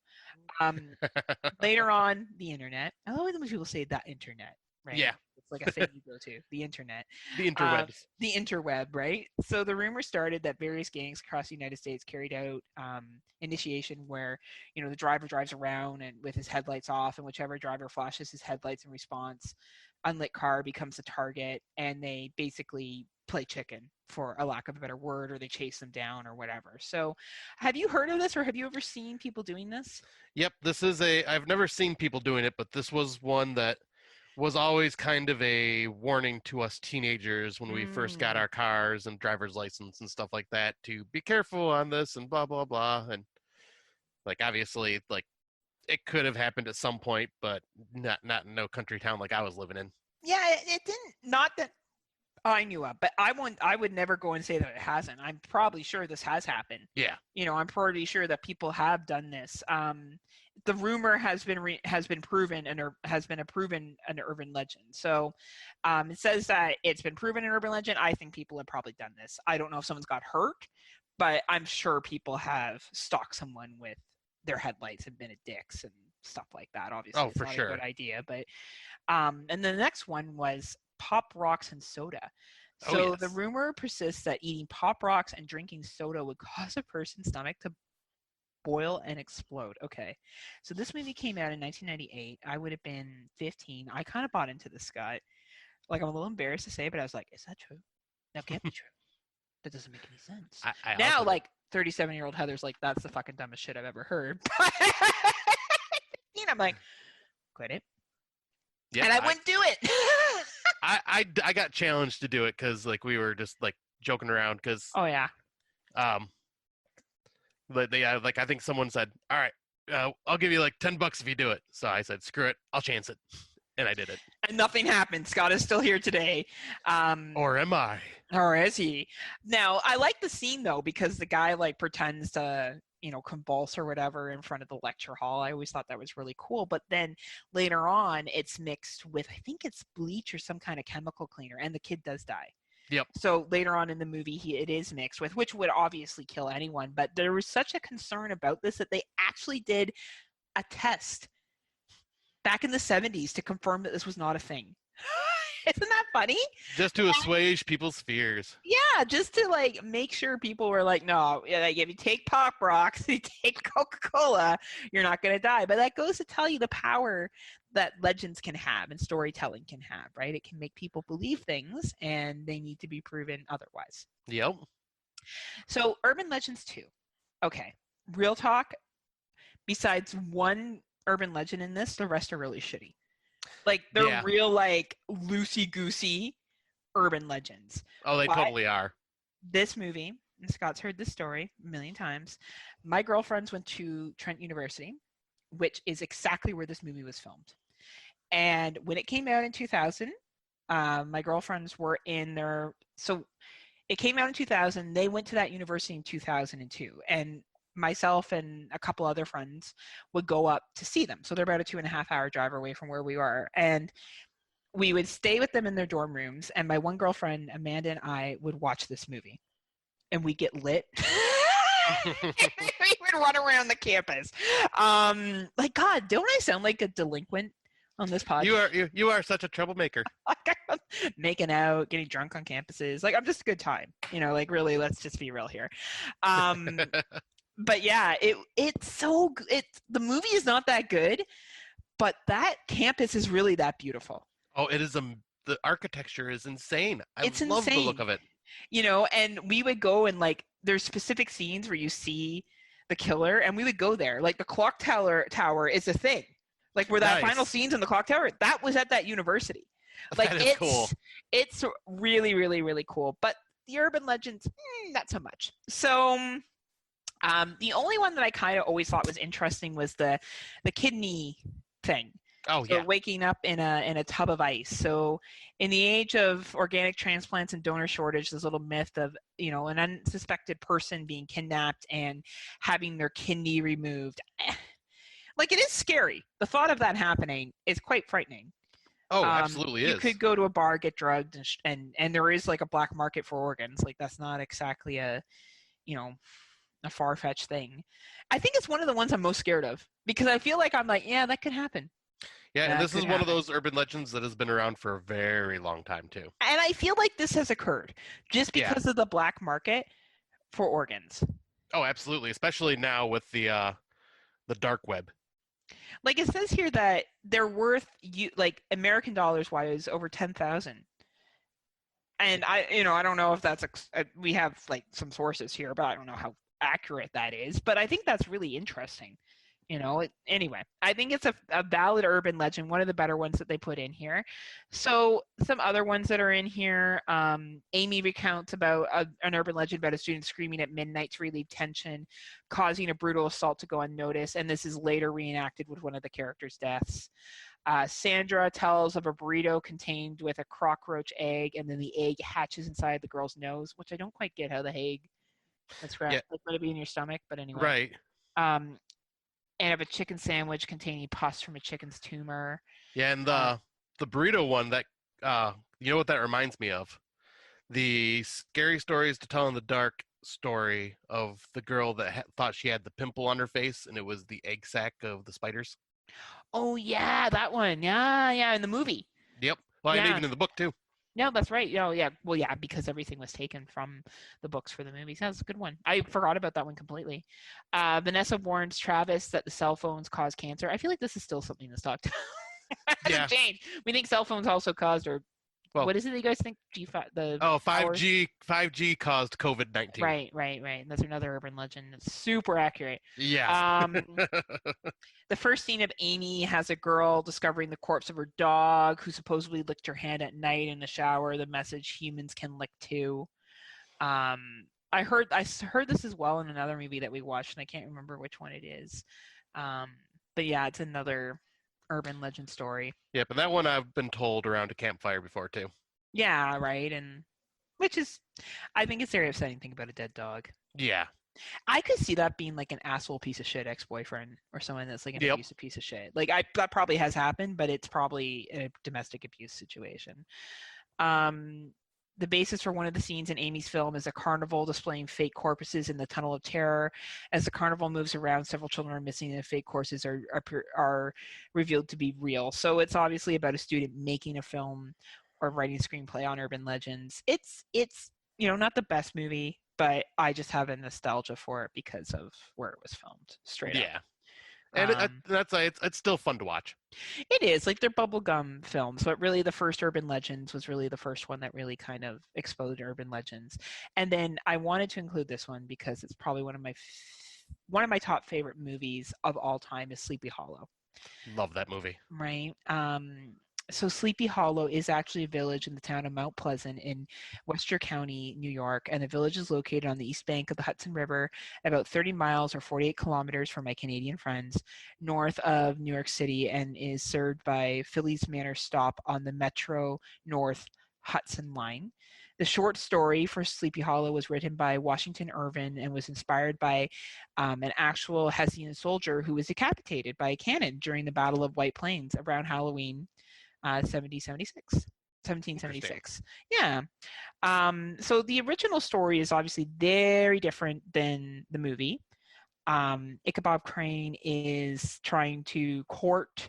Later on, the internet. I love when people say that internet, right? Yeah. It's like a thing you go to, the internet. The interwebs. The interweb, right? So the rumor started that various gangs across the United States carried out initiation where, the driver drives around and with his headlights off, and whichever driver flashes his headlights in response, unlit car becomes the target, and they basically play chicken, for a lack of a better word, or they chase them down or whatever. So have you heard of this, or have you ever seen people doing this? Yep, I've never seen people doing it, but this was one that was always kind of a warning to us teenagers when we first got our cars and driver's license and stuff like that, to be careful on this and blah, blah, blah. And obviously, it could have happened at some point, but not in no country town like I was living in. Yeah, it didn't, not that I knew of, but I would never go and say that it hasn't. I'm probably sure this has happened. Yeah. I'm pretty sure that people have done this. The rumor has been proven and has been proven an urban legend. So it says that it's been proven an urban legend. I think people have probably done this. I don't know if someone's got hurt, but I'm sure people have stalked someone with their headlights and been at dicks and stuff like that. Obviously, it's for not sure. a good idea. But and the next one was Pop Rocks and soda. So the rumor persists that eating Pop Rocks and drinking soda would cause a person's stomach to boil and explode. Okay, so this movie came out in 1998. I would have been 15. I kind of bought into this, Scott. I'm a little embarrassed to say, but I was like, is that true? That can't be true. That doesn't make any sense. Now, 37-year-old Heather's like, that's the fucking dumbest shit I've ever heard. I'm like, quit it. Yeah, and I wouldn't do it. I got challenged to do it because we were just joking around because I think someone said, all right, I'll give you $10 if you do it. So I said, screw it, I'll chance it. And I did it. And nothing happened. Scott is still here today. Or am I? Or is he? Now, I like the scene, though, because the guy, like, pretends to, convulse or whatever in front of the lecture hall. I always thought that was really cool. But then later on, it's mixed with, I think it's bleach or some kind of chemical cleaner, and the kid does die. Yep. So later on in the movie, it is mixed with, which would obviously kill anyone. But there was such a concern about this that they actually did a test back in the 70s to confirm that this was not a thing. Isn't that funny? Just to assuage people's fears. Yeah, just to like make sure people were like, no, like if you take Pop Rocks, you take Coca-Cola, you're not going to die. But that goes to tell you the power that legends can have and storytelling can have, right? It can make people believe things and they need to be proven otherwise. Yep. So urban legends too. Okay, real talk. Besides one urban legend in this, the rest are really shitty. Like they're real like loosey-goosey urban legends. Oh, they totally are. This movie, and Scott's heard this story a million times. My girlfriends went to Trent University, which is exactly where this movie was filmed. And when it came out in 2000, my girlfriends were in their... So it came out in 2000. They went to that university in 2002. And myself and a couple other friends would go up to see them. So they're about a 2.5-hour drive away from where we were. And we would stay with them in their dorm rooms. And my one girlfriend, Amanda, and I would watch this movie. And we get lit. We would run around the campus. Like, God, don't I sound like a delinquent on this podcast? You are such a troublemaker. Making out, getting drunk on campuses. Like, I'm just a good time. Like, really, let's just be real here. But yeah, it's so good. The movie is not that good, but that campus is really that beautiful. Oh, it is. The architecture is insane. It's love insane. the look of it. And we would go and like, there's specific scenes where you see the killer, and we would go there. Like the clock tower is a thing. Like where that final scenes in the clock tower, that was at that university. Like that is cool. It's really, really, really cool. But the urban legends, not so much. So. The only one that I kind of always thought was interesting was the kidney thing. Oh, so yeah. Waking up in a tub of ice. So in the age of organic transplants and donor shortage, this little myth of, an unsuspected person being kidnapped and having their kidney removed. Like, it is scary. The thought of that happening is quite frightening. Oh, absolutely is. You could go to a bar, get drugged, and there is like a black market for organs. Like, that's not exactly a far-fetched thing. I think it's one of the ones I'm most scared of because I feel like I'm like, yeah, that could happen. Yeah, and this is one of those urban legends that has been around for a very long time too. And I feel like this has occurred just because of the black market for organs. Oh, absolutely, especially now with the dark web. Like it says here that they're worth like American dollars wise over 10,000. And I don't know if that's we have like some sources here, but I don't know how accurate that is, but I think that's really interesting. Anyway, I think it's a valid urban legend, one of the better ones that they put in here. So some other ones that are in here, Amy recounts about an urban legend about a student screaming at midnight to relieve tension, causing a brutal assault to go unnoticed, and this is later reenacted with one of the characters' deaths. Sandra tells of a burrito contained with a cockroach egg, and then the egg hatches inside the girl's nose, which I don't quite get how the egg. That's correct. Yeah. Like, let it be in your stomach, but anyway. Right. And of a chicken sandwich containing pus from a chicken's tumor. Yeah, and the burrito one that you know what that reminds me of? The scary stories to tell in the dark story of the girl that thought she had the pimple on her face, and it was the egg sac of the spiders. Oh yeah, that one. Yeah, in the movie. Yep. Well, and even in the book too. No, that's right. Yeah. Well, yeah, because everything was taken from the books for the movies. That's a good one. I forgot about that one completely. Vanessa warns Travis that the cell phones cause cancer. I feel like this is still something that's talked about. Hasn't changed. We think cell phones also caused, or what is it that you guys think? 5G caused COVID-19. Right. That's another urban legend. It's super accurate. Yeah. The first scene of Amy has a girl discovering the corpse of her dog who supposedly licked her hand at night in the shower. The message, humans can lick too. I heard this as well in another movie that we watched, and I can't remember which one it is. But yeah, it's another urban legend story. Yeah, but that one I've been told around a campfire before too. Yeah, right. And which is, I think it's the very upsetting thing about a dead dog. Yeah. I could see that being like an asshole piece of shit ex-boyfriend or someone that's like an Yep. abusive piece of shit. Like that probably has happened, but it's probably a domestic abuse situation. The basis for one of the scenes in Amy's film is a carnival displaying fake corpses in the Tunnel of Terror. As the carnival moves around, several children are missing, and fake corpses are revealed to be real. So it's obviously about a student making a film or writing a screenplay on urban legends. It's not the best movie, but I just have a nostalgia for it because of where it was filmed. Straight up. Yeah. And it's still fun to watch. It is like they're bubblegum films, but really the first Urban Legends was really the first one that really kind of exposed urban legends. And then I wanted to include this one because it's probably one of my top favorite movies of all time is Sleepy Hollow. Love that movie. Right. So Sleepy Hollow is actually a village in the town of Mount Pleasant in Westchester County, New York, and the village is located on the east bank of the Hudson River, about 30 miles or 48 kilometers from my Canadian friends, north of New York City, and is served by Phillies Manor stop on the Metro North Hudson line. The short story for Sleepy Hollow was written by Washington Irving and was inspired by an actual Hessian soldier who was decapitated by a cannon during the Battle of White Plains around Halloween 1776. Yeah. So the original story is obviously very different than the movie. Ichabod Crane is trying to court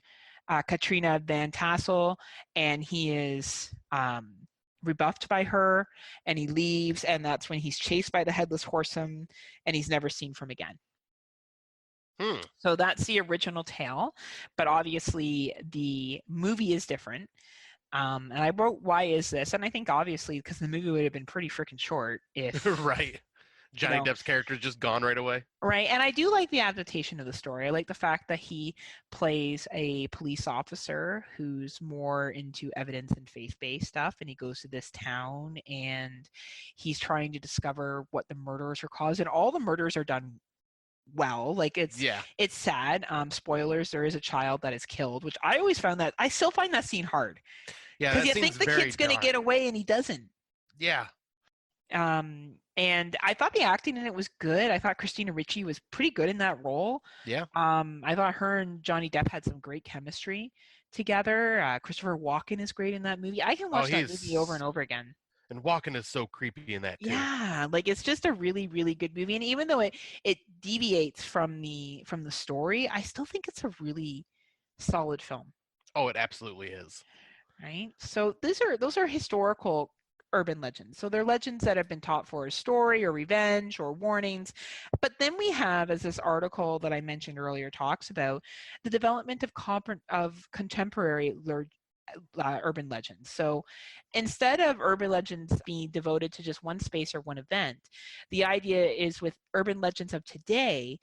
Katrina Van Tassel, and he is rebuffed by her, and he leaves, and that's when he's chased by the Headless Horseman, and he's never seen from again. So that's the original tale, but obviously the movie is different. And I wrote, why is this? And I think obviously because the movie would have been pretty freaking short if right. Johnny Depp's character is just gone right away. Right. And I do like the adaptation of the story. I like the fact that he plays a police officer who's more into evidence and faith-based stuff, and he goes to this town and he's trying to discover what the murders are caused, and all the murders are done well. Like it's sad. Spoilers, there is a child that is killed, which I always found that I still find that scene hard. Yeah, because you think the kid's going to get away and he doesn't. Yeah. And I thought the acting in it was good. I thought Christina Ricci was pretty good in that role. Yeah. I thought her and Johnny Depp had some great chemistry together. Christopher Walken is great in that movie. I can watch that movie over and over again. And Walken is so creepy in that too. Yeah, like it's just a really, really good movie. And even though it deviates from the story, I still think it's a really solid film. Oh, it absolutely is. Right. So those are historical urban legends. So they're legends that have been taught for a story or revenge or warnings. But then we have, as this article that I mentioned earlier talks about, the development of contemporary urban legends. So instead of urban legends being devoted to just one space or one event, the idea is with urban legends of today,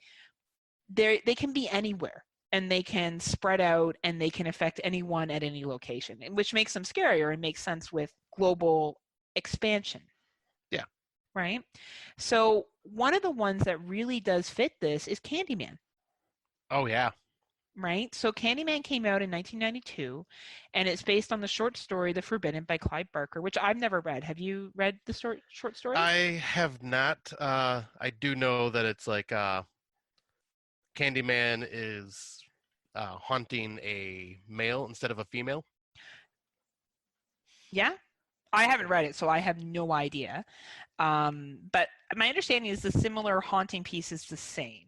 they can be anywhere, and they can spread out, and they can affect anyone at any location, which makes them scarier and makes sense with global expansion. Yeah. Right? So one of the ones that really does fit this is Candyman. Oh, yeah. Right? So Candyman came out in 1992, and it's based on the short story The Forbidden by Clive Barker, which I've never read. Have you read the short story? I have not. I do know that it's like Candyman is haunting a male instead of a female. Yeah? I haven't read it, so I have no idea. But my understanding is the similar haunting piece is the same.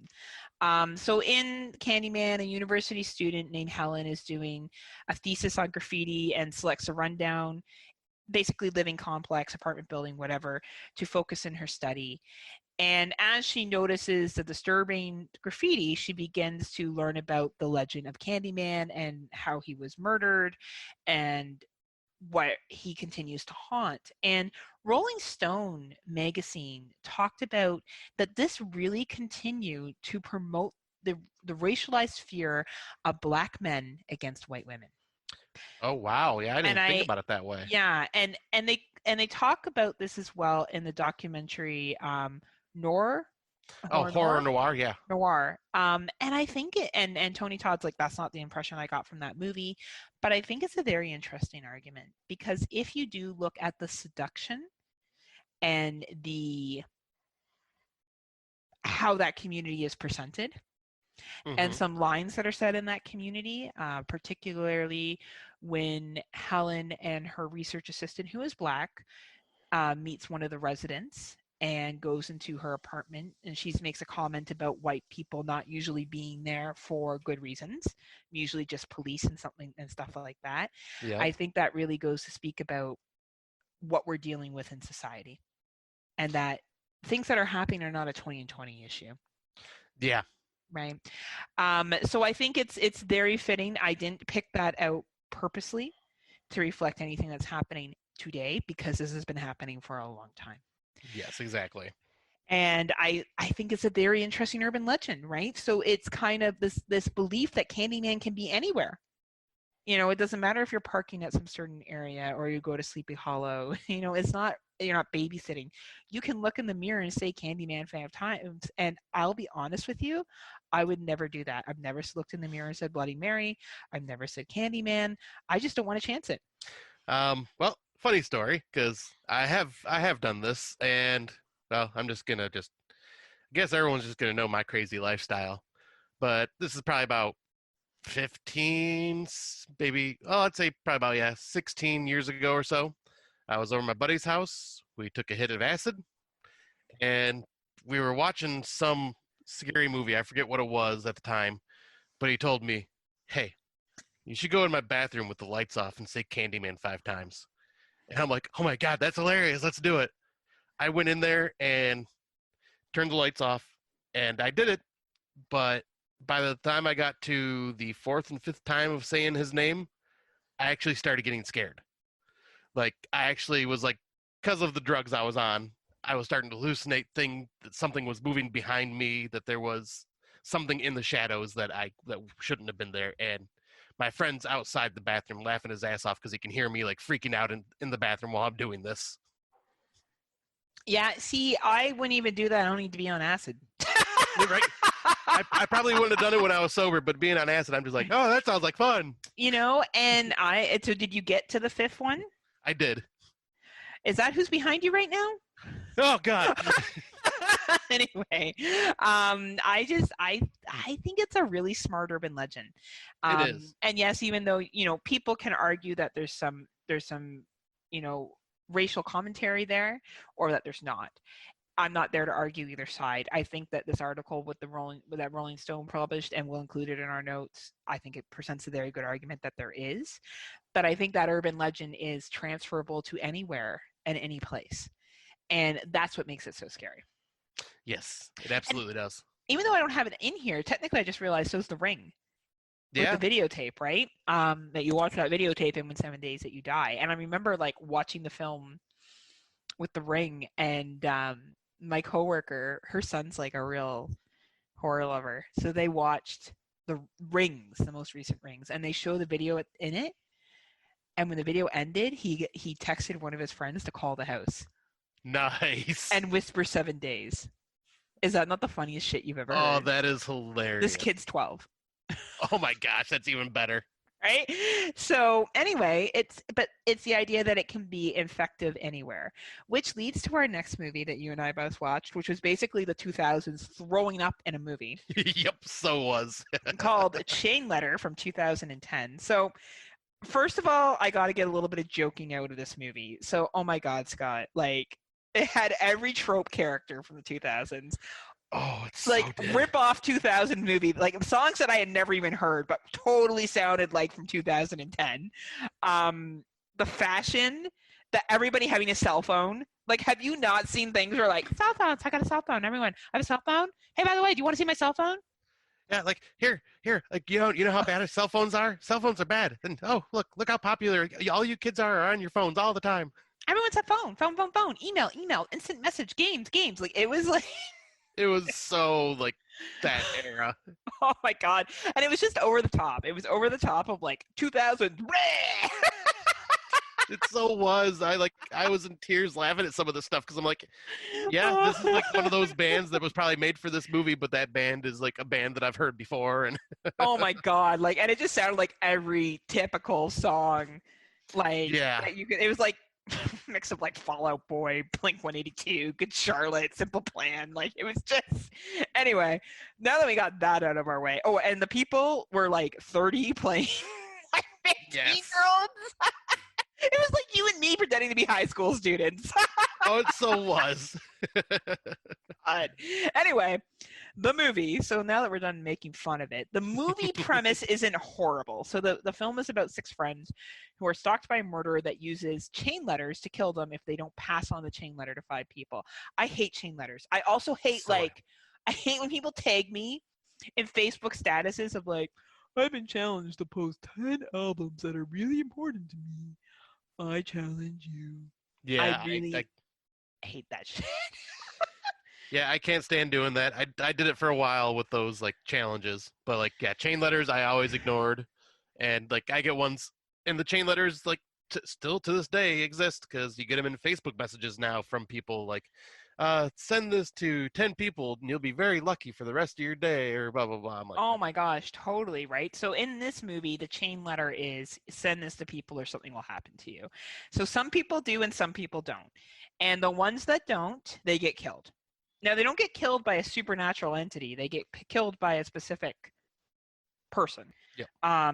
So in Candyman, a university student named Helen is doing a thesis on graffiti and selects a rundown, basically living complex, apartment building, whatever, to focus in her study. And as she notices the disturbing graffiti, she begins to learn about the legend of Candyman and how he was murdered and what he continues to haunt. And Rolling Stone magazine talked about that this really continued to promote the racialized fear of Black men against white women. Oh wow, yeah, I didn't think about it that way. Yeah, and they talk about this as well in the documentary Noir. Oh, horror noir, yeah. Noir. And I think and Tony Todd's like, that's not the impression I got from that movie. But I think it's a very interesting argument, because if you do look at the seduction and how that community is presented, and some lines that are said in that community, particularly when Helen and her research assistant, who is Black, meets one of the residents and goes into her apartment, and she makes a comment about white people not usually being there for good reasons, usually just police and stuff like that. Yeah. I think that really goes to speak about what we're dealing with in society, and that things that are happening are not a 2020 issue. Yeah. Right. So I think it's very fitting. I didn't pick that out purposely to reflect anything that's happening today, because this has been happening for a long time. Yes, exactly. And I think it's a very interesting urban legend, right? So it's kind of this belief that Candyman can be anywhere. You know, it doesn't matter if you're parking at some certain area or you go to Sleepy Hollow. You know, you're not babysitting. You can look in the mirror and say Candyman 5 times. And I'll be honest with you, I would never do that. I've never looked in the mirror and said Bloody Mary. I've never said Candyman. I just don't want to chance it. Well, funny story, because I have done this, and well, I'm just gonna I guess everyone's just gonna know my crazy lifestyle. But this is probably about 15, maybe, I'd say probably about 16 years ago or so. I was over at my buddy's house. We took a hit of acid, and we were watching some scary movie. I forget what it was at the time, but he told me, "Hey, you should go in my bathroom with the lights off and say Candyman 5 times." And I'm like, "Oh my God, that's hilarious. Let's do it." I went in there and turned the lights off, and I did it. But by the time I got to the 4th and 5th time of saying his name, I actually started getting scared. Like, I actually was like, because of the drugs I was on, I was starting to hallucinate that something was moving behind me, that there was something in the shadows that shouldn't have been there. And my friend's outside the bathroom laughing his ass off because he can hear me like freaking out in the bathroom while I'm doing this. Yeah, see, I wouldn't even do that. I don't need to be on acid. You're right. I probably wouldn't have done it when I was sober, but being on acid, I'm just like, oh, that sounds like fun. You know, and so did you get to the 5th one? I did. Is that who's behind you right now? Oh God. Anyway, I think it's a really smart urban legend. It is. And yes, even though, you know, people can argue that there's some, you know, racial commentary there, or that there's not. I'm not there to argue either side. I think that this article that Rolling Stone published, and we'll include it in our notes, I think it presents a very good argument that there is. But I think that urban legend is transferable to anywhere and any place. And that's what makes it so scary. Yes, it absolutely does. Even though I don't have it in here, technically I just realized so's The Ring. Yeah. With the videotape, right? That you watch that videotape and in 7 days that you die. And I remember like watching the film with The Ring, and my coworker, her son's like a real horror lover. So they watched the Rings, the most recent Rings, and they show the video in it. And when the video ended, he texted one of his friends to call the house. Nice. And whisper 7 days. Is that not the funniest shit you've ever heard? Oh, that is hilarious. This kid's 12. Oh my gosh, that's even better. Right? So anyway, it's the idea that it can be effective anywhere, which leads to our next movie that you and I both watched, which was basically the 2000s throwing up in a movie. Yep, so was. Called Chain Letter from 2010. So first of all, I got to get a little bit of joking out of this movie. So, oh my God, Scott, like it had every trope character from the 2000s. Oh, it's like so rip off 2000 movie, like songs that I had never even heard, but totally sounded like from 2010. The fashion, that everybody having a cell phone. Like, have you not seen things where like cell phones? I got a cell phone. Everyone, I have a cell phone. Hey, by the way, do you want to see my cell phone? Yeah, like here, like you know how bad cell phones are. Cell phones are bad. And oh, look how popular all you kids are on your phones all the time. Everyone's at phone, email, instant message, games. Like it was like. It was so like that era. Oh my God. And it was just over the top. It was over the top of like 2000. It so was. I was in tears laughing at some of the stuff because I'm like, yeah, this is like one of those bands that was probably made for this movie, but that band is like a band that I've heard before. And Oh my God. Like, and it just sounded like every typical song. Like, yeah, that you could, it was like mix of like Fall Out Boy, Blink 182, Good Charlotte, Simple Plan. Like, it was just, anyway, now that we got that out of our way. Oh, and the people were like 30 playing like 15-year-olds. It was like you and me pretending to be high school students. Oh, it so was. But anyway, the movie. So now that we're done making fun of it, the movie premise isn't horrible. So the film is about 6 friends who are stalked by a murderer that uses chain letters to kill them if they don't pass on the chain letter to 5 people. I hate chain letters. I also hate I hate when people tag me in Facebook statuses of like, I've been challenged to post 10 albums that are really important to me. I challenge you. Yeah, I really hate that shit. yeah, I can't stand doing that. I did it for a while with those like challenges, but like yeah, chain letters I always ignored, and like I get ones, and the chain letters like still to this day exist because you get them in Facebook messages now from people like, send this to 10 people and you'll be very lucky for the rest of your day or blah blah blah. I'm like, oh my gosh, totally right. So in this movie, the chain letter is send this to people or something will happen to you. So some people do and some people don't. And the ones that don't, they get killed. Now they don't get killed by a supernatural entity. They get killed by a specific person. Yeah.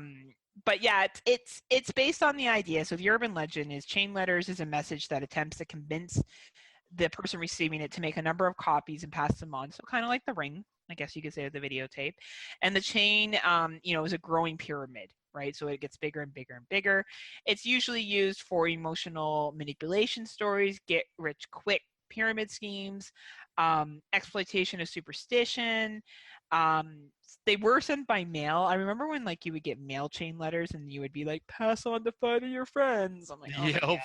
But yeah, it's based on the idea. So the urban legend is chain letters is a message that attempts to convince the person receiving it to make a number of copies and pass them on. So kind of like the ring, I guess you could say, of the videotape. And the chain, is a growing pyramid, right? So it gets bigger and bigger and bigger. It's usually used for emotional manipulation stories, get rich quick pyramid schemes, exploitation of superstition. They were sent by mail. I remember when like you would get mail chain letters and you would be like, pass on to 5 of your friends. I'm like, oh my God.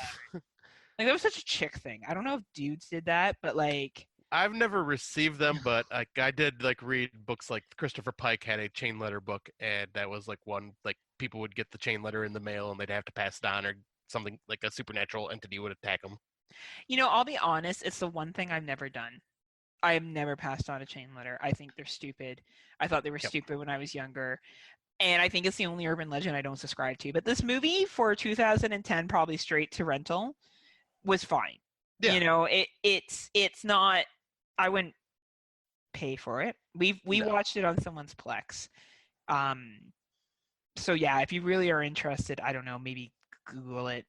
Like that was such a chick thing. I don't know if dudes did that, but like I've never received them, but like I did like read books like Christopher Pike had a chain letter book, and that was like one like people would get the chain letter in the mail and they'd have to pass it on or something like a supernatural entity would attack them. I'll be honest, it's the one thing I've never done. I have never passed on a chain letter. I think they're stupid. I thought they were stupid when I was younger. And I think it's the only urban legend I don't subscribe to. But this movie for 2010, probably straight to rental, was fine. Yeah. It's not, I wouldn't pay for it. We watched it on someone's Plex. So yeah, if you really are interested, I don't know, maybe Google it.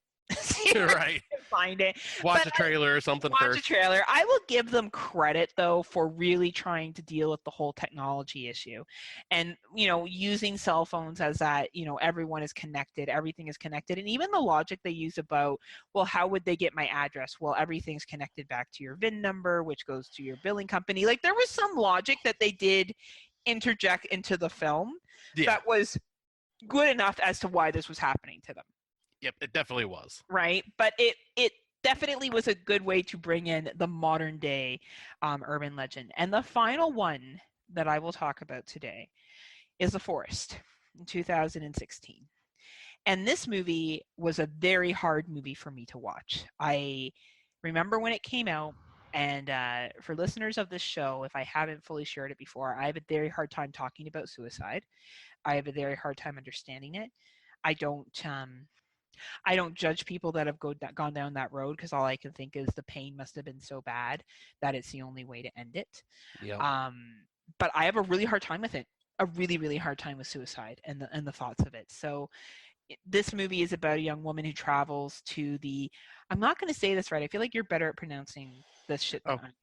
Right. Find it. Watch a trailer or something first. Watch a trailer. I will give them credit though for really trying to deal with the whole technology issue, and using cell phones as that everyone is connected, everything is connected, and even the logic they use about, well, how would they get my address? Well, everything's connected back to your VIN number, which goes to your billing company. Like there was some logic that they did interject into the film that was good enough as to why this was happening to them. Yep, it definitely was. Right, but it definitely was a good way to bring in the modern day urban legend. And the final one that I will talk about today is The Forest in 2016. And this movie was a very hard movie for me to watch. I remember when it came out, and for listeners of this show, if I haven't fully shared it before, I have a very hard time talking about suicide. I have a very hard time understanding it. I don't judge people that have gone down that road because all I can think is the pain must have been so bad that it's the only way to end it. Yep. But I have a really hard time with it. A really, really hard time with suicide and the thoughts of it. So this movie is about a young woman who travels to the, I'm not going to say this right. I feel like you're better at pronouncing this shit than I am.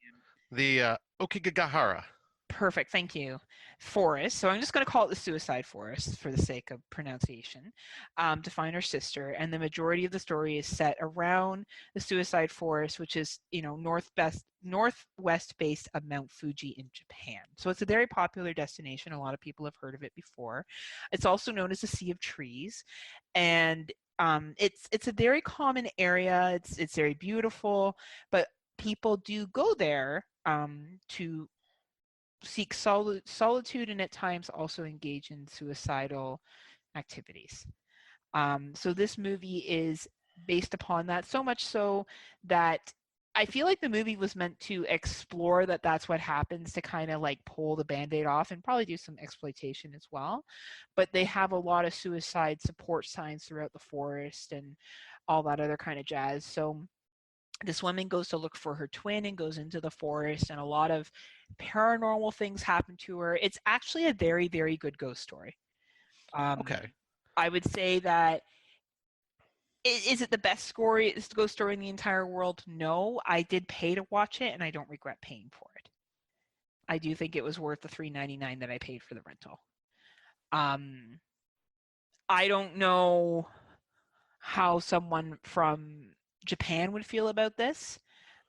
The Okigahara. Perfect, thank you. Forest. So I'm just going to call it the Suicide Forest for the sake of pronunciation, to find her sister. And the majority of the story is set around the Suicide Forest, which is, northwest base of Mount Fuji in Japan. So it's a very popular destination. A lot of people have heard of it before. It's also known as the Sea of Trees, and it's a very common area. It's very beautiful, but people do go there to seek solitude and at times also engage in suicidal activities. So this movie is based upon that, so much so that I feel like the movie was meant to explore that that's what happens, to kind of like pull the Band-Aid off and probably do some exploitation as well. But they have a lot of suicide support signs throughout the forest and all that other kind of jazz. So this woman goes to look for her twin and goes into the forest, and a lot of paranormal things happen to her. It's actually a very, very good ghost story. Okay. I would say that is it the best ghost story in the entire world? No. I did pay to watch it, and I don't regret paying for it. I do think it was worth the $3.99 that I paid for the rental. I don't know how someone from Japan would feel about this.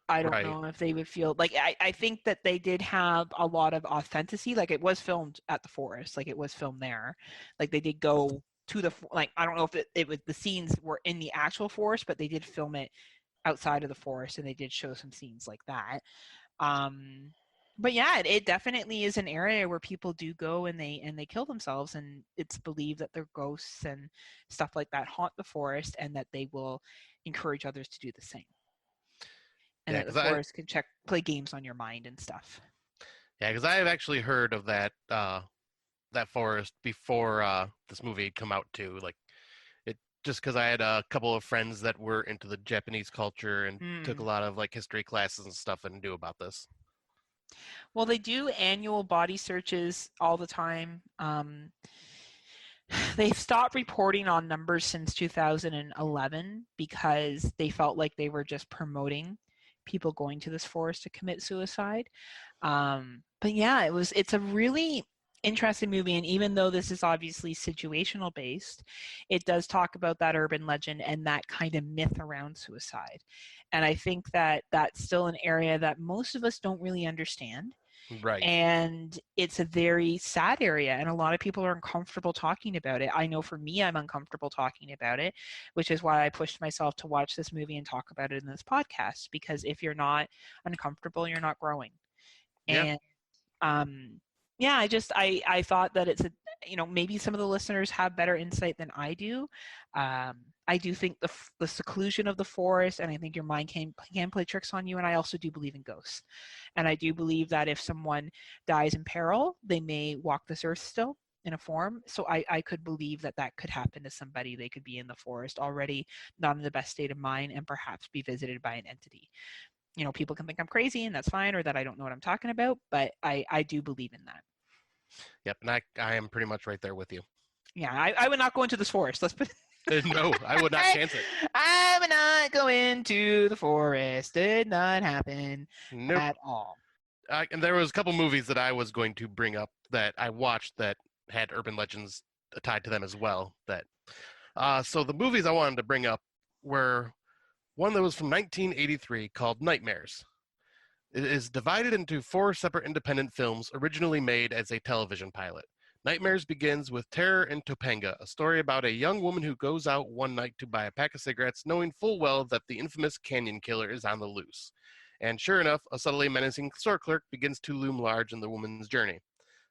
I don't know if they would feel like I think that they did have a lot of authenticity. Like it was filmed at the forest, like it was filmed there. Like they did go to the I don't know if it was the scenes were in the actual forest, but they did film it outside of the forest, and they did show some scenes like that. But yeah, it definitely is an area where people do go and they kill themselves, and it's believed that their ghosts and stuff like that haunt the forest, and that they will encourage others to do the same. And that the forest can play games on your mind and stuff. Yeah, because I have actually heard of that that forest before this movie had come out too. Like it just because I had a couple of friends that were into the Japanese culture and took a lot of like history classes and stuff and knew about this. Well, they do annual body searches all the time. They've stopped reporting on numbers since 2011 because they felt like they were just promoting people going to this forest to commit suicide. But yeah, it's a really interesting movie, and even though this is obviously situational based, it does talk about that urban legend and that kind of myth around suicide. And I think that that's still an area that most of us don't really understand. Right. And it's a very sad area, and a lot of people are uncomfortable talking about it. I know for me, I'm uncomfortable talking about it, which is why I pushed myself to watch this movie and talk about it in this podcast, because if you're not uncomfortable, you're not growing. Yep. And yeah, I thought that it's maybe some of the listeners have better insight than I do. I do think the seclusion of the forest, and I think your mind can play tricks on you, and I also do believe in ghosts. And I do believe that if someone dies in peril, they may walk this earth still in a form. So I could believe that could happen to somebody. They could be in the forest already, not in the best state of mind, and perhaps be visited by an entity. People can think I'm crazy, and that's fine, or that I don't know what I'm talking about, but I do believe in that. Yep, and I am pretty much right there with you. Yeah, I would not go into this forest. Let's put No, I would not chance it. I would not go into the forest. Did not happen at all. And there was a couple movies that I was going to bring up that I watched that had urban legends tied to them as well. So the movies I wanted to bring up were one that was from 1983 called Nightmares. It is divided into 4 separate independent films originally made as a television pilot. Nightmares begins with Terror in Topanga, a story about a young woman who goes out one night to buy a pack of cigarettes, knowing full well that the infamous Canyon Killer is on the loose. And sure enough, a subtly menacing store clerk begins to loom large in the woman's journey.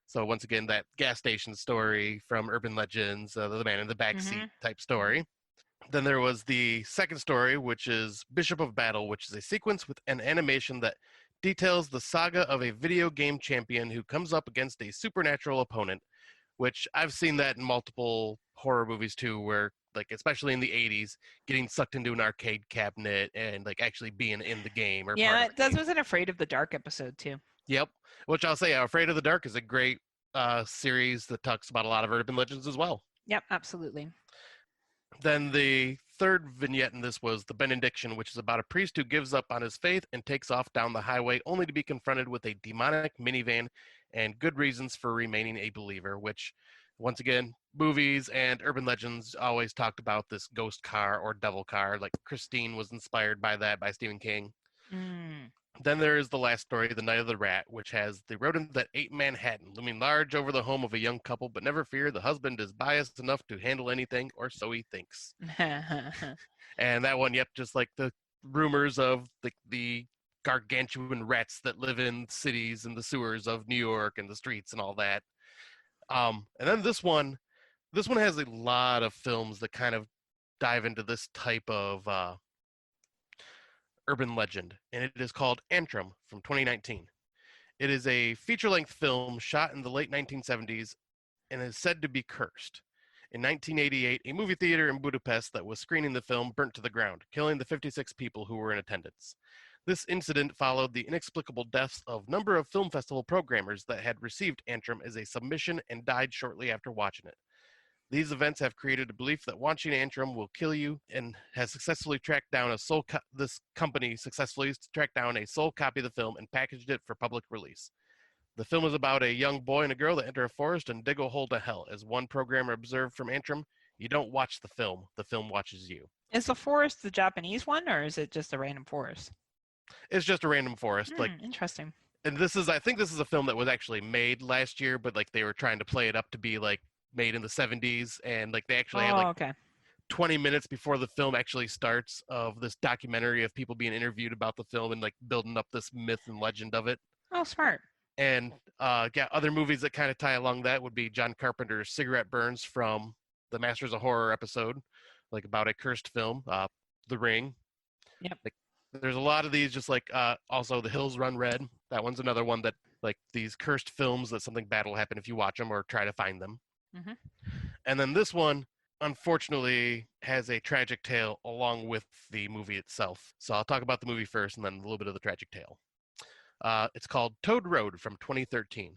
So once again, that gas station story from Urban Legends, the man in the backseat type story. Then there was the second story, which is Bishop of Battle, which is a sequence with an animation that details the saga of a video game champion who comes up against a supernatural opponent, which I've seen that in multiple horror movies too, where like especially in the 80s, getting sucked into an arcade cabinet and like actually being in the game. Or yeah, that was an Afraid of the Dark episode too. Yep, which I'll say, Afraid of the Dark is a great series that talks about a lot of urban legends as well. Yep, absolutely. Then the third vignette in this was The Benediction, which is about a priest who gives up on his faith and takes off down the highway only to be confronted with a demonic minivan and good reasons for remaining a believer, which, once again, movies and urban legends always talked about this ghost car or devil car. Like Christine was inspired by that by Stephen King. Then there is the last story, The Night of the Rat, which has the rodent that ate Manhattan, looming large over the home of a young couple, but never fear, the husband is biased enough to handle anything, or so he thinks. And that one, yep, just like the rumors of the gargantuan rats that live in cities and the sewers of New York and the streets and all that. And then this one has a lot of films that kind of dive into this type of urban legend, and it is called Antrim from 2019. It is a feature-length film shot in the late 1970s and is said to be cursed. In 1988, a movie theater in Budapest that was screening the film burnt to the ground, killing the 56 people who were in attendance. This incident followed the inexplicable deaths of a number of film festival programmers that had received Antrim as a submission and died shortly after watching it. These events have created a belief that watching Antrim will kill you, and has successfully tracked down this company successfully tracked down a sole copy of the film and packaged it for public release. The film is about a young boy and a girl that enter a forest and dig a hole to hell. As one programmer observed from Antrim, you don't watch the film watches you. Is the forest the Japanese one, or is it just a random forest? It's just a random forest. Interesting. And I think this is a film that was actually made last year, but like they were trying to play it up to be like made in the 70s, and like they actually had like 20 minutes before the film actually starts of this documentary of people being interviewed about the film and like building up this myth and legend of it. Oh, smart. And other movies that kind of tie along that would be John Carpenter's Cigarette Burns from the Masters of Horror episode, like about a cursed film, The Ring. Yep. Like, there's a lot of these, just like also The Hills Run Red. That one's another one that like these cursed films that something bad will happen if you watch them or try to find them. Mm-hmm. And then this one, unfortunately, has a tragic tale along with the movie itself. So I'll talk about the movie first and then a little bit of the tragic tale. It's called Toad Road from 2013.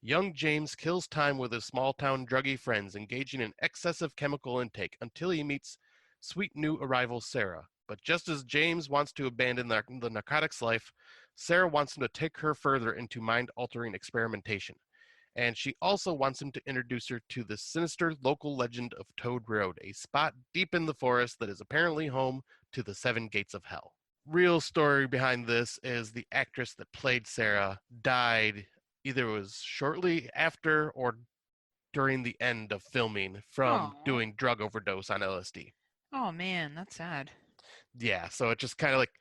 Young James kills time with his small-town druggy friends, engaging in excessive chemical intake until he meets sweet new arrival Sarah. But just as James wants to abandon the narcotics life, Sarah wants him to take her further into mind-altering experimentation. And she also wants him to introduce her to the sinister local legend of Toad Road, a spot deep in the forest that is apparently home to the 7 gates of hell. Real story behind this is the actress that played Sarah died either it was shortly after or during the end of filming from doing drug overdose on LSD. Oh man, that's sad. Yeah, so it's just kind of like,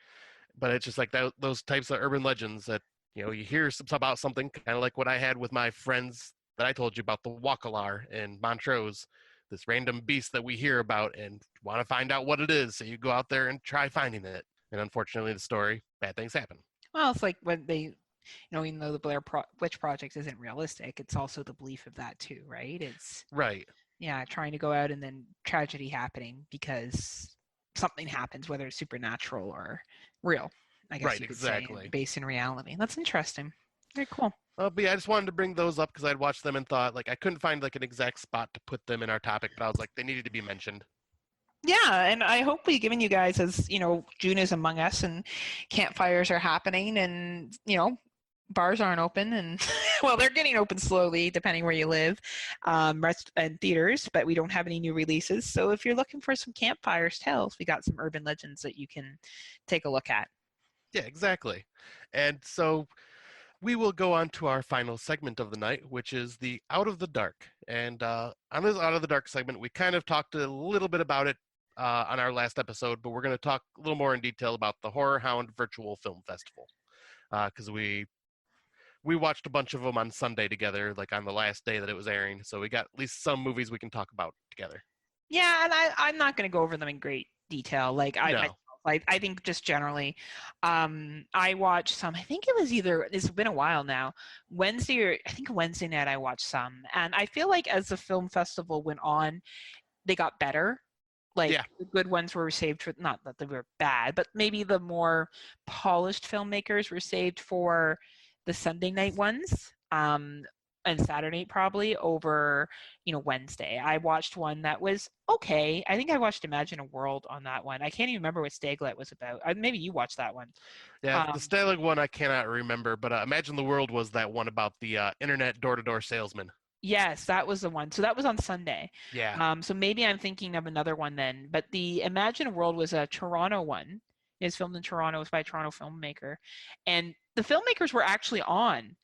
but it's just like those types of urban legends that, you know, you hear about something kind of like what I had with my friends that I told you about, the Wakalar in Montrose, this random beast that we hear about and want to find out what it is. So you go out there and try finding it. And unfortunately, the story, bad things happen. Well, it's like when they, you know, even though the Blair Witch Project isn't realistic, it's also the belief of that too, right? It's right. Yeah, trying to go out and then tragedy happening because something happens, whether it's supernatural or real. I guess right, you could exactly. say, based in reality. That's interesting. Very cool. But yeah, I just wanted to bring those up because I'd watched them and thought, like, I couldn't find like an exact spot to put them in our topic, but I was like, they needed to be mentioned. Yeah, and I hope we've given you guys, as you know, June is among us and campfires are happening and, you know, bars aren't open and, well, they're getting open slowly depending where you live, rest and theaters, but we don't have any new releases. So if you're looking for some campfires tales, we got some urban legends that you can take a look at. Yeah, exactly. And so we will go on to our final segment of the night, which is the Out of the Dark. And on this Out of the Dark segment, we kind of talked a little bit about it on our last episode, but we're going to talk a little more in detail about the Horrorhound Virtual Film Festival. Because we watched a bunch of them on Sunday together, like on the last day that it was airing. So we got at least some movies we can talk about together. Yeah, and I'm not going to go over them in great detail. Like I think just generally, I watched some. I think it was it's been a while now. Wednesday night I watched some, and I feel like as the film festival went on, they got better. Like the good ones were saved for, not that they were bad, but maybe the more polished filmmakers were saved for the Sunday night ones, and Saturday probably over, you know, Wednesday. I watched one that was okay. I think I watched Imagine a World on that one. I can't even remember what Staglet was about. Maybe you watched that one. Yeah, the Staglet one I cannot remember, but Imagine the World was that one about the internet door-to-door salesman. Yes, that was the one. So that was on Sunday. Yeah. So maybe I'm thinking of another one then. But the Imagine a World was a Toronto one. It was filmed in Toronto. It was by a Toronto filmmaker. And the filmmakers were actually on,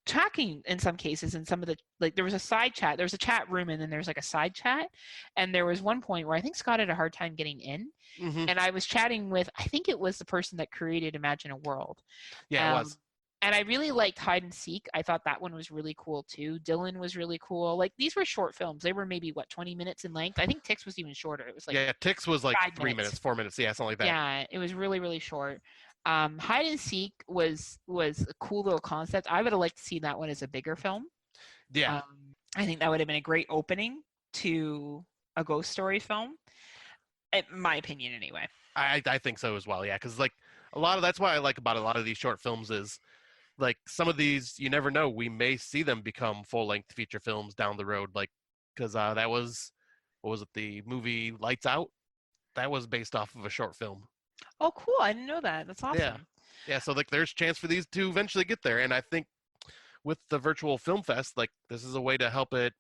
talking in some cases, in some of the, like there was a side chat. There was a chat room and then there was like a side chat. And there was one point where I think Scott had a hard time getting in. Mm-hmm. And I was chatting with, I think it was the person that created Imagine a World. Yeah, it was. And I really liked Hide and Seek. I thought that one was really cool too. Dylan was really cool. Like these were short films. They were maybe 20 minutes in length. I think Tix was even shorter. It was like yeah, Tix was like 5 minutes, 4 minutes, yeah, something like that. Yeah, it was really, really short. Hide and Seek was a cool little concept. I would have liked to see that one as a bigger film. Yeah. I think that would have been a great opening to a ghost story film, in my opinion, anyway. I think so as well, yeah, because like that's what I like about a lot of these short films is like some of these you never know, we may see them become full-length feature films down the road, like because that was what was it, the movie Lights Out? That was based off of a short film. Oh, cool! I didn't know that. That's awesome. Yeah. So like there's chance for these to eventually get there, and I think with the virtual film fest, like this is a way to help it.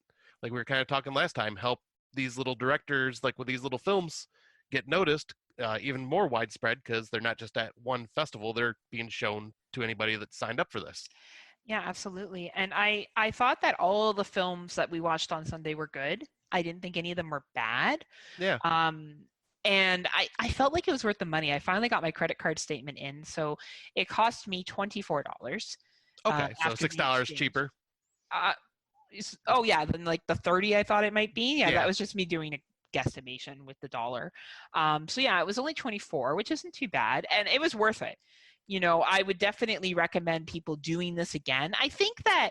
Like we were kind of talking last time, help these little directors like with these little films get noticed even more widespread because they're not just at one festival, they're being shown to anybody that signed up for this. Yeah, absolutely. And I thought that all of the films that we watched on Sunday were good. I didn't think any of them were bad. Yeah. And I felt like it was worth the money. I finally got my credit card statement in, so it cost me $24. Okay, so $6 cheaper. Oh yeah, then like the 30 I thought it might be. Yeah, Yeah. that was just me doing a guesstimation with the dollar. So yeah, it was only 24, which isn't too bad, and it was worth it. You know, I would definitely recommend people doing this again. I think that,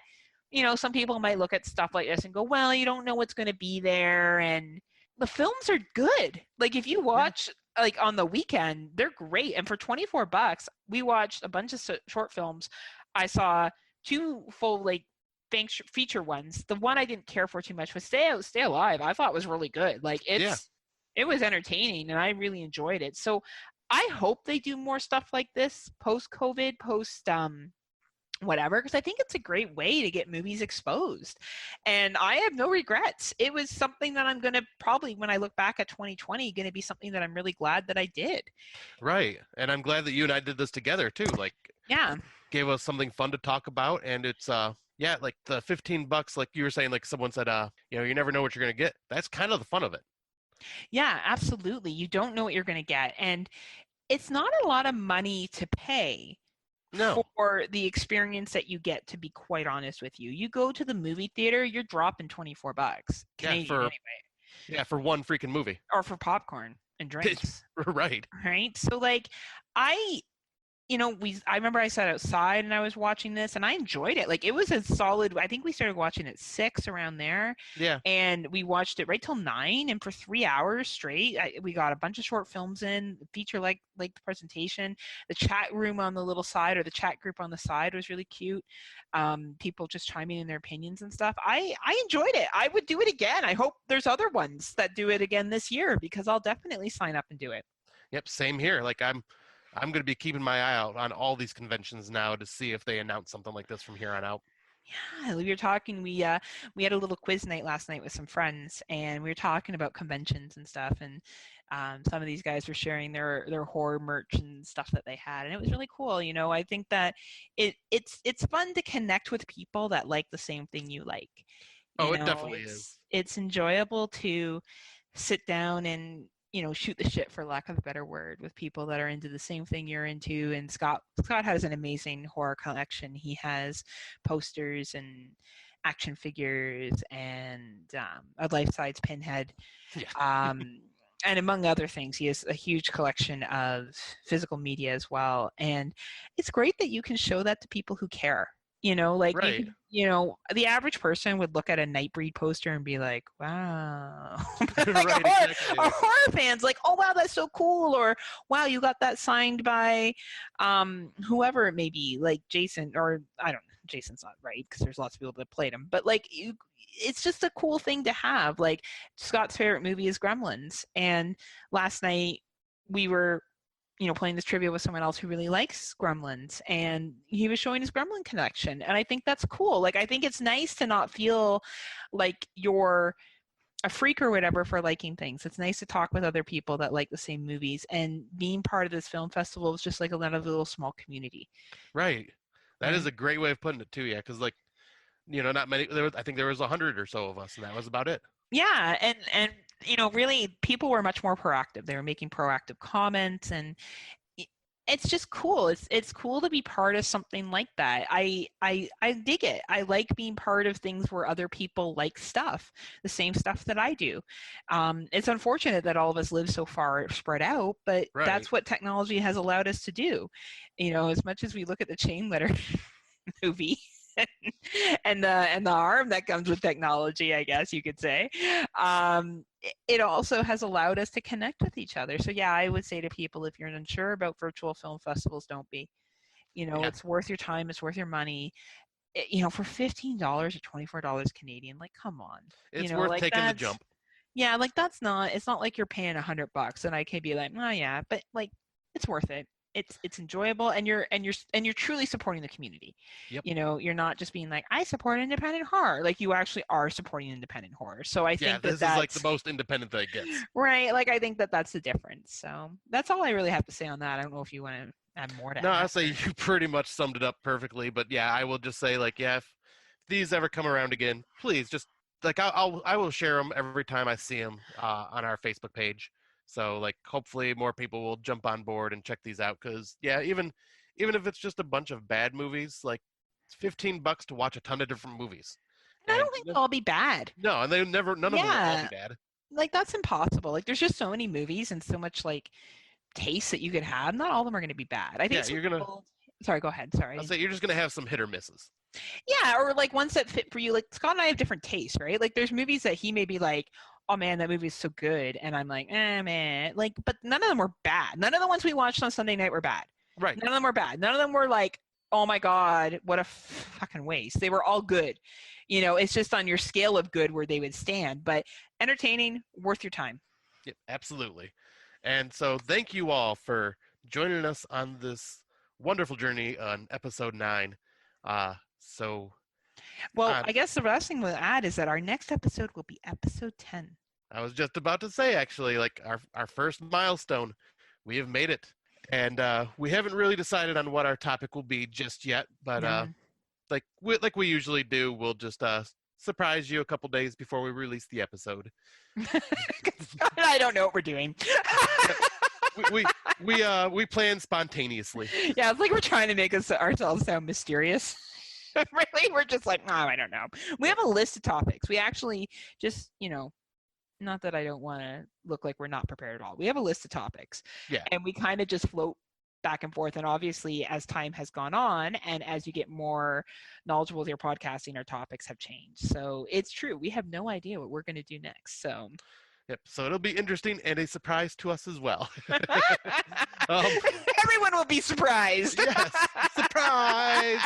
you know, some people might look at stuff like this and go, well, you don't know what's going to be there, and the films are good. Like if you watch like on the weekend, they're great. And for $24, we watched a bunch of short films. I saw 2 full like feature ones. The one I didn't care for too much was Stay Alive. I thought was really good. Like it was entertaining and I really enjoyed it. So I hope they do more stuff like this post-COVID, whatever, because I think it's a great way to get movies exposed. And I have no regrets. It was something that I'm going to probably, when I look back at 2020, going to be something that I'm really glad that I did. Right. And I'm glad that you and I did this together too. Like, yeah, gave us something fun to talk about. And it's, yeah, like the $15, like you were saying, like someone said, you know, you never know what you're going to get. That's kind of the fun of it. Yeah, absolutely. You don't know what you're going to get. And it's not a lot of money to pay. No. For the experience that you get, to be quite honest with you. You go to the movie theater, you're dropping $24 Canadian anyway. Yeah, for one freaking movie. Or for popcorn and drinks. Right. Right? So like I remember I sat outside and I was watching this and I enjoyed it. Like it was a solid, I think we started watching at 6 around there. Yeah. And we watched it right till 9, and for 3 hours straight, we got a bunch of short films in, the feature like the presentation. The chat room on the little side, or the chat group on the side, was really cute. People just chiming in their opinions and stuff. I enjoyed it. I would do it again. I hope there's other ones that do it again this year, because I'll definitely sign up and do it. Yep, same here. Like I'm going to be keeping my eye out on all these conventions now to see if they announce something like this from here on out. Yeah, we were talking. We had a little quiz night last night with some friends, and we were talking about conventions and stuff. And some of these guys were sharing their horror merch and stuff that they had, and it was really cool. You know, I think that it's fun to connect with people that like the same thing you like. It definitely is. It's enjoyable to sit down and, you know, shoot the shit, for lack of a better word, with people that are into the same thing you're into. And Scott has an amazing horror collection. He has posters and action figures and a life-size pinhead. Yeah. And among other things, he has a huge collection of physical media as well. And it's great that you can show that to people who care. You know, like, right. you know, the average person would look at a Nightbreed poster and be like, wow. Like right, exactly. A horror fan's like, oh, wow, that's so cool. Or, wow, you got that signed by whoever it may be, like Jason, or I don't know. Jason's not right, because there's lots of people that played him. But, like, it's just a cool thing to have. Like, Scott's favorite movie is Gremlins. And last night we were, you know, playing this trivia with someone else who really likes Gremlins, and he was showing his Gremlin connection. And I think that's cool. Like, I think it's nice to not feel like you're a freak or whatever for liking things. It's nice to talk with other people that like the same movies, and being part of this film festival is just like another little small community. Right. That is a great way of putting it too. Yeah. Cause like, you know, not many, I think there was 100 or so of us, and that was about it. Yeah. And, you know, really people were much more proactive. They were making proactive comments, and it's just cool. It's cool to be part of something like that. I dig it. I like being part of things where other people like stuff, the same stuff that I do. It's unfortunate that all of us live so far spread out, but Right. that's what technology has allowed us to do. You know, as much as we look at the chain letter movie and the harm that comes with technology, I guess you could say, it also has allowed us to connect with each other. So yeah, I would say to people, if you're unsure about virtual film festivals, don't be. You know, Yeah. it's worth your time, it's worth your money. You know, for $15 or $24 Canadian, like, come on. It's You know, worth like, taking the jump. yeah, like, it's not like you're paying $100 and I can be like, oh yeah, but like, it's worth it. It's enjoyable, and you're truly supporting the community. Yep. You know, you're not just being like, I support independent horror. Like, you actually are supporting independent horror. So I think this is like the most independent that it gets. right. Like, I think that's the difference. So that's all I really have to say on that. I don't know if you want to add more to No, that. I'll say you pretty much summed it up perfectly. But yeah, I will just say, like, yeah, if these ever come around again, please just like I will share them every time I see them on our Facebook page. So like, hopefully more people will jump on board and check these out. Because yeah, even if it's just a bunch of bad movies, like, it's $15 to watch a ton of different movies. And I don't think they'll all be bad. No, and none of them will all be bad. Like, that's impossible. Like, there's just so many movies and so much like taste that you could have. Not all of them are going to be bad. I think you're gonna. Sorry, go ahead. Sorry. I'll say you're just gonna have some hit or misses. Yeah, or like ones that fit for you. Like, Scott and I have different tastes, right? Like, there's movies that he may be like, oh man, that movie is so good, and I'm like, man, like, but none of them were bad. None of the ones we watched on Sunday night were bad. Right. None of them were bad. None of them were like, oh my god, what a fucking waste. They were all good. You know, it's just on your scale of good where they would stand, but entertaining, worth your time. Yep, absolutely. And so thank you all for joining us on this wonderful journey on episode 9. Well, I guess the last thing we'll add is that our next episode will be episode 10. I was just about to say, actually, like, our first milestone. We have made it. And we haven't really decided on what our topic will be just yet, but like we usually do, we'll just surprise you a couple days before we release the episode. I don't know what we're doing. we plan spontaneously. Yeah, it's like we're trying to make ourselves sound mysterious. Really, we're just like, I don't know. We have a list of topics. We actually just, you know, not that I don't want to look like we're not prepared at all. We have a list of topics. Yeah. And we kind of just float back and forth. And obviously, as time has gone on and as you get more knowledgeable with your podcasting, our topics have changed. So it's true. We have no idea what we're going to do next. So. Yep. So it'll be interesting and a surprise to us as well. Everyone will be surprised. Yes. Surprise.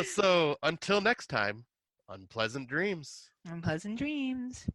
So until next time, unpleasant dreams. Unpleasant dreams.